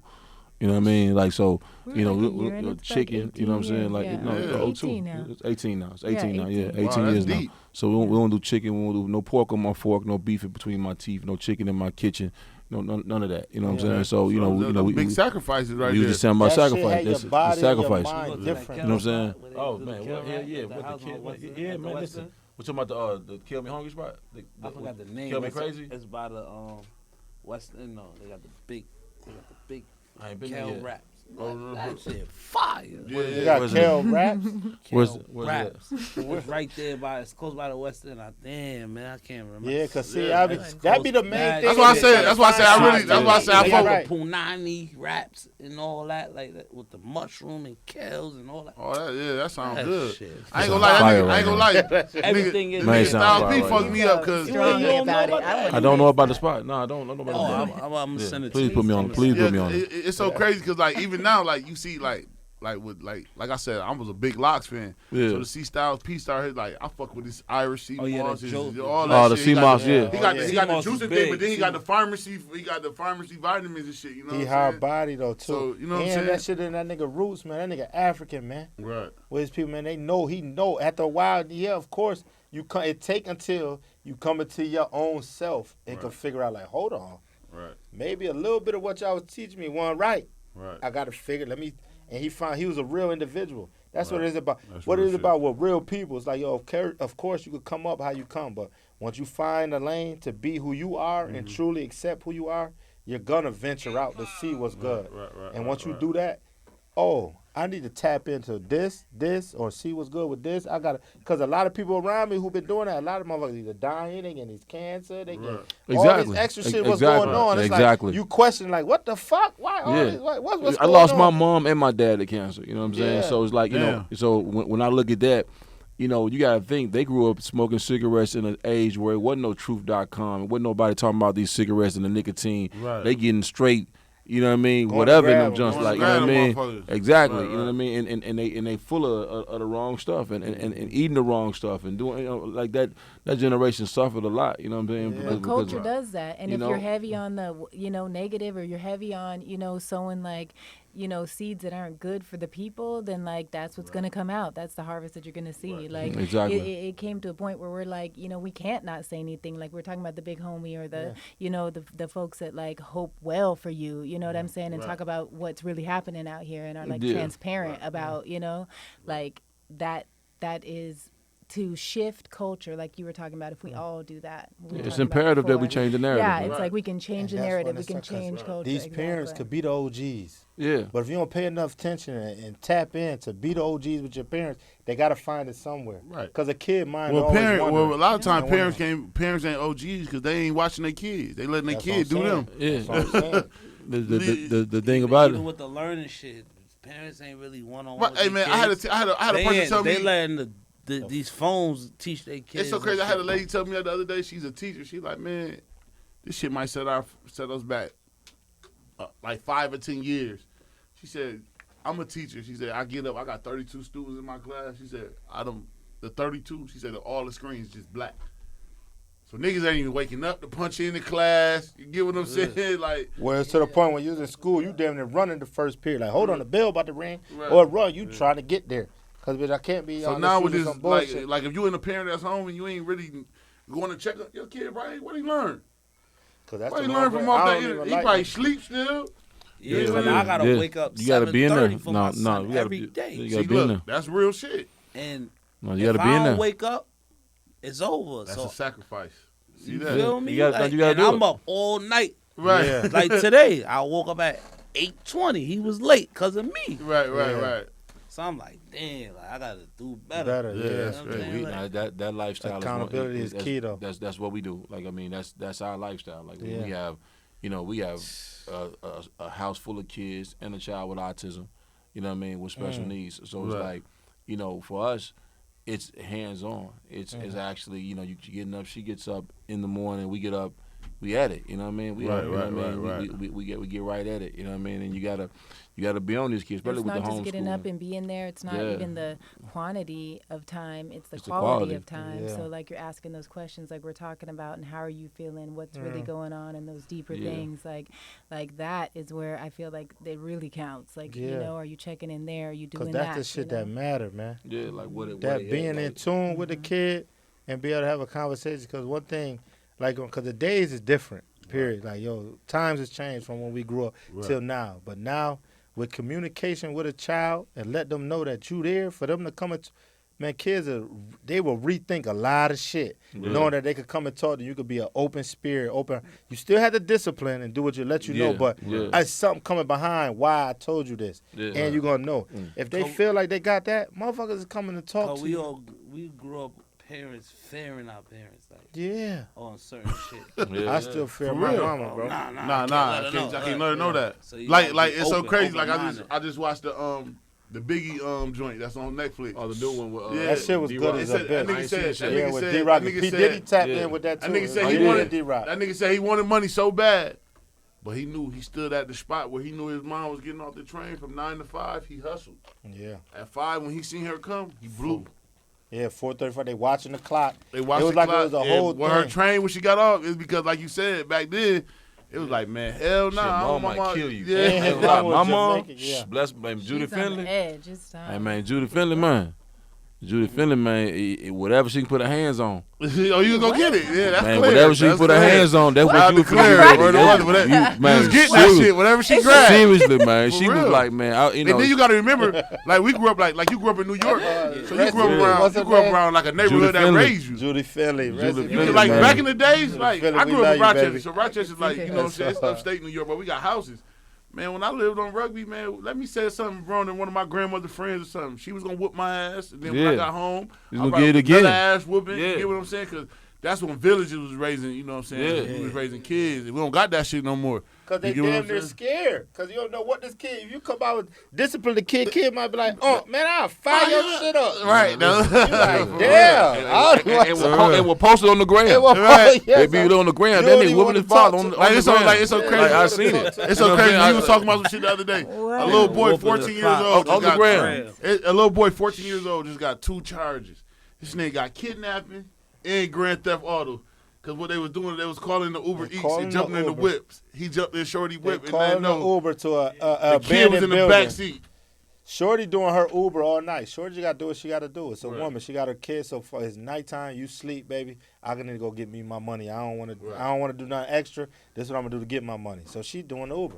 You know what I mean? Like, so, We're you know, like a year and it's chicken, like you know what I'm 18 saying? Like, years, no, yeah. 02. 18 now. It's 18 now. It's 18 Yeah, now, yeah. 18. 18 Wow, that's years now. deep. So we don't do chicken, we don't do no pork on my fork, no beef in between my teeth, no chicken in my kitchen, none of that. You know what I'm saying? So, you know, we big sacrifices right we there. was just saying about That shit sacrifice. had That's your body the and your sacrifice. mind You go to different. that You know what I'm saying? Kettle Rap, Oh where they man, do well, Kettle yeah, Rap yeah. at the What house the kid? on Western- Yeah, at the man. Listen, Western? we're talking about the Kill Me Hungry spot. I forgot the name. Kill Me It's- Crazy. It's by the Western. No, they got the big I ain't been there kale yet. wraps. That shit fire. You got Where's kale wraps. Where's Kale that? wraps. It's right there by. It's close by the Western. Damn man, I can't remember. Yeah, cause see, Yeah, that be the main That's thing. That's why I is said. That's why I said. I really. find That's why I said. I They fuck got with. the punani wraps and all that, like that, with the mushroom and kales and all that. Oh, that sounds That good. shit. I ain't gonna lie. Fire I ain't gonna right lie. Everything is Man, Nigga, sound Styles fire P right fucked now. me up because. Strongly about it. I don't know about the spot. No, I don't know about Oh, the I'm gonna send it to Please you. put me on. Please put me on. It's so crazy because like even now like you see like with like I said I was a big Locks fan. Yeah. So to see Styles P started like I fuck with this Irish sea Oh, yeah, moss, that Joe- all Oh, that the shit. sea He got moss, the- yeah. He got Oh, the yeah. juicing Sea moss thing, is but then he big. got the pharmacy. He got the pharmacy vitamins and shit. You know He what I'm hard saying? body though too. So, you know what I'm and saying? that shit in that nigga roots, man. That nigga African, man. Right. With his people, man, he know. After a while, yeah, of course, it take until you come into your own self and can Right. figure out like, hold on, Right. maybe a little bit of what y'all was teaching me wasn't right. Right. I gotta figure. And he found he was a real individual. That's what Right. it is about. That's What it real is shit. about with real people. It's like, yo, of course you could come up how you come, but once you find a lane to be who you are and Mm-hmm. truly accept who you are, you're gonna venture out to see what's good. Right. And once you do that, oh, I need to tap into this, or see what's good with this. Because a lot of people around me who've been doing that, a lot of motherfuckers either dying, they getting these cancer, they get all Exactly. this extra shit, what's Exactly. going on. It's Exactly. like, you question, like, what the fuck? Why all Yeah. this? What's I going lost on? my mom and my dad to cancer. You know what I'm saying? Yeah. So it's like, you know, so when I look at that, you know, you gotta think they grew up smoking cigarettes in an age where it wasn't no truth.com. It wasn't nobody talking about these cigarettes and the nicotine. Right. They getting straight, you know what I mean, Going whatever to in grab them 'em, junks, going like, to you know what I grab mean? them motherfuckers. Exactly. Right, You know what I mean? And they full of the wrong stuff and eating the wrong stuff and doing, you know, like that generation suffered a lot, you know what I'm saying? Yeah. Because- But culture because- does that, and you if know- you're heavy on the negative, or you're heavy on sowing like seeds that aren't good for the people, then like that's what's gonna come out. That's the harvest that you're gonna see. Like Exactly. it came to a point where we're like, we can't not say anything. Like we're talking about the big homie or the the folks that like hope well for you. You know what I'm saying? And talk about what's really happening out here and are like Yeah. transparent about like that is. To shift culture, like you were talking about, if we all do that, we were It's talking about imperative that we before. change the narrative. Yeah, man. it's like we can change the And that's narrative, when we it's can like, 'cause change culture. These parents exactly. could be the OGs. Yeah. But if you don't pay enough attention and tap in to be the OGs with your parents, they got to find it somewhere. Right. Because a kid mind Well, always a wondering. lot of times And parents ain't OGs because they ain't watching their kids. They letting their That's kids what do I'm them. saying. Yeah. That's what I'm saying. The thing about Even it. with the learning shit, parents ain't really one-on-one. But, with hey their man, I had kids. a person tell They me. letting these phones teach their kids. It's so crazy. and I had a shit. lady tell me the other day. She's a teacher. She's like, man, this shit might set us back like 5 or 10 years. She said, I'm a teacher. She said, I get up. I got 32 students in my class. She said, the 32. She said, all the screens just black. So niggas ain't even waking up to punch in the class. You get what I'm saying? Like, Well, it's to the point when you was in school, you damn near running the first period. Like, hold on, the bell about to ring. Right. Or run, you trying to get there. Because, bitch, I can't be so on now this with shit this, some bullshit. like if you in a parent that's home and you ain't really going to check up your kid, right? What he learn? Cause that's What the he learn one from way- off I that? don't He even like probably that. sleep still. Yeah, Yeah, but yeah, I gotta yeah. wake up You gotta be in there. 7:30 for No, my no, son you gotta every be- day. you See, gotta be in there. look, that's real shit. And No, you if gotta be I in don't there. wake up, it's over. That's so a sacrifice. See you that? feel me? You gotta- Like, you gotta and do I'm it. up all night. Right. Yeah. Like today, I woke up at 8:20. He was late because of me. Right, right, Yeah. right. So I'm like, damn, like I gotta do better. Better, Yeah, yeah. that's You know what great. I'm We, saying? Like, that lifestyle Accountability is that's- key, though. That's what we do. Like I mean, that's our lifestyle. Like Yeah. we have, we have a house full of kids and a child with autism. You know what I mean, with special needs. So it's Right. like, for us, it's hands on. It's actually, you getting up. She gets up in the morning. We get up. We at it. You know what I mean? We Right, up, you know right, what I mean? right. We get right at it. You know what I mean? And you gotta be on these kids, especially It's with not the just getting homeschooling. up and being there. It's not Yeah. even the quantity of time. It's the It's the quality quality. of time. Yeah. So like you're asking those questions like we're talking about and how are you feeling? What's really going on and those deeper Yeah. things like that is where I feel like it really counts. Like, Yeah. are you checking in there? Are you Cause doing that's that? the shit you know? that matter, man. Yeah, like what That it- being like- in tune with the kid and be able to have a conversation. Because one thing, like, because the days is different. Period. Like, times has changed from when we grew up till now. But now, with communication with a child and let them know that you there for them to come and, man, they will rethink a lot of shit, knowing that they could come and talk to you. You could be an open spirit, open. You still have the discipline and do what you let you know, Yeah, but yeah. it's something coming behind why I told you this, Yeah. and you're gonna know. If they feel like they got that, motherfuckers is coming to talk Cause to you. we grew up parents fearing our parents like Yeah. on certain shit. Yeah. I still fear For my real. mama, bro. Nah, Nah, I can't let her know that. So you Like, gotta be it's so open- crazy. Like, open-minded. I just watched the Biggie joint that's on Netflix. Oh, the new one with Yeah. That shit was D-Rock. good It as said- a that bitch. nigga said- that Yeah, nigga with said- D-Rock. that nigga P. said- Diddy tapped yeah. in with that too. That nigga said Oh, he yeah, wanted D-Rock. That nigga said he wanted money so bad, but he knew he stood at the spot where he knew his mom was getting off the train from 9 to 5. He hustled. Yeah. At 5, when he seen her come, he blew. Yeah, 4:35. They watching the clock. They watched It was the like clock. it was a and whole when her thing. train when she got off, it's because like you said back then, it was like, man, hell nah. Shit, I don't mom want might kill you. Yeah. Yeah. Hey, That was my mom, Jamaican, yeah. bless baby Judy She's on the Finley. edge. It's time. Hey man, Judy Finley, man. Judy Finley, man, whatever she can put her hands on. Oh, you gonna get it? Yeah, that's Man, clear. whatever she can That's put her clear. hands on, that's Loud what you and clear. feel. Word of mother, but that- Man, You was getting that seriously. shit, whatever she grabbed. Seriously, man. For She was real. like, man, And then you got to remember, like we grew up, like you grew up in New York, so you grew up Yeah. around, What's you her grew up name? around like a neighborhood that Finley. raised you. Judy Finley. rest Judy in Finley, peace. Like man. back in the days, like Finley, I we grew up love in you, Rochester, baby. so Rochester's like, you know what I'm saying, it's That's upstate New York, but we got houses. Man, when I lived on Rugby, man, let me say something wrong to one of my grandmother's friends or something. She was gonna whoop my ass, and then when I Yeah. got home, You I gonna brought get it another again. ass whooping. Yeah. You get what I'm saying? Because that's when villages was raising. You know what I'm saying? Yeah. We was raising kids. We don't got that shit no more. Because they You get what damn I'm near saying? scared. Because you don't know what this kid, if you come out with discipline, the kid might be like, oh, man, I'll fire your shit up. Right. No. You like, damn. I don't know And we'll post it on the gram. Right. They be on the ground. You Then don't they even whooping wanna his father talk on to- the Like it's so ground. like it's so Yeah, crazy. Like, I seen it. It's You know so what I'm crazy. saying? He was talking about some shit the other day. What? A little boy, Whooping 14 the years clock. old, On the just got ground. a little boy, 14 years old, just got 2 charges. This nigga got kidnapping and grand theft auto. Cause what they was doing, they was calling the Uber Eats calling and jumping the in the Uber. whips. He jumped in Shorty They whip and calling then the no, Uber to a the kid was in the building. back seat. Shorty doing her Uber all night. Shorty just got to do what she got to do. It's a woman. She got her kids. So for his nighttime, you sleep, baby. I need to go get me my money. I don't want to. Right. I don't want to do nothing extra. This is what I'm gonna do to get my money. So she doing the Uber.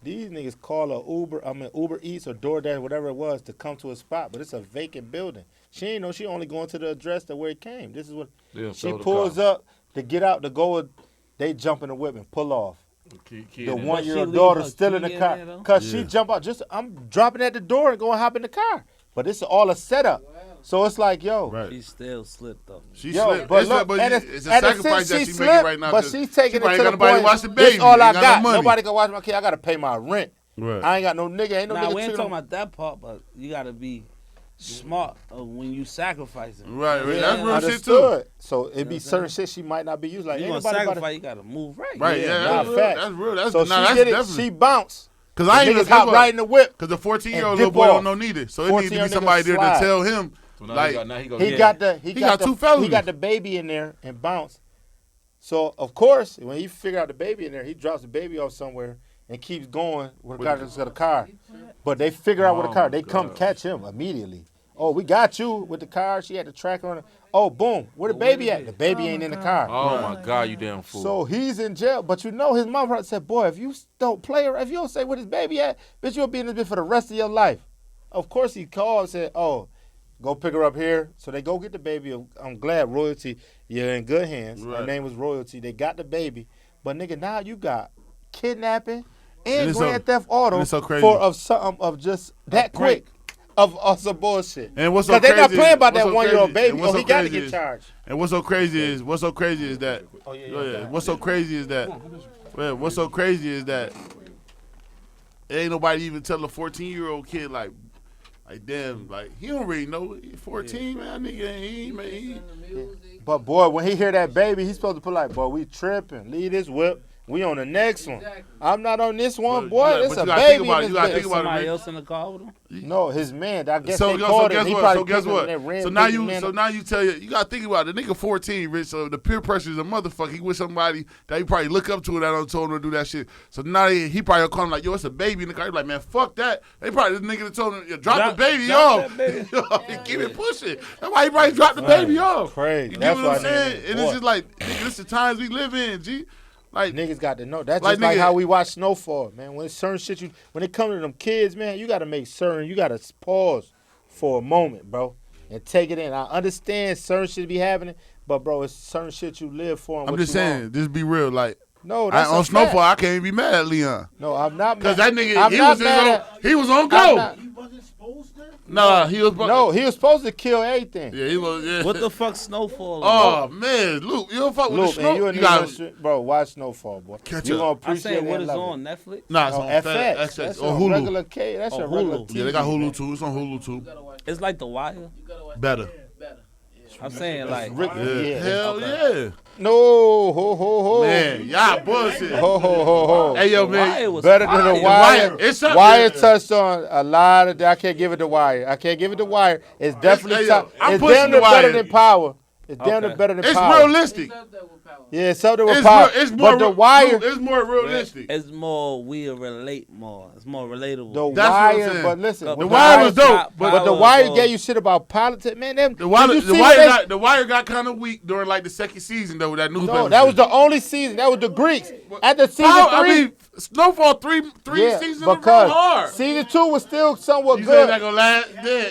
These niggas call a Uber Eats or DoorDash, whatever it was, to come to a spot, but it's a vacant building. She ain't know. She only going to the address to where it came. This is what Yeah, she throw the pulls car. up to get out to go. They jump in the whip and pull off. Kid The in- 1-year-old leave daughter her still in the key in car. there, though? Cause she Yeah. jump out. I'm dropping at the door and going hop in the car. But it's all a setup. So it's like, yo, Right. She still slipped though. She yo, slipped. but It's look, but and it's a and sacrifice that since she she making slipped, right now. but 'cause she's taking she it probably to ain't the got nobody point. to watch the This baby. all Ain't I no got. money. Nobody can watch my kid. I gotta pay my rent. Right. I ain't got no nigga. Ain't no Nah, nigga we ain't treat talking him. about that part, but you gotta be smart when you sacrificing. Right, right. Yeah, That's real shit Understood. too. So it be what I'm certain shit she might not be used. Like You ain't gonna nobody about sacrifice, you gotta move right. Right, yeah, nah, that's real. facts. That's real. That's So nah, she that's did it. definitely. She bounced. Because I ain't Niggas even hop right in the whip. Because the 14-year-old and little dip boy off. don't know neither. So it needs to be 14-year-old somebody there nigga to tell him. So now Like, he got, now he go He get got the He got the, two felonies. He got the baby in there and bounced. So of course, when he figure out the baby in there, he drops the baby off somewhere and keeps going with the car. But they figure out with the Oh car. my They come gosh. catch him immediately. Oh, we got you with the car. She had the tracker on it. Oh, boom. Where the baby at? The baby ain't in the car. Oh my God, you damn fool. So he's in jail. But you know his mom probably said, boy, if you don't play her, if you don't say where his baby at, bitch, you'll be in this bitch for the rest of your life. Of course he called and said, oh, go pick her up here. So they go get the baby. I'm glad, Royalty, you're in good hands. Right. Her name was Royalty. They got the baby. But, nigga, now you got kidnapping And and it's Grand so- Theft Auto and it's so crazy. for of something of just that prank. quick of some bullshit. And what's so Because they're not crazy playing is- about what's that so 1-year-old crazy- baby. and what's Oh, so he got to crazy get is- charged. And what's so crazy is that Oh, yeah, oh, yeah. yeah. What's so crazy is that what's so crazy is that ain't nobody even tell a 14-year-old kid like damn, like he don't really know. He 14, man, nigga, he ain't man. Listen to music. But, boy, when he hear that baby, he's supposed to put like, boy, we tripping. Leave this whip. We on the next one. Exactly. I'm not on this one, But boy. you It's gotta- a but you gotta think baby about it. in You this gotta bitch. think about it, Somebody man. else in the car with him? No, his man. I guess So, they so caught guess him. He what? probably So guess picked him what? and they ran So now big you, man so up. now you tell you gotta think about it. The nigga 14, Rich. So the peer pressure is a motherfucker. He with somebody that he probably look up to that don't told him to do that shit. So now he probably call him like, yo, it's a baby in the car. He like, man, fuck that. They probably the nigga that told him, yo, drop the baby drop off. that baby. Keep it pushing. That's why he probably dropped the baby off. Crazy. You That's get what why I'm saying? niggas, And boy, it's just like, nigga, this the times we live in, G. Like, niggas got to know. That's Like, just like nigga- how we watch Snowfall, man. When it's certain shit, when it comes to them kids, man, you got to make certain. You got to pause for a moment, bro, and take it in. I understand certain shit be happening, but bro, it's certain shit you live for. And I'm what just you saying, want. just be real. Like, No, that's on a Snowfall, fact. I can't even be mad at Leon. No, I'm not Because mad. that nigga, I'm he not was, mad at- he was on I'm go. not- He wasn't supposed to. Nah, he was. No, he was supposed to kill everything. Yeah, he was. Yeah. What the fuck Snowfall? Oh man, Luke, you don't fuck with Look, the man, snow. you and got bro, watch Snowfall, boy. Catch You up. gonna I appreciate say what it is and love on it. Netflix? Nah, it's No, on FX. That's on on Hulu. regular K. That's On a regular Hulu. TV. Yeah, they got Hulu man. too. It's on Hulu too. You gotta watch. It's like The Wire. You gotta watch. Better. Better. Yeah. I'm saying like Rick- Yeah. Yeah. Hell yeah. No, ho, ho, ho. Man, y'all bullshit. Ho, ho, ho, ho. Hey yo, The Wire man. was Better than fire. the Wire. Wire, it's up Wire there. touched on a lot of. I can't give it the Wire. I can't give it the Wire. It's definitely hey, yo, top. I'm It's pushing damn The near better Wire. than Power. It's damn near Okay. better than It's Power. realistic. It's up there with Power. Yeah, it's something with It's Power. more. It's more. But the Wire, It's more realistic. It's more we relate more. It's more relatable. the That's what I'm Wire. saying. But listen, The when Wire was dope, But the Power Wire was- gave you shit about politics, man. Them, The Wire, did you the see Wire what got the Wire got kind of weak during like the second season though. That newspaper. No, that was shit. the only season. That was the Greeks. At the season Power, three, I mean, Snowfall three yeah, seasons in a row because hard. season 2 was still somewhat You said that good. gonna last? Yeah,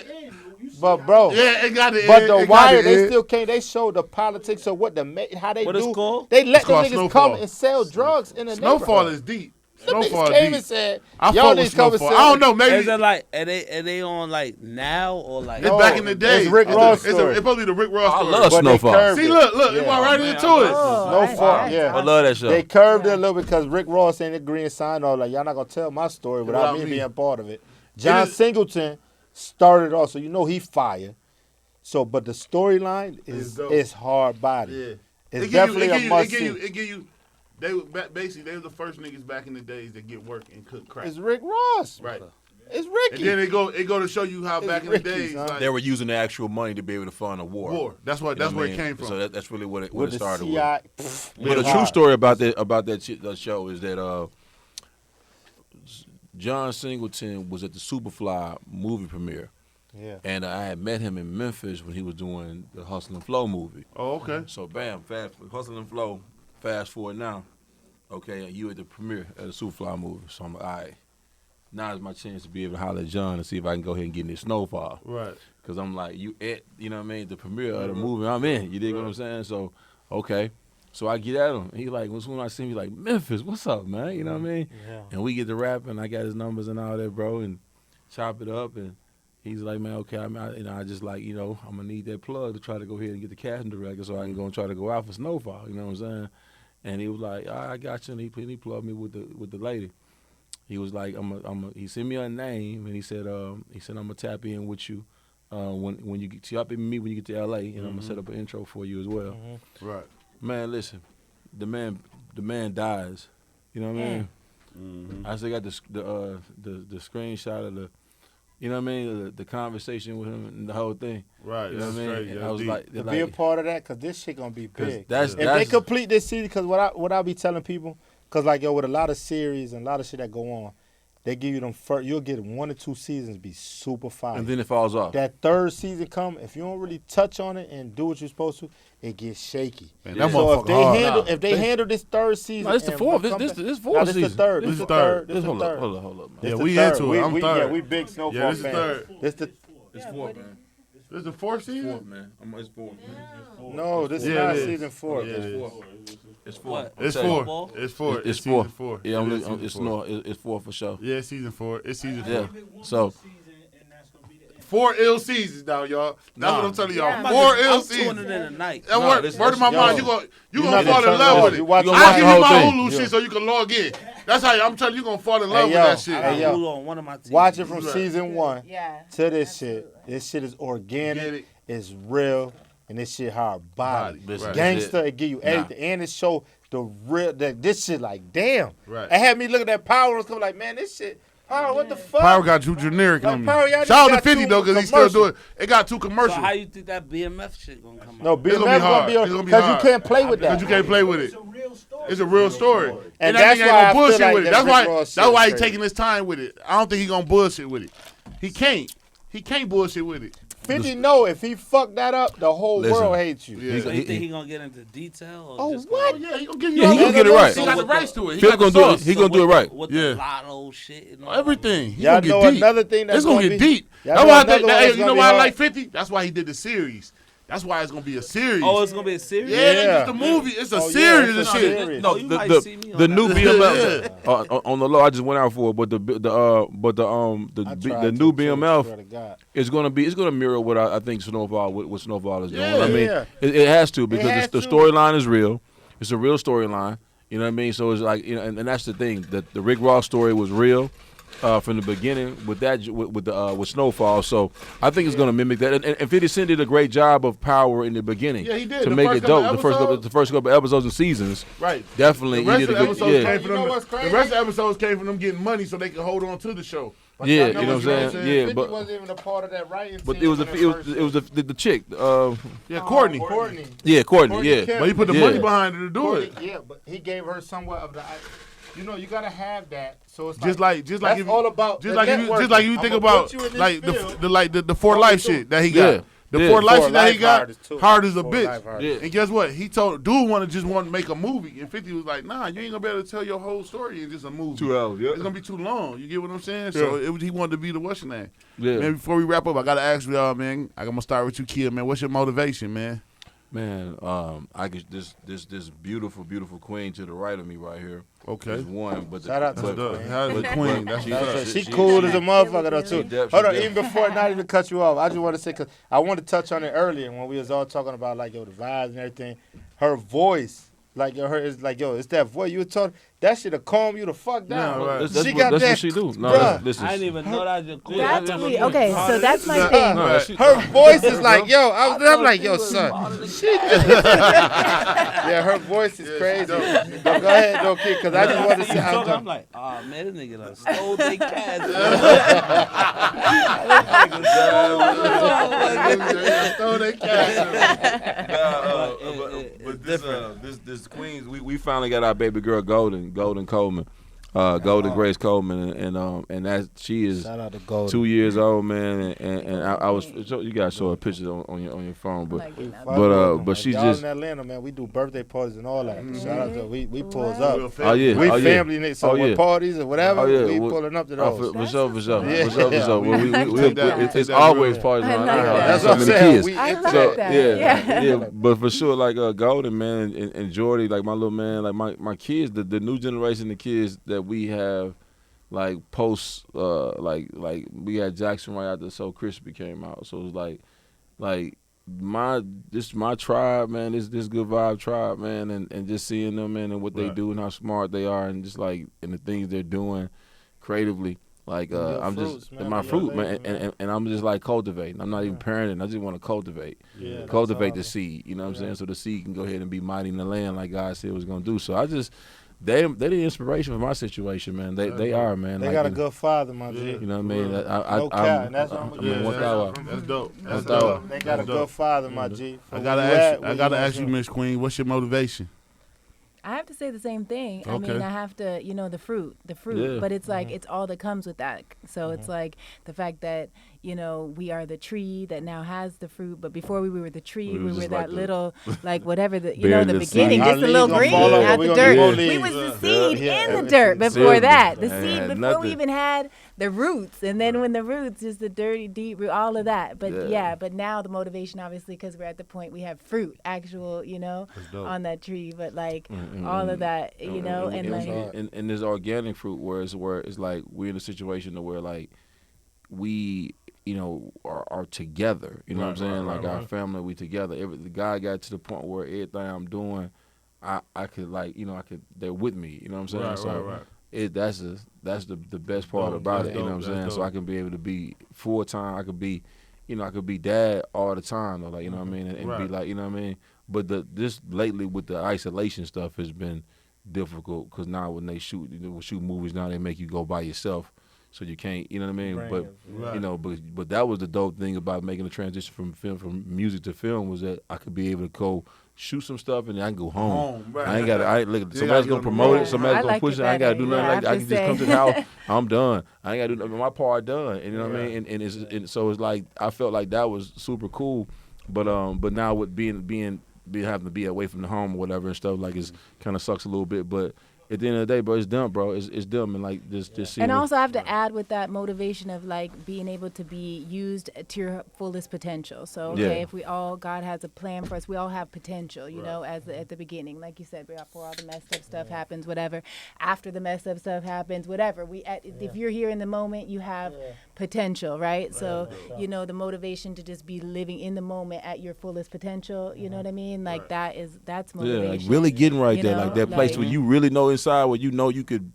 But bro, yeah, it got it. but the Wire, they still can't. They showed the politics of what how they What do. it's called? They let It's them called niggas Snowfall. come and sell drugs in the Snowfall neighborhood. is deep. Them niggas Snowfall came deep. and said, I y'all fuck with niggas come and Snowfall. sell. I don't know, maybe Is it like are they on like now or like it's No, back in the day. it's Rick Ross story. It's supposed to be the Rick Ross I story. love But they Snowfall. curved See, it. look, Yeah. it went right man, into I it. love Snowfall, yeah. I love that show. They curved it a little because Rick Ross ain't agreeing sign off. Like, y'all not going to tell my story without Without me me. being part of it. John is- Singleton started off, so you know he fire. So, but the storyline It's is dope. hard body. Yeah. It's definitely a must see. It give you. They were basically they were the first niggas back in the days that get work and cook crack. It's Rick Ross. Right. It's And Ricky. then it go to show you how It's back in Ricky, the days son. like, They were using the actual money to be able to fund a war. war. That's what You know that's what where I it mean? came from. So that's really what it with the started with. CI. But the Yeah. true story about that show is that John Singleton was at the Superfly movie premiere, Yeah. and I had met him in Memphis when he was doing the Hustle and Flow movie. Oh, okay. So bam, Hustle and Flow. Fast forward now, okay, you at the premiere of the Superfly movie. So I'm like, all right, now is my chance to be able to holler at John and see if I can go ahead and get in this Snowfall. Right. Cause I'm like, you know what I mean, the premiere of the movie I'm in. You dig what I'm saying? So, okay. So I get at him. He like, when I see him, he like, Memphis, what's up, man? You know what I mean? Yeah. And we get to rapping. I got his numbers and all that, bro, and chop it up. And he's like, man, okay, I just like, I'm gonna need that plug to try to go ahead and get the casting director so I can go and try to go out for Snowfall. You know what I'm saying? And he was like, all right, I got you. And he plugged me with the lady. He was like, he sent me a name and he said, I'm gonna tap in with you. When you get up in me when you get to LA, and I'm gonna set up an intro for you as well. Right. Man, listen, the man dies. You know what I mean? I still got the screenshot of the, you know what I mean, the conversation with him and the whole thing. Right. You know what I mean? Straight, And yeah, I was deep. like, To be a part of that, because this shit going to be 'cause big. that's If they complete this series, because what I be telling people, because like, yo, with a lot of series and a lot of shit that go on, they give you them first. You'll get 1 or 2 seasons be super fire. And then it falls off. That third season come, if you don't really touch on it and do what you're supposed to, it gets shaky. Man, that So motherfucker hard. if they handle this third season, No, it's the and fourth. come This back- this No, fourth this season. the third. This This the the third. third. This the Hold up, third. hold up, hold up, man. This Yeah, the we third. into it. I'm Yeah, third. we big Snowfall Yeah, this is fans. third. This the It's fourth, man. This is the 4th season? Fourth, man. It's fourth, man. no. This is Yeah, not it is. season 4. Yeah, it is. It's four. What? It's I'll tell you. 4. It's 4. It's season four. 4. Yeah, It is season it's 4. no, it's four for sure. Yeah, it's season 4. It's season 4. Yeah. So 4 ill seasons now, y'all. That's what I'm telling y'all. Yeah. 4 ill I'm seasons. tuning in tonight. That No, word, this- word of my yo, mind, you gonna not fall gonna in love turn with it it. on. You watch gonna I'll watch give the you whole my thing. Hulu shit so you can log in. That's how I'm telling you, gonna fall in love Hey, with yo. that shit. Hey, yo. Hulu on one of my TVs. Watch it from Right. season 1 Yeah. to this shit. This shit is organic. Get it? It's real, and this shit hard body. Body, right. Gangster, it give you Nah. everything, and it show the real. That this shit like damn. Right. It had me looking at Power and come like, man, this shit. Power, what the fuck? Power got too generic Like, on me. Power, y'all just Shout out to got 50 too though, because he still commercial. do it. It got 2 So commercials. how you think that BMF shit gonna come No, out? BMF gonna be hard. It's gonna be because you hard. can't play with that. Because you can't play with it. It's a real story. And that that's nigga ain't why I gonna feel bullshit like with it. that That's Rick why Ross that's shit why is he crazy. taking his time with it. I don't think he gonna bullshit with it. He can't. He can't bullshit with it. 50 know if he fucked that up, the whole Listen. world hates you. Yeah. So you think he gonna get into detail? Or Oh, just what? Oh, yeah, he gonna give you Yeah, all he the- gonna get it right. He got the rights to it. He Phil got the gonna do it. sauce. He gonna do it right. With Yeah. the lotto shit and all Everything. He Y'all gonna know get deep. another thing that's It's gonna gonna get be- deep. Y'all That's know why I another think. one Hey, that's you know gonna be why I hard? like 50? That's why he did the series. That's why it's gonna be a series. Oh, it's gonna be a series. yeah, Yeah. it's the movie. It's a Oh, yeah, series it's of a shit. series. No, you might see me on the that. new BMF on the low. I just went out for it, but I the tried new to, too, BMF swear to God. is gonna mirror what I think Snowfall what Snowfall is doing. Yeah. I mean, Yeah. it has to because has the to. storyline is real. It's a real storyline. You know what I mean? So it's like, you know, and that's the thing. The Rick Ross story was real from the beginning with Snowfall. So I think it's gonna mimic that. And 50 Cent did a great job of Power in the beginning. Yeah, he did. To The make first it dope. couple The first couple episodes and seasons. Right. Definitely. The rest he of did the a good, episodes yeah. came from You know them. what's crazy? The rest of the episodes came from them getting money so they could hold on to the show. But Yeah, y'all you know what I'm saying? Yeah, 50 but wasn't even a part of that writing but team it was when it was the chick. Yeah, Courtney. Courtney. Yeah, Courtney. Courtney Yeah. Kemp. But he put the Yeah. money behind her to do Courtney, it. yeah, but he gave her somewhat of the. You know, you gotta have that. So it's Just like like that's if you, all about just the like if you networking. think I'ma about put you in this like field. the For Life shit that he got. Yeah. The Yeah. For Life For shit that he Life got hard as too. hard as a For bitch. Life hard. Yeah. And guess what? He told dude want to make a movie, and 50 was like, nah, you ain't gonna be able to tell your whole story in just a movie. 2 hours, yeah. It's gonna be too long. You get what I'm saying? So he wanted to be the what's your name. Yeah. Man, before we wrap up, I gotta ask y'all, man. I'm gonna start with you, Kia, man. What's your motivation, man? Man, I get this beautiful queen to the right of me right here. Okay. Is one, but Shout out to but- the That's the queen. That's she- what's up. She cool as a motherfucker though too. def- Hold on, def- even before not even cut you off, I just want to say because I wanted to touch on it earlier when we was all talking about like the vibes and everything. Her voice, like her is like it's that voice you were talking. That shit'll calm you the fuck down. Yeah, right. That's She what, got that's that. what she do. No, Bruh. listen. I didn't even know that. Was your queen. That's I never me. knew. Okay, so that's my No, thing. No, she- Her voice is like, yo, I'm like, yo, was son. part of the She yeah, her voice is crazy. But go ahead, though, kid, because I just want to say, I'm like, oh man, this nigga done stole their cash. Throw that cash. But this Queens, we finally got our baby girl Golden Coleman, Golden Grace Coleman, and that she is shout out to Gold. 2 years old, man, and I was you guys saw a picture on your phone, but Like, you know, but she y'all just in Atlanta, man, we do birthday parties and all that. Shout out to we pulls up. oh yeah, We oh, yeah. family, niggas, so Oh, with yeah. parties or whatever, Oh, yeah. we Well, pulling up to Oh, those. for sure, for sure. Yeah. For sure, for sure. Well, Take that- it's take that always real. parties I around like our that. house. That's So what I'm many saying. kids. We I into like So it. that. yeah, Yeah. but for sure, like Golden, man, and Jordy, like my little man, like my kids, the new generation of kids that we have, like post, like we had Jackson right after So Crispy came out, so it was like my tribe, man, this good vibe tribe, man, and just seeing them, man, and what they Right. do and how smart they are, and just like and the things they're doing creatively. Like Your I'm fruits, just man. my Your fruit, man, labor, man. and I'm just like cultivating. I'm not even parenting. I just want to cultivate, Yeah, that's cultivate all. the seed. You know what I'm Yeah. saying? So the seed can go ahead and be mighty in the land, like God said it was gonna do. So I just they're the inspiration for my situation, man. They are, man. They like, got a good father, my G. You know what I mean? I No cap, and that's what I'm I mean, yeah, 1,000. That's dope. That's dope. dope. They got a That's good dope. father, my G. I gotta ask you, Miss Queen. What's your motivation? I have to say the same thing. I mean, Okay. I have to, the fruit, Yeah. but it's like, it's all that comes with that. So it's like the fact that, we are the tree that now has the fruit, but before we were the tree, We we was were just that like the- little, like whatever the, Bare the little beginning, seed. just Our a leaves little gonna green fall over, at we the gonna get more dirt. We leaves. was the Yeah. seed Yeah. in the dirt before Seriously. that. The Ain't seed had before we nothing. even had the roots, and then when the roots is the dirty, deep root, all of that. But Yeah. but now the motivation, obviously, because we're at the point we have fruit, actual, dope. on that tree. But like all of that, and like. and this organic fruit where it's like we're in a situation to where like we are together. You know what I'm saying? Like our family, we together. The guy got to the point where everything I'm doing, I could they're with me. You know what I'm saying? Right. That's the best part Dope. about That's it. You know what I'm dope. saying? That's So I dope. can be able to be full time. I could be, I could be dad all the time. Though, like you know what I mean, and be Right. like, you know what I mean. But this lately with the isolation stuff has been difficult because now when they shoot movies now they make you go by yourself, so you can't. You know what I mean? But Right. but that was the dope thing about making the transition from music to film was that I could be able to go shoot some stuff and then I can go home. Right. I ain't got to. Look, You somebody's gotta gonna get on the promote road. it. Somebody's I gonna like push it it. I ain't got to better. do nothing Yeah, like that. I I have can to just come say. to the house. I'm done. I ain't got to do nothing. My part done. And you know what I mean? And so it's like I felt like that was super cool. But now with being having to be away from the home or whatever and stuff like it's kind of sucks a little bit. But at the end of the day, bro, it's dumb, bro. It's dumb and like this. And also, I have to add with that motivation of like being able to be used to your fullest potential. So, okay, Yeah. if God has a plan for us, we all have potential, at the beginning. Like you said, before all the messed up stuff happens, whatever. After the messed up stuff happens, whatever. If you're here in the moment, you have potential, right? So, the motivation to just be living in the moment at your fullest potential, you know what I mean? Like that's motivation. Yeah, like really getting right You there, know, like that place like- where you really know inside, where you know you could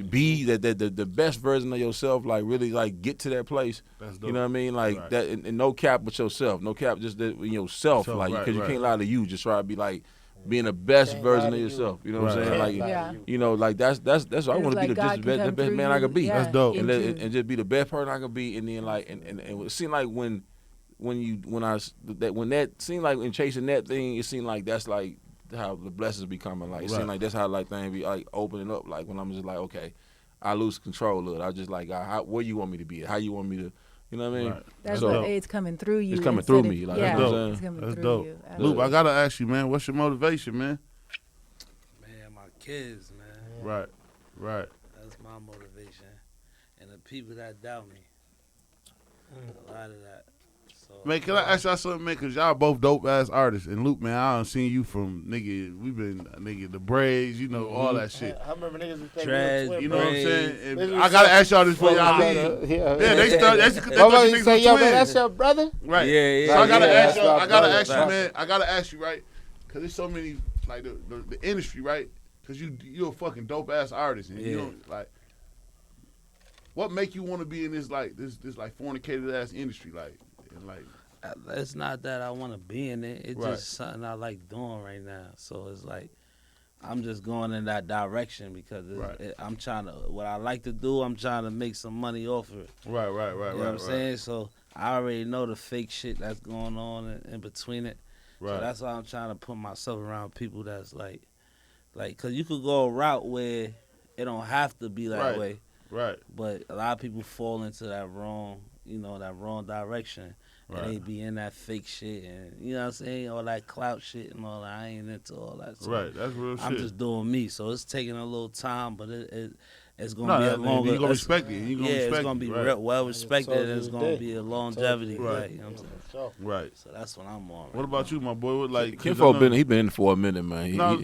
be the best version of yourself. Like really, like get to that place. That's dope. You know what I mean? Like Right. that, and no cap with yourself, no cap just that yourself. Self, Like right, because you right. can't lie to you. Just try to be like being the best Can't version lie of to yourself. You know Right. what I'm saying? Can't Like lie to Yeah. you. like that's what I It's want to like be God the can come best through man I you, could be. yeah, That's dope. And, into- and just be the best person I could be, and then like and it seemed like when that seemed like in chasing that thing, it seemed like that's like how the blessings be coming. Like it Right. seemed like that's how like things be like opening up. Like when I'm just like, okay, I lose control of it. I just like, where you want me to be? How you want me to? You know what I mean? Right. That's So- what it's coming through you. It's coming instead through of- me, like, yeah, you know what I'm it's saying? coming That's through dope. you. Loop, I gotta ask you, man. What's your motivation, man? Man, my kids, man. Right. That's my motivation. And the people that doubt me. A lot of that. So, Man, can I ask y'all something, man? Cause y'all both dope ass artists. And Luke, man, I done seen you from we've been the braids, all that shit. I remember niggas was Dreads, You know what I'm saying? Braids. And They I was gotta so- ask y'all this before y'all Yeah, leave. yeah. Yeah, they thought you Motherfucker niggas say, was yo, man, twins. that's your brother? Right. Yeah, So I gotta yeah, ask that's you. my I gotta brother. ask you, man. I gotta ask you, right? Cause there's so many like the industry, right? Cause you're a fucking dope ass artist, and you Yeah. don't like. What make you want to be in this like fornicated ass industry, like? It's not that I want to be in it. It's Right. just something I like doing right now. So it's like I'm just going in that direction because Right. I'm trying to. What I like to do, I'm trying to make some money off of it. Right. You know what I'm saying? So I already know the fake shit that's going on in between it. So Right. that's why I'm trying to put myself around people that's like, cause you could go a route where it don't have to be that Right. way, Right. but a lot of people fall into that wrong direction. Right. And they be in that fake shit and you know what I'm saying, all that clout shit and all that. I ain't into all that. So Right. That's real shit. I'm just doing me. So it's taking a little time, but it's gonna No, be a that- longer. you gonna it's- respect it. You gonna yeah, respect it's gonna it, be right. well respected. told And you it's the gonna day. be a longevity. Right. Right. You know what I'm saying? Right. So that's what I'm on. What about you, my boy? What like? 'cause I Kinfolk know- he been in for a minute, man. No.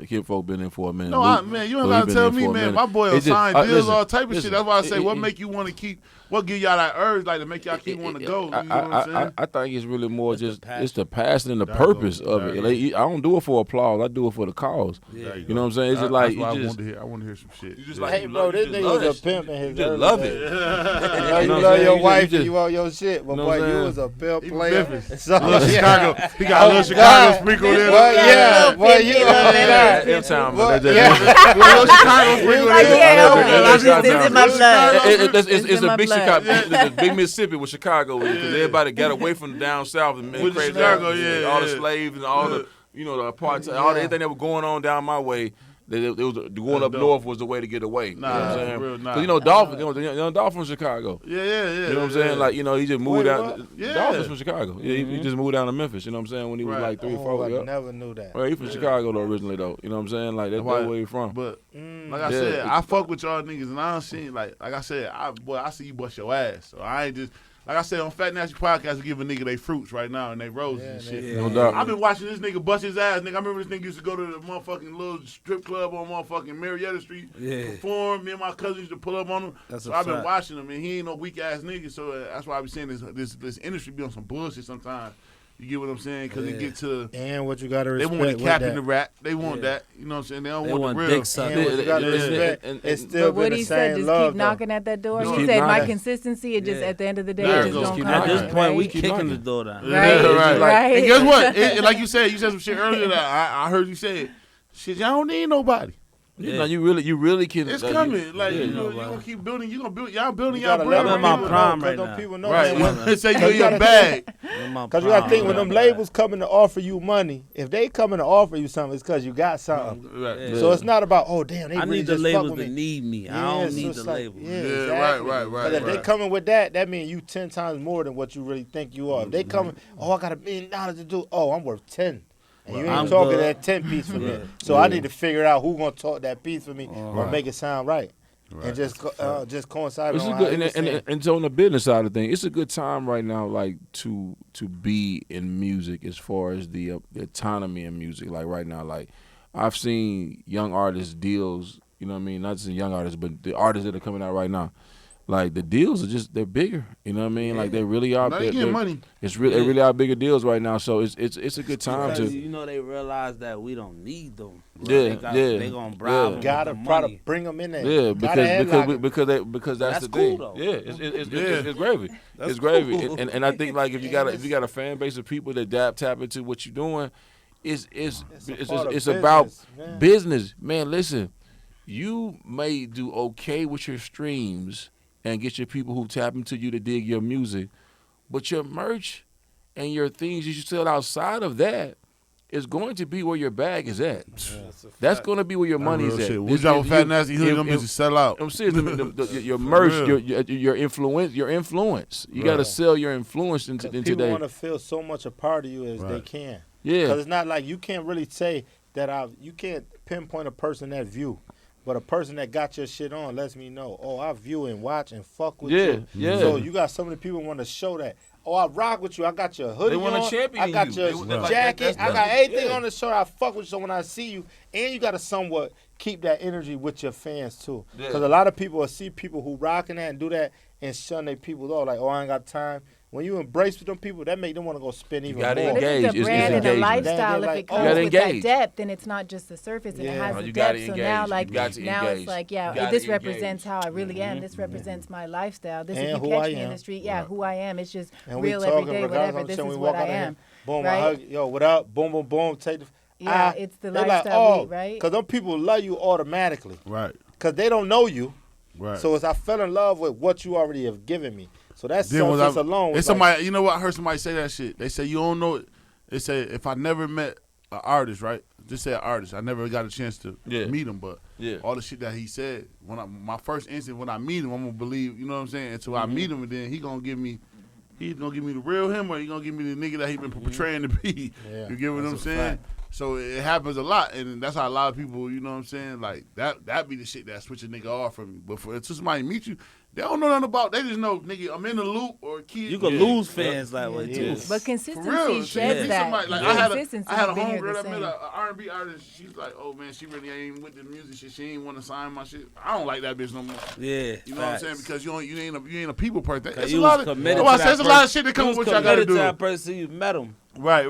Kinfolk been in for a minute. No, Luke- man, you Luke, ain't gotta he been tell in me, for a man. minute. My boy will It's just- sign deals, listen, all type of listen, shit. That's why I say, it- what it- make you want to keep? What give y'all that urge, like to make y'all keep wanting to go? You know what I'm saying? I think it's really more It's the just passion. it's the passion and the There you go. purpose of There it. you Like, I don't do it for applause. I do it for the cause. Yeah. You know what I'm saying? It's just like that's why you I just wanted to hear. I want to hear some shit. you just Yeah. like Hey, you bro, love- this you just nigga love was a that pimp shit. in his You just early love days. it. You You know, know you what I'm love saying? your You wife just- and you want your shit, but you know boy, what I'm you saying? was a pimp He player. Memphis. So, Little yeah. Chicago. He got a little Oh, Chicago God. sprinkle in. Well, yeah, boy, you Little over bit there. of- M-Town, Well, man. That's- yeah. Little Chicago sprinkle Like, in. yeah, That's- this is in my that's- blood. It's It's in a my big blood. Chicago, it's a big Mississippi with Chicago because everybody got away from down south and With the crazy Chicago, ass- yeah, all the yeah. slaves and all the the apartheid, all the everything that was going on down my way. It was going up dope. north was the way to get away. Nah, you know what I'm saying? real, nah. 'Cause, you know, Dolphin, young Dolphin from Chicago. Yeah. You know what I'm saying? Like, you know, he just moved Wait, down. what? Yeah. Dolphin's from Chicago. Yeah, he just moved down to Memphis. You know what I'm saying? When he was Right. like 3 or Oh, 4. I Yeah. never knew that. Well, he from Chicago though originally though. You know what I'm saying? Like that's where he from. But like I Yeah. said, I fuck with y'all niggas, and I don't see like I said, I see you bust your ass. So I ain't just like I said on Fat Nasty Podcast, give a nigga they fruits right now and they roses and shit. No doubt. I've been watching this nigga bust his ass, nigga. I remember this nigga used to go to the motherfucking little strip club on motherfucking Marietta Street, perform. Me and my cousins used to pull up on him. That's so a I've been fact. watching him, and he ain't no weak ass nigga. So that's why I be saying this industry be on some bullshit sometimes. You get what I'm saying? Because it get to And what you got to they respect want the captain with to that. rap. They want that. You know what I'm saying? They don't They want want the real. dick sucking. And what you got to Yeah. respect, And- it's and- still But what been the he said, same just love, keep knocking at that door. Just He keep said my knocking. consistency, it just Yeah. at the end of the day, Nah, it just just don't keep come. At this knocking. point, we right? kicking knocking. the door down. Right, right. right. And guess what? Like you said some shit earlier that I heard you say, shit, y'all don't need nobody. You know, you really can. It's like, coming. Like, yeah, you know, no, you bro. gonna keep building. You gonna build. Y'all building You y'all gotta brand. let I'm in my people prime know, right 'cause now. them people know, Right. man, They say you're in your bag. Because you got to think when them labels coming to offer you money, if they coming to offer you something, it's because you got something. Right. Yeah. So it's not about, oh, damn, they I really need the just fuck labels with to me. need me. I Yeah, don't so need it's the like, labels. Yeah, Yeah, exactly. right. But if they coming with that, that means you 10 times more than what you really think you are. If they coming, oh, I got $1 million to do. Oh, I'm worth 10. And you ain't I'm talking good. that 10 piece for me. Yeah. So I need to figure out who gonna talk that piece for me or Right. make it sound right. Right. And just coincide It's on a how good, you was saying. and so on the business side of things, it's a good time right now, like to be in music as far as the autonomy in music. Like right now, like I've seen young artists deals. You know what I mean? Not just young artists, but the artists that are coming out right now. Like the deals are just they're bigger. You know what I mean? Like they really are. Now they getting money. It's really they really are bigger deals right now. So it's a good time Because, to. you know, they realize that we don't need them. Yeah, yeah, They gonna bribe them Gotta with the try to money. bring them in there. Yeah, Gotta headlock 'em. because that's the That's thing. cool, though. Yeah, it's gravy. That's It's gravy, cool. and I think like if you got a fan base of people that tap into what you're doing, it's part of about business, man. business, man. Listen, you may do okay with your streams and get your people who tap into you to dig your music, but your merch and your things you sell outside of that is going to be where your bag is at. That's going to be where your money's Real at. shit. We drop a Fat Nasty Hood, them bitches sell out. I'm serious. Your merch, real. your influence. You got to sell your influence into People that. want to feel so much a part of you as they Right. can. Because Yeah, it's not like you can't really say that you can't pinpoint a person that view. But a person that got your shit on lets me know, oh, I view and watch and fuck with Yeah, you. yeah. So you got so many people want to show that. Oh, I rock with you. I got your hoodie They wanna on. champion I got you. your They want- like, jacket. that's- I got everything yeah. on the show. I fuck with you. So when I see you, and you got to somewhat keep that energy with your fans too. Yeah. Because a lot of people will see people who rocking that and do that and shun their people off. Like, oh, I ain't got time. When you embrace with them people, that make them want to go spend even gotta more. But engage. if it's a It's brand and a engagement. lifestyle, They're if like, it oh, comes you gotta with that engage. depth, then it's not just the surface, and it Yeah. has No, the you gotta depth. So engage. now, You like, got to now engage. it's like, You yeah, gotta this engage. represents how I really am. This represents my lifestyle. This, And if who you I catch me in am. the street, yeah, who I am. It's just And we real talking every day, regardless. whatever. I'm This saying is we what walk I out of here. am. Boom, right? I hug. Yo, what up? Boom, boom, boom. Take the. Yeah, it's the They like, lifestyle, oh, right? because them people love you automatically. Right. Because they don't know you. Right. So it's I fell in love with what you already have given me. So that's Then was selfless I- alone. It's was like, somebody, you know what? I heard somebody say that shit. They say you don't know it. They say if I never met an artist, right? Just say an artist. I never got a chance to meet him, but Yeah. all the shit that he said my first instant when I meet him, I'm gonna believe. You know what I'm saying? Until I meet him, and then he's gonna give me the real him, or he gonna give me the nigga that he been portraying to be. Yeah, You get what I'm saying? So it happens a lot, and that's how a lot of people, you know what I'm saying? Like that be the shit that switch a nigga off from me. But for until somebody meet you, they don't know nothing about. They just know, nigga, I'm in the loop or kid. You can lose fans that way Yeah. too. But For consistency real, sheds be that. somebody, like, The I had consistency a been here homegirl the that met same. an R&B artist. She's like, oh man, she really ain't with the music shit. She ain't want to sign my shit. I don't like that bitch no more. Yeah, You know what I'm saying? Because you ain't a people person. It's a you lot was of. committed That's why I to say that it's a lot of person. shit that You comes was with what y'all got to committed to do. that person. You met him. Right.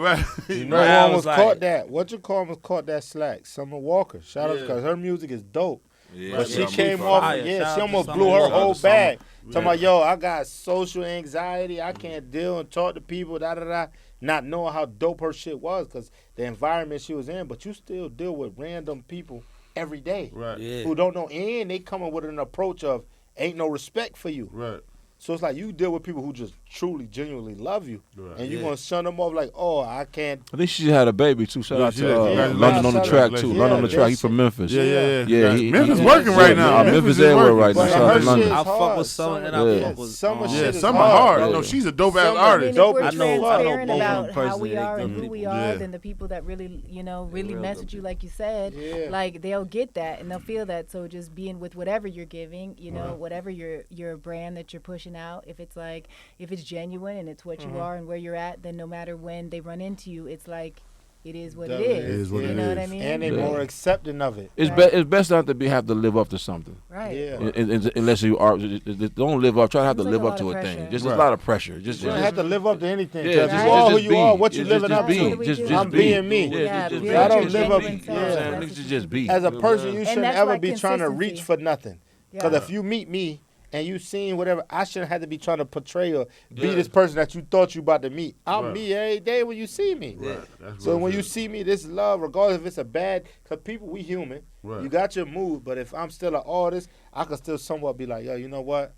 You know, Right, I one was was like- caught that. What you call was caught that slack. Summer Walker. Shout out Yeah. because her music is dope. Yeah, But she yeah, came I'm off. fire. Yeah, Shout she out almost to blew Summer. her Shout out whole to Summer. bag. Talking about, yo, I got social anxiety. I can't deal and talk to people. Da da da. Not knowing how dope her shit was because the environment she was in. But you still deal with random people every day Right. Yeah. who don't know, and they coming with an approach of ain't no respect for you. Right. So it's like you deal with people who just truly, genuinely love you, Right. and you're gonna shun them off like, oh, I can't. I think she just had a baby too. Shout Yeah, out she to did. London on the track too. Congratulations. London on the Yeah, track. He's from Memphis. Yeah. Memphis working right now. Memphis is everywhere working. right now. But Shout out her to London. shit I is fuck hard. with Summer and Yeah. I fuck with Summer Yeah, shit is Summer hard. hard. Yeah. No, she's a dope ass Summer- artist. And if Dope. we're I know transparent both of them about how personally, we they are good and who people. we are, Yeah. then the people that really, really real message good you, like you said, Yeah. like they'll get that and they'll feel that. So just being with whatever you're giving, whatever your brand that you're pushing out, if it's genuine and it's what you are and where you're at, then no matter when they run into you, it's like it is what it It is. is what you it know what I is. mean? And they Yeah. more accepting of it. It's Right. it's best not to have to live up to something. Right. Yeah. Unless you are, don't live up. Try to have to Seems like live a up lot to of a thing. pressure. Just Right. a lot of pressure. Just You don't have to live up to anything. Yeah, Cause just- you are who just you be. are, what you Just- living just up be. to. That's what we Just do. be. I'm being me. Yeah, Yeah, just be be. I don't Just live be. up- You know what I'm yeah. saying? That's Niggas what should you just be. As a You know what I'm person, saying? you And shouldn't that's ever like be trying to reach consistency. for nothing. Yeah. Because if you meet me and you seen whatever, I shouldn't have to be trying to portray or be Yeah. this person that you thought you about to meet. I'm Right. me every day when you see me. Right. That's So real when shit. you see me, this is love, regardless if it's a bad, because people, we human. Right. You got your mood, but if I'm still an artist, I can still somewhat be like, yo, you know what?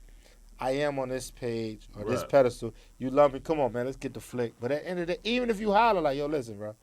I am on this page or this Right. pedestal. You love me. Come on, man. Let's get the flick. But at the end of the day, even if you holler like, yo, listen, bro,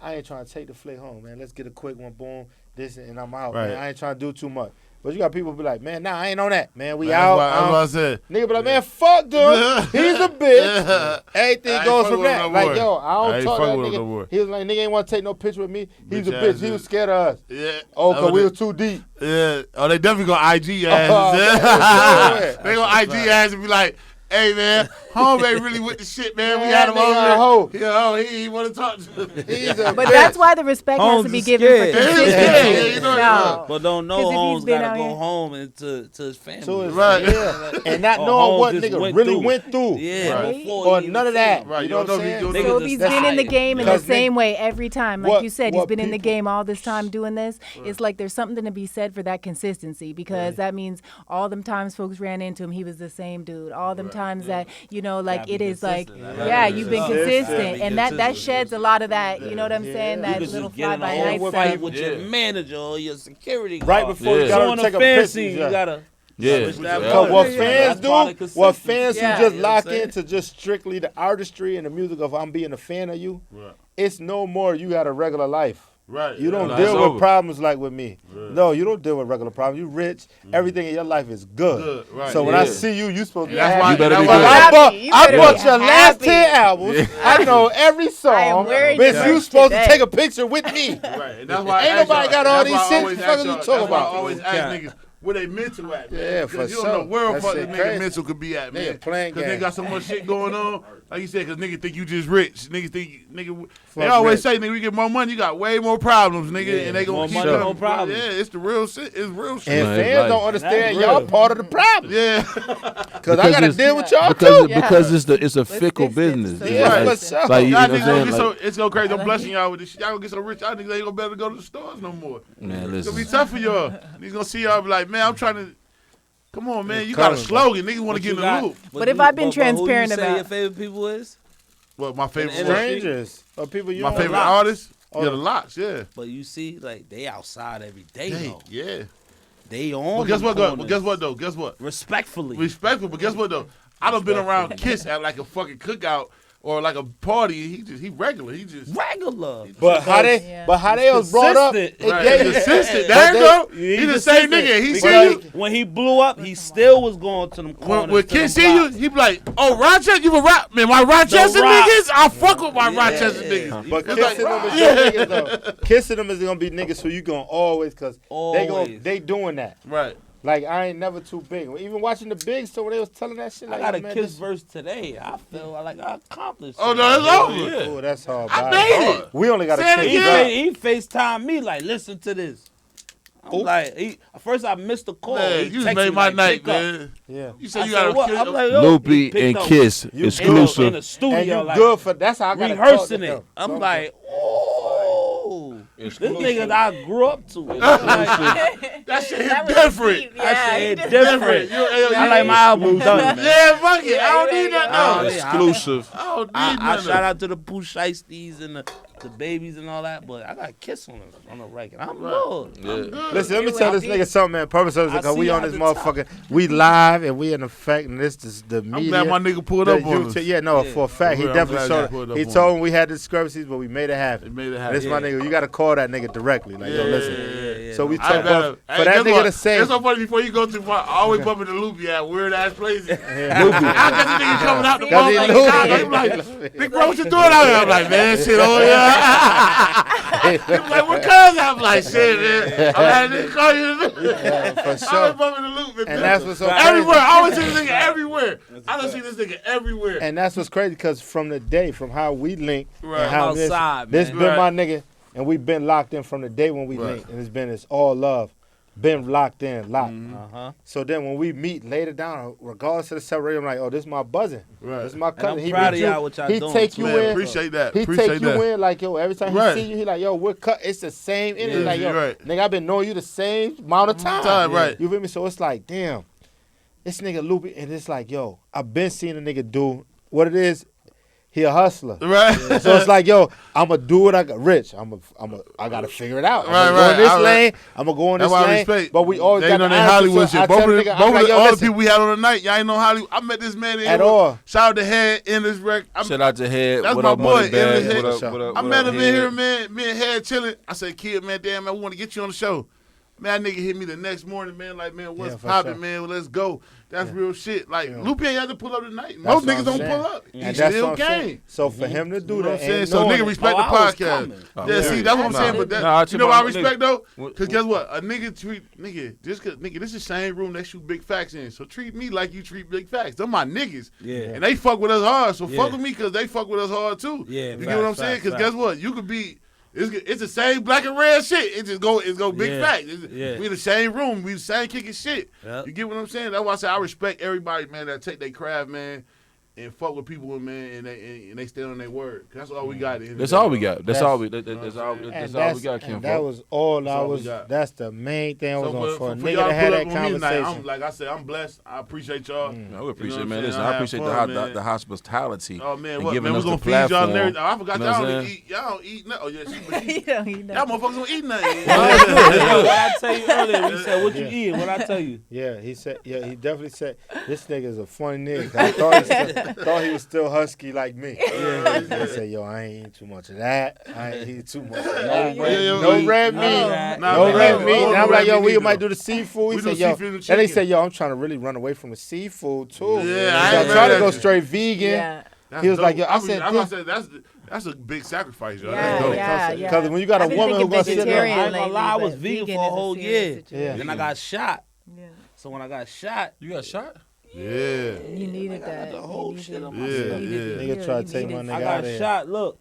I ain't trying to take the flick home, man. Let's get a quick one, boom, this, and I'm out, Right. man. I ain't trying to do too much. But you got people be like, man, nah, I ain't on that, man. We That's out. what I said. Nigga be like, man, fuck dude. He's a bitch. Everything I goes ain't from fuck that. with him no Like, more. yo, I I don't ain't talk fuck that with him no nigga. more. He was like, nigga ain't want to take no picture with me. He's a Bitch bitch. ass He was dude. scared of us. Yeah. Oh, That because we was was too deep. Yeah. Oh, they definitely gonna IG Oh, ass. yeah. They gonna IG ass and be like, "Hey man, home ain't really with the shit, man. We Man, had him that nigga a over hoe. here. Yeah, he want to talk to me. He's a But bitch. that's why the respect has Holmes to be is given for scared. consistency. Yeah, you know, No. But don't know 'Cause if he's Holmes been gotta out go here- home and to his family. So it's, Right. yeah. And not Oh, knowing Holmes what just nigga went really through. went through. Yeah, Right. before Or he none of even that. Right, You you know don't what I'm know if he saying? doing Niggas So is if he's tired. been in the game in the Because same way every time, like what- you said, he's what been in the people- game all this time doing this, it's like there's something to be said for that consistency because that means all them times folks ran into him, he was the same dude. All them times that, like Gotta it be is like, consistent. yeah, you've been Consistent. consistent. Gotta And be that consistent. sheds a lot of that, you know what I'm saying? You That could little just get in fly a by whole night fight stuff. with your Yeah. manager or your security guard. Right before Yeah. you So got on to the take a fan picture. scene, yeah. you gotta Yeah. push that Yeah. Because button. what Yeah. fans That's part do, of what consistency. fans Yeah. who just You know what lock I'm saying? into just strictly the artistry and the music of I'm being a fan of you, Right. it's no more you got a regular life. Right. You don't No, deal it's with over. problems like with me. Right. No, you don't deal with regular problems. You rich. Everything in your life is good. Good, right. So when I Yeah. see you, you supposed to be That's happy. why You better be that's good. why- I Happy. bought, You I better bought be your last happy. 10 albums. I know every I am song. wearing But your you merch supposed today. to take a picture with me. Right. And that's why I Ain't ask nobody y'all- got all that's these why I shit. always Fuck ask is you y'all- talking that's why I about? always ask Yeah. niggas where they mental at, man. Yeah, for Because you don't know sure. where That fuck the shit nigga crazy. mental could be at, man. Nigga playing Because they game. got so much shit going on. Like you said, because niggas think you just rich. Niggas think, they Fuck always rich. say, nigga, we get more money, you got way more problems, nigga. Yeah, and they more gonna keep money, coming. more problems. Yeah, it's the real shit. It's real shit. And Man, it's fans life. don't understand That's y'all real. part of the problem. Yeah. Because I got to it's- deal with y'all because too. Yeah. because it's a fickle fix it. business. So It's Yeah, like- for sure. like, you know Y'all what niggas I'm gonna saying? get so, Like, it's so crazy. I'm blessing y'all with this shit. Y'all gonna get so rich, y'all niggas ain't gonna be able to go to the stores no more. man, It's gonna be listen. tough for y'all. Niggas gonna see y'all be like, man, I'm trying to. Come on, man. You got a coming, slogan. Niggas want to get in the loop. But if I've been transparent who you say about- your favorite people is? What, my favorite And one? Strangers or people you My don't favorite like. artist? Oh. Yeah, the Locks, yeah. But you see, like they outside every day Hey, though. yeah. They on. But guess them what, though? But corners. guess what, though? Guess what? Respectfully. Respectful, but guess what, though? I done been around Kiss at like a fucking cookout or like a party. He regular. He just. Regular. But how they, Yeah. but how they was brought up, it Consistent. Right, gave he's consistent. But There you they- go. He the same nigga. He see Because- you. When he blew up, he still was going to them corners. When to them Kiss see you, blocks. he be like, "Oh, Rochester, you a rock man? My Rochester Rock. niggas, I fuck with my Yeah, Rochester yeah. niggas." But It's kissing like, them is yeah. them niggas though. Kissing them is gonna be niggas who you gonna always, cause Always. they doing that. Right. Like I ain't never too big. Even watching the big store, they was telling that shit. I Like, got a man, Kiss this- verse today. I feel like I accomplished. Oh it. no, it's over. Yeah. Oh, that's hard. I Bye. made it. We only got a Say it kiss. again. He FaceTime me like, listen to this. I'm like, first I missed the call. Man, He you just texted made me my like, night, pick up. man. Yeah. You said I you said, got what? a I'm like, yo, Loopy he picked and up Kiss You exclusive. in the studio. And you like, good for that's how I got rehearsing it. I'm like, oh, this nigga that I grew up to. Like, That shit hit different. I shit Yeah, different. I like my album done. Man. Yeah, fuck it. I don't Yeah, need that yeah, no. yeah. Exclusive. I don't need I none of shout out to the Pooh Shiesties and the the babies and all that, but I got kiss on the record. I'm good. Yeah. Listen, let me tell this nigga something, man. Purpose of it, I because we see on you this at the top. motherfucker. We live and we in effect, and this is the I'm media. glad my nigga pulled the up on us. YouTube yeah, no, Yeah. for a fact. He For real, I'm definitely glad you showed pulled it. up He on told us. him we had discrepancies, but we made it It happen. made it And happen. this my nigga. You got to call that nigga directly. Like, yo, listen. Yeah. So we no, talk about, for that nigga to say, It's so funny before you go too far. I always bump into Loopy at weird ass places. I got the nigga coming out the Cause he motherfucking loopy. Chicago. I'm like, Big bro, what you doing out here? I'm like, man, shit, oh yeah. He was like, what cuz? I'm like, shit, man. I'm like, nigga call you. for I always sure. bump into Loopy. And that's what's so everywhere. crazy. I always see this nigga everywhere. I don't see this nigga everywhere. And that's what's crazy, because from the day, from how we link, Right. and how I'm outside, this man. been my Right. nigga, and we've been locked in from the day when we Right. linked, and it's all love. Been locked in, locked. Uh-huh. So then when we meet later down, regardless of the separation, I'm like, oh, this is my buzzing. Right. This is my cousin. I'm He proud meet of you. y'all what y'all He doing, take too. you Man, in. appreciate that. He Appreciate take you that. in like, yo, every time Right. he see you, he like, yo, we're cut. It's the same energy. Yeah, like, yo, you're right. nigga, I've been knowing you the same amount of time. Time, right. You feel me? So it's like, damn, this nigga Loopy, and it's like, yo, I've been seeing a nigga do what it is. He a hustler. Right. So it's like, yo, I'ma do what I got. Rich, I gotta figure it out. I'm Right, gonna go in right. this I- lane. I'm gonna go in That's this why I lane. respect. But we always they got know the that answer, Hollywood so I shit. tell Both of the the, nigga, I'm both of like, the yo, other listen, people we had on the night, y'all ain't know Hollywood. I met this man in at here. all. Shout out to Head in this rec. Shout out to Head. That's What my up, boy, Money Bag? Emmett What Head. up, what up, I what met up, him in Head? here, man. Me and Head chilling. I said, kid, man, damn, man, we want to get you on the show. Man, that nigga hit me the next morning, man. Like, man, what's Yeah, for popping, sure. man? Well, let's go. That's Yeah. real shit. Like, Yeah. Lupe ain't had to pull up tonight. That's Most what niggas I'm don't saying. pull up. He And that's still what I'm saying. came. So for him to do You know what I'm that, saying? and So knowing nigga it- respect Oh, the I was podcast. coming. Yeah, see, that's what I'm saying. But that, you know what I respect though? Because guess what? A nigga treat nigga just cause nigga, this is the same room they shoot big facts in. So treat me like you treat big facts. Them my niggas. Yeah. And they fuck with us hard. So fuck Yeah. with me because they fuck with us hard too. Yeah, You get what I'm facts, saying? facts, Because guess facts. what? You could be. It's the same black and red shit. It's go big Yeah. facts. Yeah. We in the same room. We the same kicking shit. Yep. You get what I'm saying? That's why I say I respect everybody, man, that take their craft, man, and fuck with people, man, and they stand on their word. That's all we got. That's all we got. That's That's- all we. That's all. and That's all we got, Kim. and that was all I all we was. got. That's the main thing I was on for. A nigga y'all to have pull that up on me tonight, conversation. I'm like I said, I'm blessed. I appreciate y'all. I would appreciate, You know what man. I'm Listen, saying? I I appreciate had the, fun, man. the hospitality. Oh man, and what giving man? us We gonna the feed y'all and platform. everything. Oh, I forgot You know y'all what I'm don't saying? eat. Y'all don't eat nothing. Oh yeah, You know, you know. y'all motherfuckers don't eat nothing. Yo, what I tell you earlier, when you said, what you eating? What I tell you? Yeah, he said. Yeah, he definitely said this nigga is a funny nigga. I thought he was still husky like me. Yeah, he said, yo, I ain't eating too much of that. I ain't eating too much of that. No red meat. Nah, No man, red no, meat. no And I'm red like, yo, meat we either. might do the seafood. He We said, do yo. seafood and And he chicken. said, yo, I'm trying to really run away from the seafood too. Yeah, So I I ain't tried mad to at go you. straight vegan. Yeah. That's He was like, dope. yo, I said, I'm gonna say that's a big sacrifice, yo. Yeah, That's dope. yeah, yeah. Because when you got a I've been woman who thinking gonna sit there, vegetarian I ain't gonna lie, I lately, was but vegan for is a whole serious year. situation. Then I got shot. Yeah. So when I got shot, You got shot? Yeah. You needed that. the whole You shit needed- on my you stomach. needed- Yeah. Nigga you tried to take needed- my I nigga got out of here. shot. Look,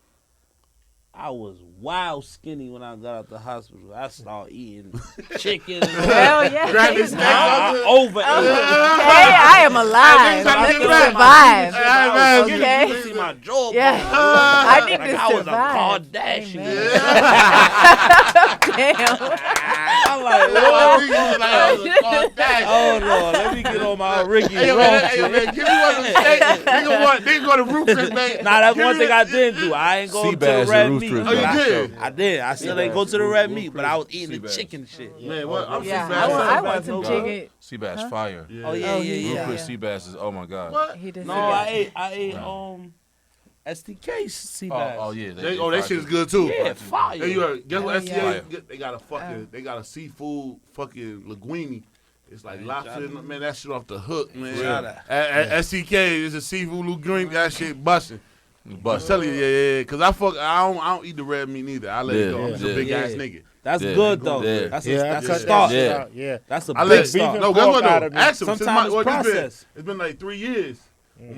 I was wild skinny when I got out the hospital. I started eating chicken. Hell yeah. Grab this neck I up. overate. Okay, I am alive. trying to I get can back. survive. Hey, man, Okay. You see my jaw. Yeah. bro. I need Like to I was a survive. Kardashian. Damn. I'm like, Lord, oh Lord, let me get on my Ricky Hey, Ross. man, give me one of them steaks. Nigga go to Roof Chris, man. Nah, that's Give one me thing I didn't do. I ain't going to the Seabass red and meat. Roof Oh, you Chris. did? I did. I still ain't go to the red meat, but I was eating the Seabass. chicken shit. Man, what? I'm Yeah, so I bad. want some chicken. Seabass fire. Oh yeah, Oh, yeah, he- Roof yeah. Chris Seabass is, oh my God. What? He does No, not. I ate STK sea bass. Oh yeah. That shit is good too. Yeah, fire. Hey, you heard, guess what? Oh, STA yeah. they got a fucking they got a seafood fucking linguine. It's like lobster, try man. That shit off the hook, man. Try that. At STK is a seafood linguine. That shit busting. I'm Bust. telling you, yeah. Cause I don't eat the red meat neither. I let it go. I'm just a Yeah. big ass Yeah. nigga. That's Yeah. good though. Yeah. That's Yeah, I that's a cut start. that shit Yeah. out. Yeah. That's a I big let start. no. Guess what pork out of though? me. Ask him. Since Sometimes it's it's been, processed. it's been like 3 years. When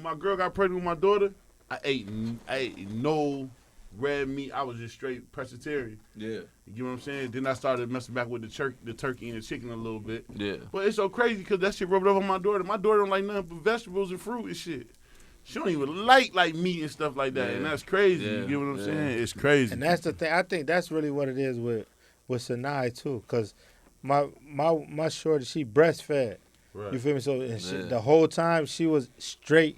my girl got pregnant with my daughter, I ate no red meat. I was just straight pescatarian. Yeah. You get what I'm saying? Then I started messing back with the turkey and the chicken a little bit. Yeah. But it's so crazy because that shit rubbed off on my daughter. My daughter don't like nothing but vegetables and fruit and shit. She don't even like meat and stuff like that, and that's crazy. Yeah. You get what I'm Yeah. saying? It's crazy. And that's the thing. I think that's really what it is with Sanai too, because my shorty, she breastfed. Right. You feel me? So and Yeah. the whole time she was straight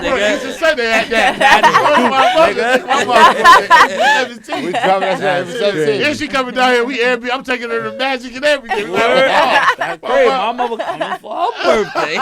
Used to say they had that. My mother, We dropping that shit every 17. Yeah, she coming down here. We Airbnb. I'm taking her to Magic and everything. We like, That's crazy. My mother coming for her birthday.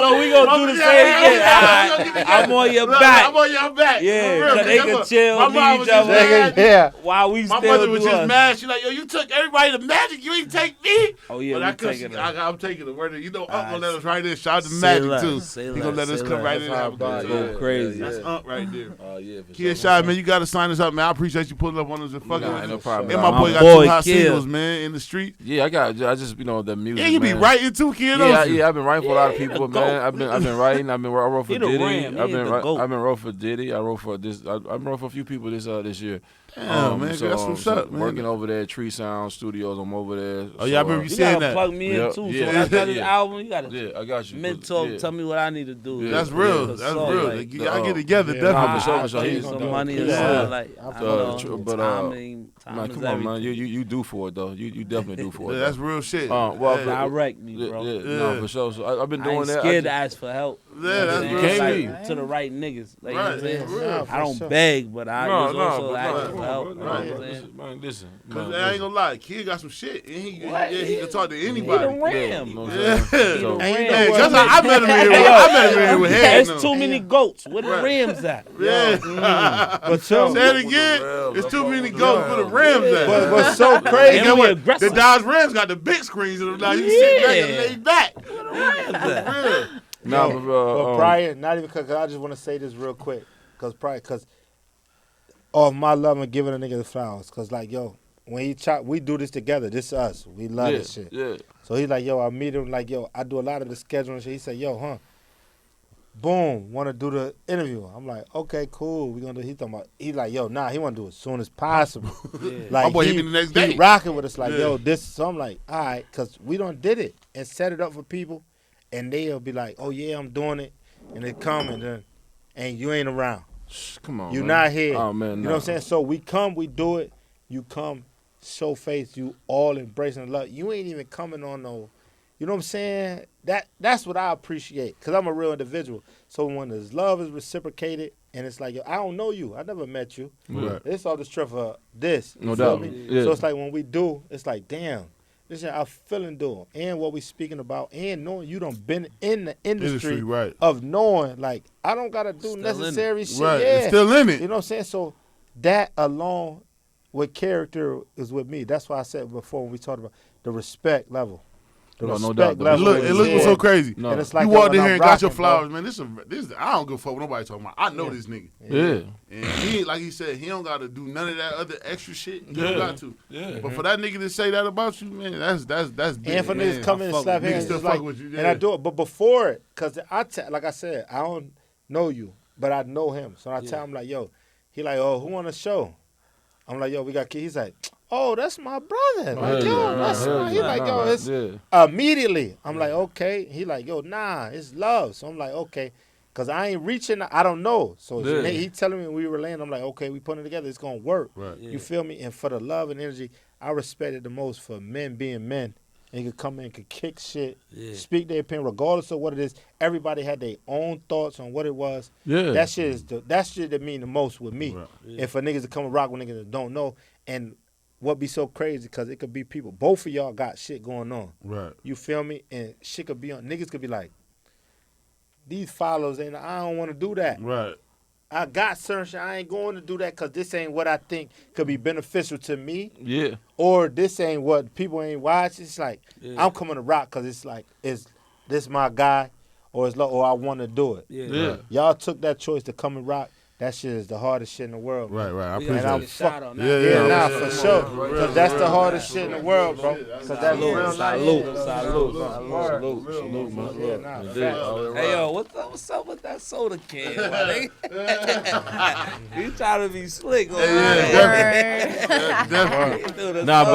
So we gonna do the same thing. I'm on your back. I'm on your back. Yeah, so they can chill, My mom leave was each just other mad. Yeah. while we My still mother do was just us. mad. She like, yo, you took everybody to Magic. You ain't take me. Oh yeah, But we I couldn't. taking her. I'm taking it. Word, you know, Uncle Alright, let us right in. Shout out to say Magic less, too. say He gonna less, let us say come less. right in and have a That's good how I time. Go crazy. That's Unc right there. Yeah, for Kid sure. Shy, man, you gotta sign us up, man. I appreciate you pulling up on us and fucking. Nah, ain't no problem. And my My boy got boy, 2 hot Kid. singles, man, in the street. Yeah, I just the music. And you be man. writing too, kid. Yeah, don't you? yeah, I've been writing for a lot of Yeah, people, the man. GOAT. I've been writing. I wrote for He the Diddy. Ram. He I've been ain't the GOAT. wrote for Diddy. I wrote for this. I wrote for a few people this year. Damn, man, that's what's up, man. Working over there at Tree Sound Studios. I'm over there. Oh, yeah, I remember you You saying gotta that. plug me in Yeah, too. yeah, So when I got this yeah. album, you gotta Yeah, I got you. mentor, Yeah. tell me what I need to do. Yeah. That's real. Because That's so, real. like, You gotta get together, yeah. definitely. Nah, for sure, for sure. I He's need gonna some do money it. as Yeah. well. Like, I know, but, timing Man, is come on, man. everything. You do for it though. You definitely do for it. Yeah, that's real shit. Well, Yeah. Direct me, bro. No, for sure. So I've been I doing ain't that. scared to ask for help. Yeah, that's You know real what I'm shit. saying? Like, to the right niggas. Like, you know what I'm Right, saying? that's real. I don't sure. beg, but I No, was also but asking for help. no, You know what I'm no, saying? man, listen. Cause man, I ain't gonna lie, kid got some shit, and he can talk to He the anybody. Ram. You know what Yeah. I'm saying? He So- the And you know Ram. what? Cause I met him here. I met him here with head. There's too many goats. Where the Rams at? Yeah. But so, Say it again. It's too many goats for the Rams at. but so And crazy. And guess we what? aggressive. The Dodge Rams got the big screens in them now. You can sit back and Yeah. lay back. Rams at? Real. Nah, But prior, not even because I just want to say this real quick, because of my love and giving a nigga the flowers, because like yo, when he chop, we do this together. This is us. We love this shit. Yeah. So he's like, yo, I meet him like, yo, I do a lot of the scheduling shit. He said, yo, boom, want to do the interview. I'm like, okay, cool. We gonna do. He like, yo, nah, he want to do it as soon as possible. Like My boy hit me the next day. He rocking with us like, Yeah. yo, this. So I'm like, all right, because we done did it and set it up for people, and they'll be like, oh yeah, I'm doing it, and they come and then, and you ain't around. Come on. You man. not here. Oh man, You know what I'm saying? So we come, we do it. You come, show face. You all embracing the love. You ain't even coming on no. You know what I'm saying? That's what I appreciate because I'm a real individual. So when this love is reciprocated and it's like, yo, I don't know you. I never met you. Right. It's all the strength of this. You No feel doubt. me? Yeah. So it's like when we do, it's like, damn. This is our feeling doing and what we speaking about and knowing you done been in the industry, Industry, right. of knowing like I don't gotta do Still in necessary shit. Right. Yeah. It's still in it. You know what I'm saying? So that alone with character is with me. That's why I said before when we talked about the respect level. The No, no respect doubt. level. It look is what's there. so crazy. No. And it's like You yo, walked in when here I'm and got your rocking, flowers, bro. man. I don't give a fuck what nobody talking about. I know this nigga. Yeah. And he, like he said, he don't got to do none of that other extra shit. He don't Yeah. got to. Yeah. But for that nigga to say that about you, man, that's big. And for man. niggas come in and I fuck slap with- hands, niggas still it's fuck like, with you. and I do it. But before it, because like I said, I don't know you, but I know him. So I tell him like, yo, he like, oh, who on the show? I'm like, yo, we got kids. He's like, oh, that's my brother. Like, yo, that's my. He like, yo, it's immediately. I'm like, okay. He like, yo, nah, it's love. So I'm like, okay. Because I ain't reaching, I don't know. So Yeah. he telling me we were laying, I'm like, okay, we putting it together, it's going to work. Right. You feel me? And for the love and energy, I respect it the most for men being men. And could come in, could kick shit, speak their opinion, regardless of what it is. Everybody had their own thoughts on what it was. Yeah. That shit that mean the most with me. Right. And for niggas to come and rock with niggas that don't know. And what be so crazy, because it could be people, both of y'all got shit going on. Right. You feel me? And shit could be on, niggas could be like, these followers, and I don't want to do that. Right. I got certain shit. I ain't going to do that because this ain't what I think could be beneficial to me, Yeah. or this ain't what people ain't watching. It's like I'm coming to rock because it's like is this my guy, or I want to do it. Yeah. Y'all took that choice to come and rock. That shit is the hardest shit in the world. Right. Right. I We appreciate gotta I'm it. get a shot on that. Yeah, Yeah, yeah. nah, for sure. Because that's the hardest shit in the world, bro. Because that's real life. Salute. Salute, man. Yeah, nah, Indeed. facts. Hey yo, what's up with that soda can? You trying to be slick, over there. Definitely. Nah, but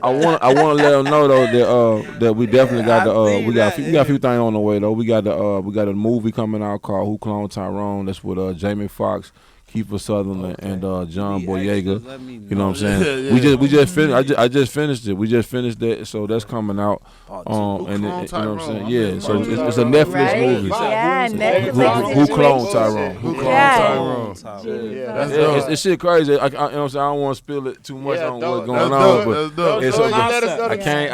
I want to let them know though that we definitely got we got a few things on the way though. We got a movie coming out called Who Cloned Tyrone. That's with Jamie Foxx, Kiefer Sutherland and John Be Boyega. extras, let me You know what I'm know. saying? Yeah, We just finished. I just finished it. We just finished that, so that's coming out. Who And cloned you know what I'm saying? Tyrone? Yeah, so Who it's a cloned Netflix Right? movie. Yeah, Netflix. Who cloned Tyrone? Who cloned Yeah. Tyrone? Yeah, That's Yeah, dope. it's shit crazy. You know what I'm saying? I don't want to spill it too much Yeah, on don't- what's going That's on, dope. but That's dope. it's Don't a- you let us know I the- can't.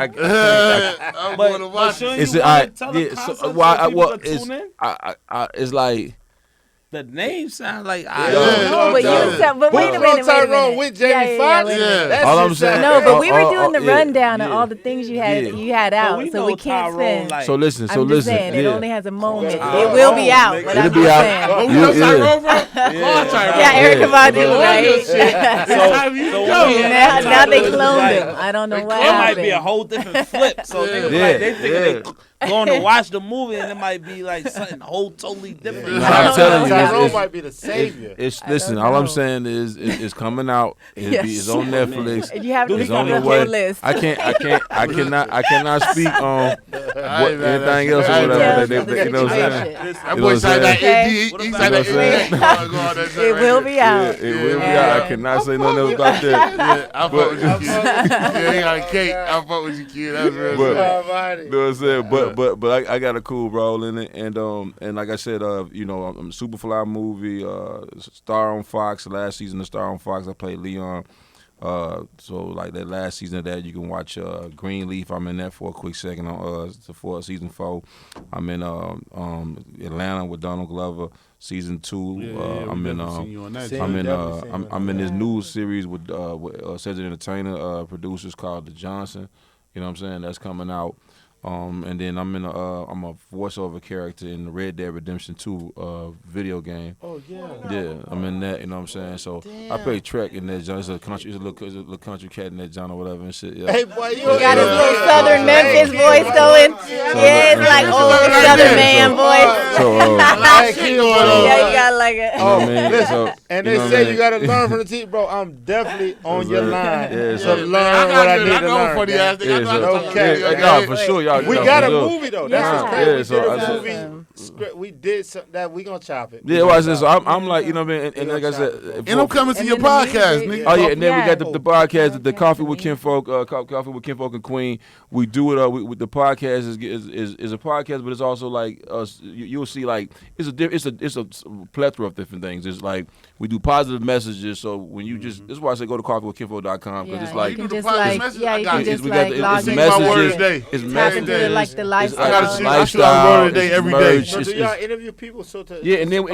I'm But, going to but watch shouldn't it. It's you I want to tell the yeah. concept So so why? people Well, can it's tune in? it's like. The name sound like Yeah. No, but but Who wait a cloned minute, wait a Tyrone minute. with Jamie Yeah, Foxx? wait a minute. Yeah. All I'm saying. No, but we were doing the yeah, rundown of yeah. all the things you had Yeah. out, we so know we can't Tyrone, spend. like, So listen. I'm just saying, it yeah. only has a moment. Yeah. It will be out, but It'll I'm be just out. saying. Oh, we Yeah, know yeah. Tyrone, bro? Clone Tyrone. Yeah, Erica Yeah. Badu, Yeah. right? Now they Tyrone is cloned like- him. I don't know They what It might be a happened. whole different flip. So niggas Yeah. like they think Yeah. they going to watch the movie and it might be like something whole totally different. Nah, I'm telling you, Tyrone it's- might be the savior. It's I listen. don't All I'm know. saying is it's coming out. It's on Yes. Netflix. You have to It's look on at the the way. whole list. I cannot speak on I what, ain't mad at anything you. else I or ain't whatever. mad They, at they, you know what I'm saying? Situation. That You know boy what signed I'm that saying? AD. He What signed about that that? AD. It will be Yeah, out. it will be Yeah. out. I cannot say nothing else about that. Yeah, I fuck with you, kid. Yeah, he got a cake. I fuck with you, kid. That's real But- shit. Almighty. You know what I'm saying? But I got a cool role in it, and like I said, you know, I'm Superfly movie, Star on Fox. Last season of Star on Fox, I played Leon. So like that last season of that, you can watch Greenleaf. I'm in that for a quick second on for season 4. I'm in Atlanta with Donald Glover, season 2. Yeah, I'm we in definitely seen you on that, seen John. I'm in definitely seen you I'm on in this that. new series with Cedric Entertainer producers called The Johnson. You know what I'm saying? That's coming out. And then I'm I'm a voiceover character in the Red Dead Redemption 2 video game. Oh yeah. Yeah, I'm in that. You know what I'm saying? So I play Trek in that John. It's a little country cat in that John or whatever and shit. Yeah. Hey boy, you You got his yeah. little Southern Memphis voice going. Yeah, it's like old Southern man voice. So Hey, keep going on. Yeah, you got like a. you know what I mean? listen, So, And you they know what say I mean? you gotta learn from the team, bro. I'm definitely on your line Yeah, to so- learn what I need to learn. funny man. ass thing. Yeah, I know how to so, talk Okay. yeah, to you. no, for sure, y'all. We no, got for a sure. movie though. Yeah. That's what's crazy. Yeah, We so did I a just- movie. Script. We did some, that. We gonna chop it. Yeah, well, so I'm like, you know what I mean? And like I said, And I'm coming to And your then the podcast, music. nigga. Oh yeah, and then we got Yeah. the podcast, the Okay. Coffee with Kinfolk, Coffee with Kinfolk and Queen. We do it. With the podcast is a podcast, but it's also like us. You'll see like it's a plethora of different things. It's like we do positive messages. So when you just this is why I say go to coffeewithkinfolk.com because Yeah, it's you like can You do just positive like messages? yeah, I you got can it. just we got like the- log it's in. my word messages. today. It's Tap messages. into like the lifestyle. I gotta see- I shoot lifestyle, my word today it's every day. merch, So it's- do y'all it's- interview people? So to yeah, and then we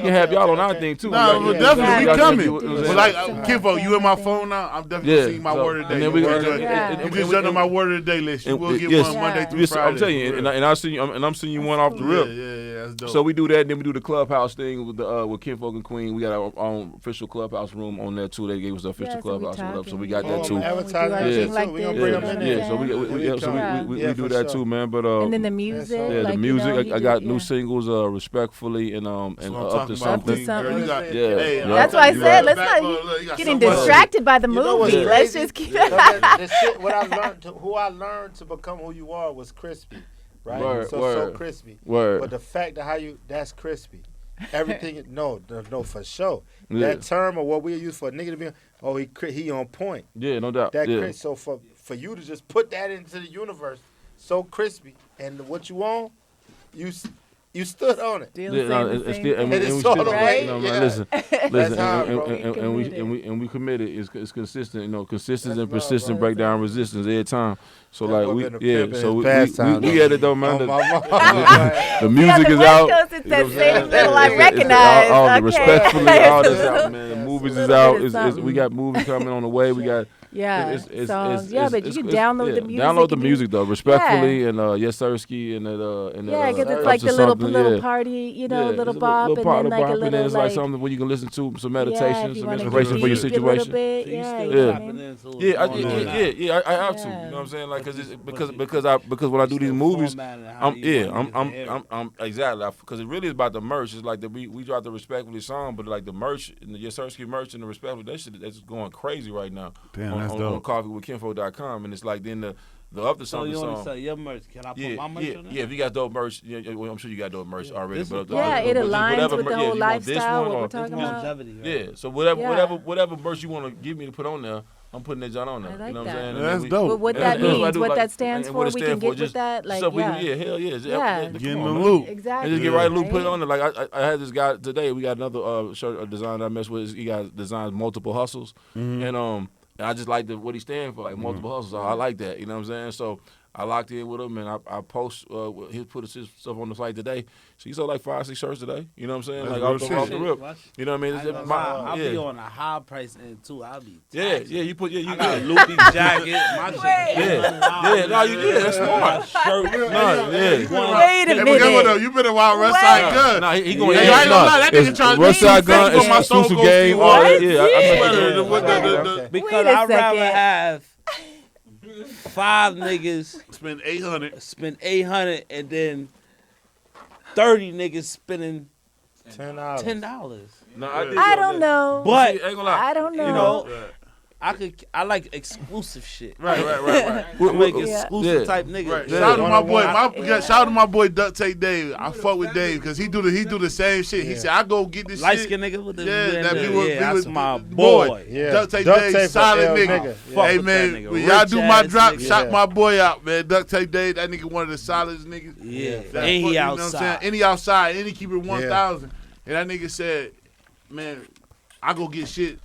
can have y'all on our thing too. Nah, We but got- definitely Yeah, we yeah, coming. you know what I'm But saying? like, Kinfolk, you in my phone now? I'm definitely Yeah, seeing my so- word of the and day. then we You got- just- and- you just done my word of the day list. You and- will get yes. one Monday through Yes, Friday. I'm telling you, for and real. I'll send you, and I'm sending you one off the rip. Yeah, that's dope. So we do that, and then we do the clubhouse thing with the with Kinfolk and Queen. We got our own official clubhouse room on there too. They gave us the official Yeah, so we clubhouse or whatever. So we talking. got that too. Advertising Yeah. shit Like too. We gonna this, bring you them in know there. Yeah, so we Yeah, do for that sure. too, man. But And then the music, yeah, like, the music. you know, I got yeah. new singles, respectfully, and That's up what I'm to talking about. something. Girl, you got- Yeah. Hey, Yeah. That's why I You said right. let's not Look, you got getting so much- distracted by the You know what's movie. Let's crazy? just keep. The shit, what I learned, who I learned to become who you are was crispy, right? Word, so word. crispy. Word. But the fact that that's crispy. Everything, no, for sure. Yeah. That term or what we use for a nigga to be, he on point. Yeah, no doubt. That Yeah. crisp. So for you to just put that into the universe, so crispy, and what you on, you stood on it. Still Yeah, no, saying the it's same still, and we, thing. It's and we all still, the way, you know, yeah. listen, That's hard, bro. and we committed. It's consistent, you know, consistent That's and love, persistent bro. breakdown resistance every time. So That like boy we, been a yeah, pimp in so his pastime, we though. at it though, man. Oh, The- my mama. The music the is West out. Coast, it's you know that what I'm same saying? little I It's recognize. all the Okay. respectfully, all this out, man. The movies little is out. bit of We something. got movies coming on the way. We got Yeah, it's- songs. Yeah, but you can it's- download yeah, the music. Download the and music though, respectfully, and Yes Sirski, and Yeah, because it's Up like to the little Something, little yeah. party, you know, Yeah, little it's a bop, little and part then of like a bop, and then little it's like something where you can listen to some meditation, if you some wanna inspiration for your deep a little situation. bit, So you yeah, still you know what I tapping mean? into it. Yeah, Going on. I have to. You know what I'm saying? Like, because when I do these movies, I'm exactly because it really is about the merch. It's like we dropped the Respectfully song, but like the merch, and the Yasirski merch and the Respectfully, that shit that's going crazy right now. Damn, on, that's on, dope. on coffeewithkinfolk.com, and it's like then The Up to So Something you only song. sell your merch. Can I put Yeah, my merch yeah, on there? yeah. If you got dope merch, well, I'm sure you got dope merch already. This But is- Yeah, it but aligns whatever with the mer- whole if you want this lifestyle, one what or- we're It's talking about. longevity, right? Yeah, so Yeah. whatever merch you want to give me to put on there, I'm putting that John on there. I like you know what that. I'm saying? Yeah, And then that's we- dope. But what Yeah, that that's what I means, do, what like- that stands and for, what it we stand can for, get with just that. Like, so we yeah. can, yeah, hell yeah. Yeah. Come Get in on, the man. loop. Exactly. And just get right loop, put it Right? on there. Like I had this guy today. We got another shirt design I messed with. He got designs multiple hustles, and I just like what he stand for, like multiple hustles. So I like that. You know what I'm saying? So I locked in with him, and I post. He put his stuff on the site today. So he sold like 5-6 shirts today. You know what I'm saying? That's Like real off the shit. rip. Watch. You know what I mean? I It's ain't just gonna lie, I'll be yeah. on a high price end too. I'll be Yeah, taxing. yeah, you put I got a yeah. loopy jacket. My shit. Yeah, no, you did. That's smart. Shirt. No, yeah. Wait a Hey, but guess what minute. though? You been a wild West Wait. Side Gun. Nah, he going. Yeah, I ain't gonna lie, that nigga trying to West be Side Gun. fake It's for my exclusive Soul game. Gold All Steel. that. Yeah, I Sweater, the- messed the- with the- Because Wait a I'd rather second. have 5 niggas Spend 800. spend 800 and then 30 niggas spending $10. $10. No, I did. I don't know. But See, ain't gonna lie. I don't know. you know, I like exclusive shit. Right. I like Yeah. exclusive type niggas. Right. Yeah. Shout out to my boy. Yeah. Shout out to my boy Duct Tape Dave. I fuck with Dave because he do the same shit. He said I go get this Light shit. skinned nigga with the Yeah, that be with that's my the boy. Yeah. Duct Tape Duct Dave, Tape for solid L nigga. nigga. Fuck Hey with man, that nigga. when y'all Rich do my ass drop, nigga. shout Yeah. my boy out, man. Duct Tape Dave, that nigga one of the solidest niggas. Yeah, That and fuck, he you know what I'm outside. saying? And he outside, and he keep it 1,000. And that nigga said, man, I go get shit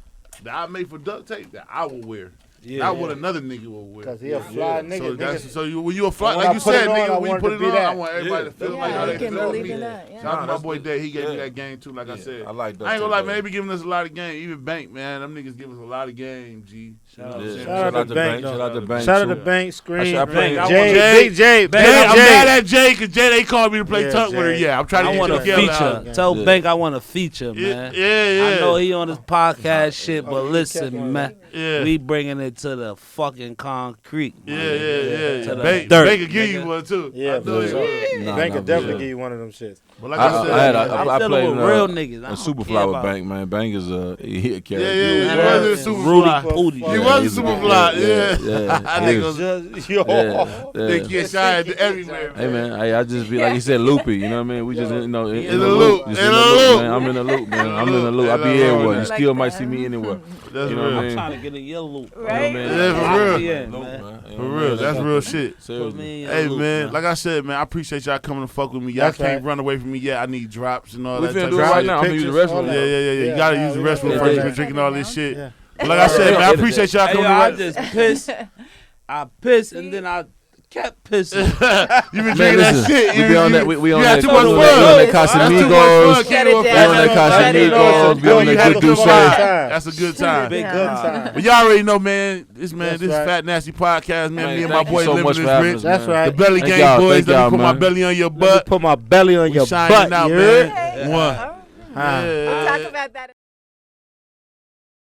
that I make for Duct Tape that I will wear. Yeah. Not what another nigga will wear. Because he a fly nigga. So that's nigga. when you a fly, When like I you put it said, on, I nigga, when you wanted put to it be on, I that. want everybody to feel Yeah, like how you they can feel believe me. in that. Yeah. Shout out to my that's boy the- Dave, he gave me yeah. that game too, like I said. I like that. I ain't gonna lie, man, they be giving us a lot of game. Even Bank, man, them niggas give us a lot of game, G. You know what I'm Yeah. saying? Shout out to Bank, Shout out to Bank. Shout out too. to Bank, Screen, I play- Jay, I want- Big J, Big Jay, I'm J. mad at Jay because Jay they called me to play Yeah, Tuck with her. Jay. Yeah, I'm trying to I get want you a together. feature. Tell Yeah. Bank I want a feature, man. Yeah. I know he on his podcast shit, but listen, man, Yeah. we bringing it to the fucking concrete. Yeah. man. To the Bank dirt, could give you nigga. one too. Yeah, I know for he sure. would. Nah, Bank nah, could definitely yeah. give you one of them shits. But like I said, I'm I dealing played with in, real niggas. I a don't Superfly care with about- Bank, man. Bank is he a character. Yeah, he Man, wasn't a Rudy Superfly. Pooty. He Yeah, wasn't he's a- Superfly. Yeah. yeah. I yeah. think it was Just, yo. they Yeah. get shy everywhere. Hey man, I just be like you said, loopy. You know what I mean? We just in the In the loop. Just In in the the loop. loop, man. I'm in the loop, man. I'm in the loop. I be everywhere. You Like still might that. see me anywhere. That's You know what real. I mean? Trying to get in your loop. Right? Yeah, for Lock real. me in, Loop, man. man. For real, that's real shit. Put Seriously. me in your Hey loop, man, like I said, man, I appreciate y'all coming to fuck with me. Y'all That's can't right. run away from me yet. I need drops and all We that finna type do of it right shit. now. I'm gonna use the Pictures, all restroom. that. Yeah. You gotta use the restroom Yeah, first. yeah. Been drinking all this shit. Yeah. But like I said, man, I appreciate y'all Hey, coming yo, I to just pissed. I pissed and then I kept pissing. You been Man, drinking that listen, shit. we be on that. We on you that. had too much we on fun. that That's too much Casamigos. fun. Can't it go down. We on that fast. Casamigos. We on You that had good a Douce. good time. That's a good time. Big Yeah. Good God. time. But y'all already know, man. This That's this right. Fat Nasty podcast, man. Man, Me and my thank you boy so living much this for having rich. us, That's man. right. The Belly Thank Gang y'all, boys. thank Let me y'all, put my man. belly on your Let me butt. put my belly on We your shining butt. out, you heard? man. Okay. One. All right. Yeah. We'll talk about that.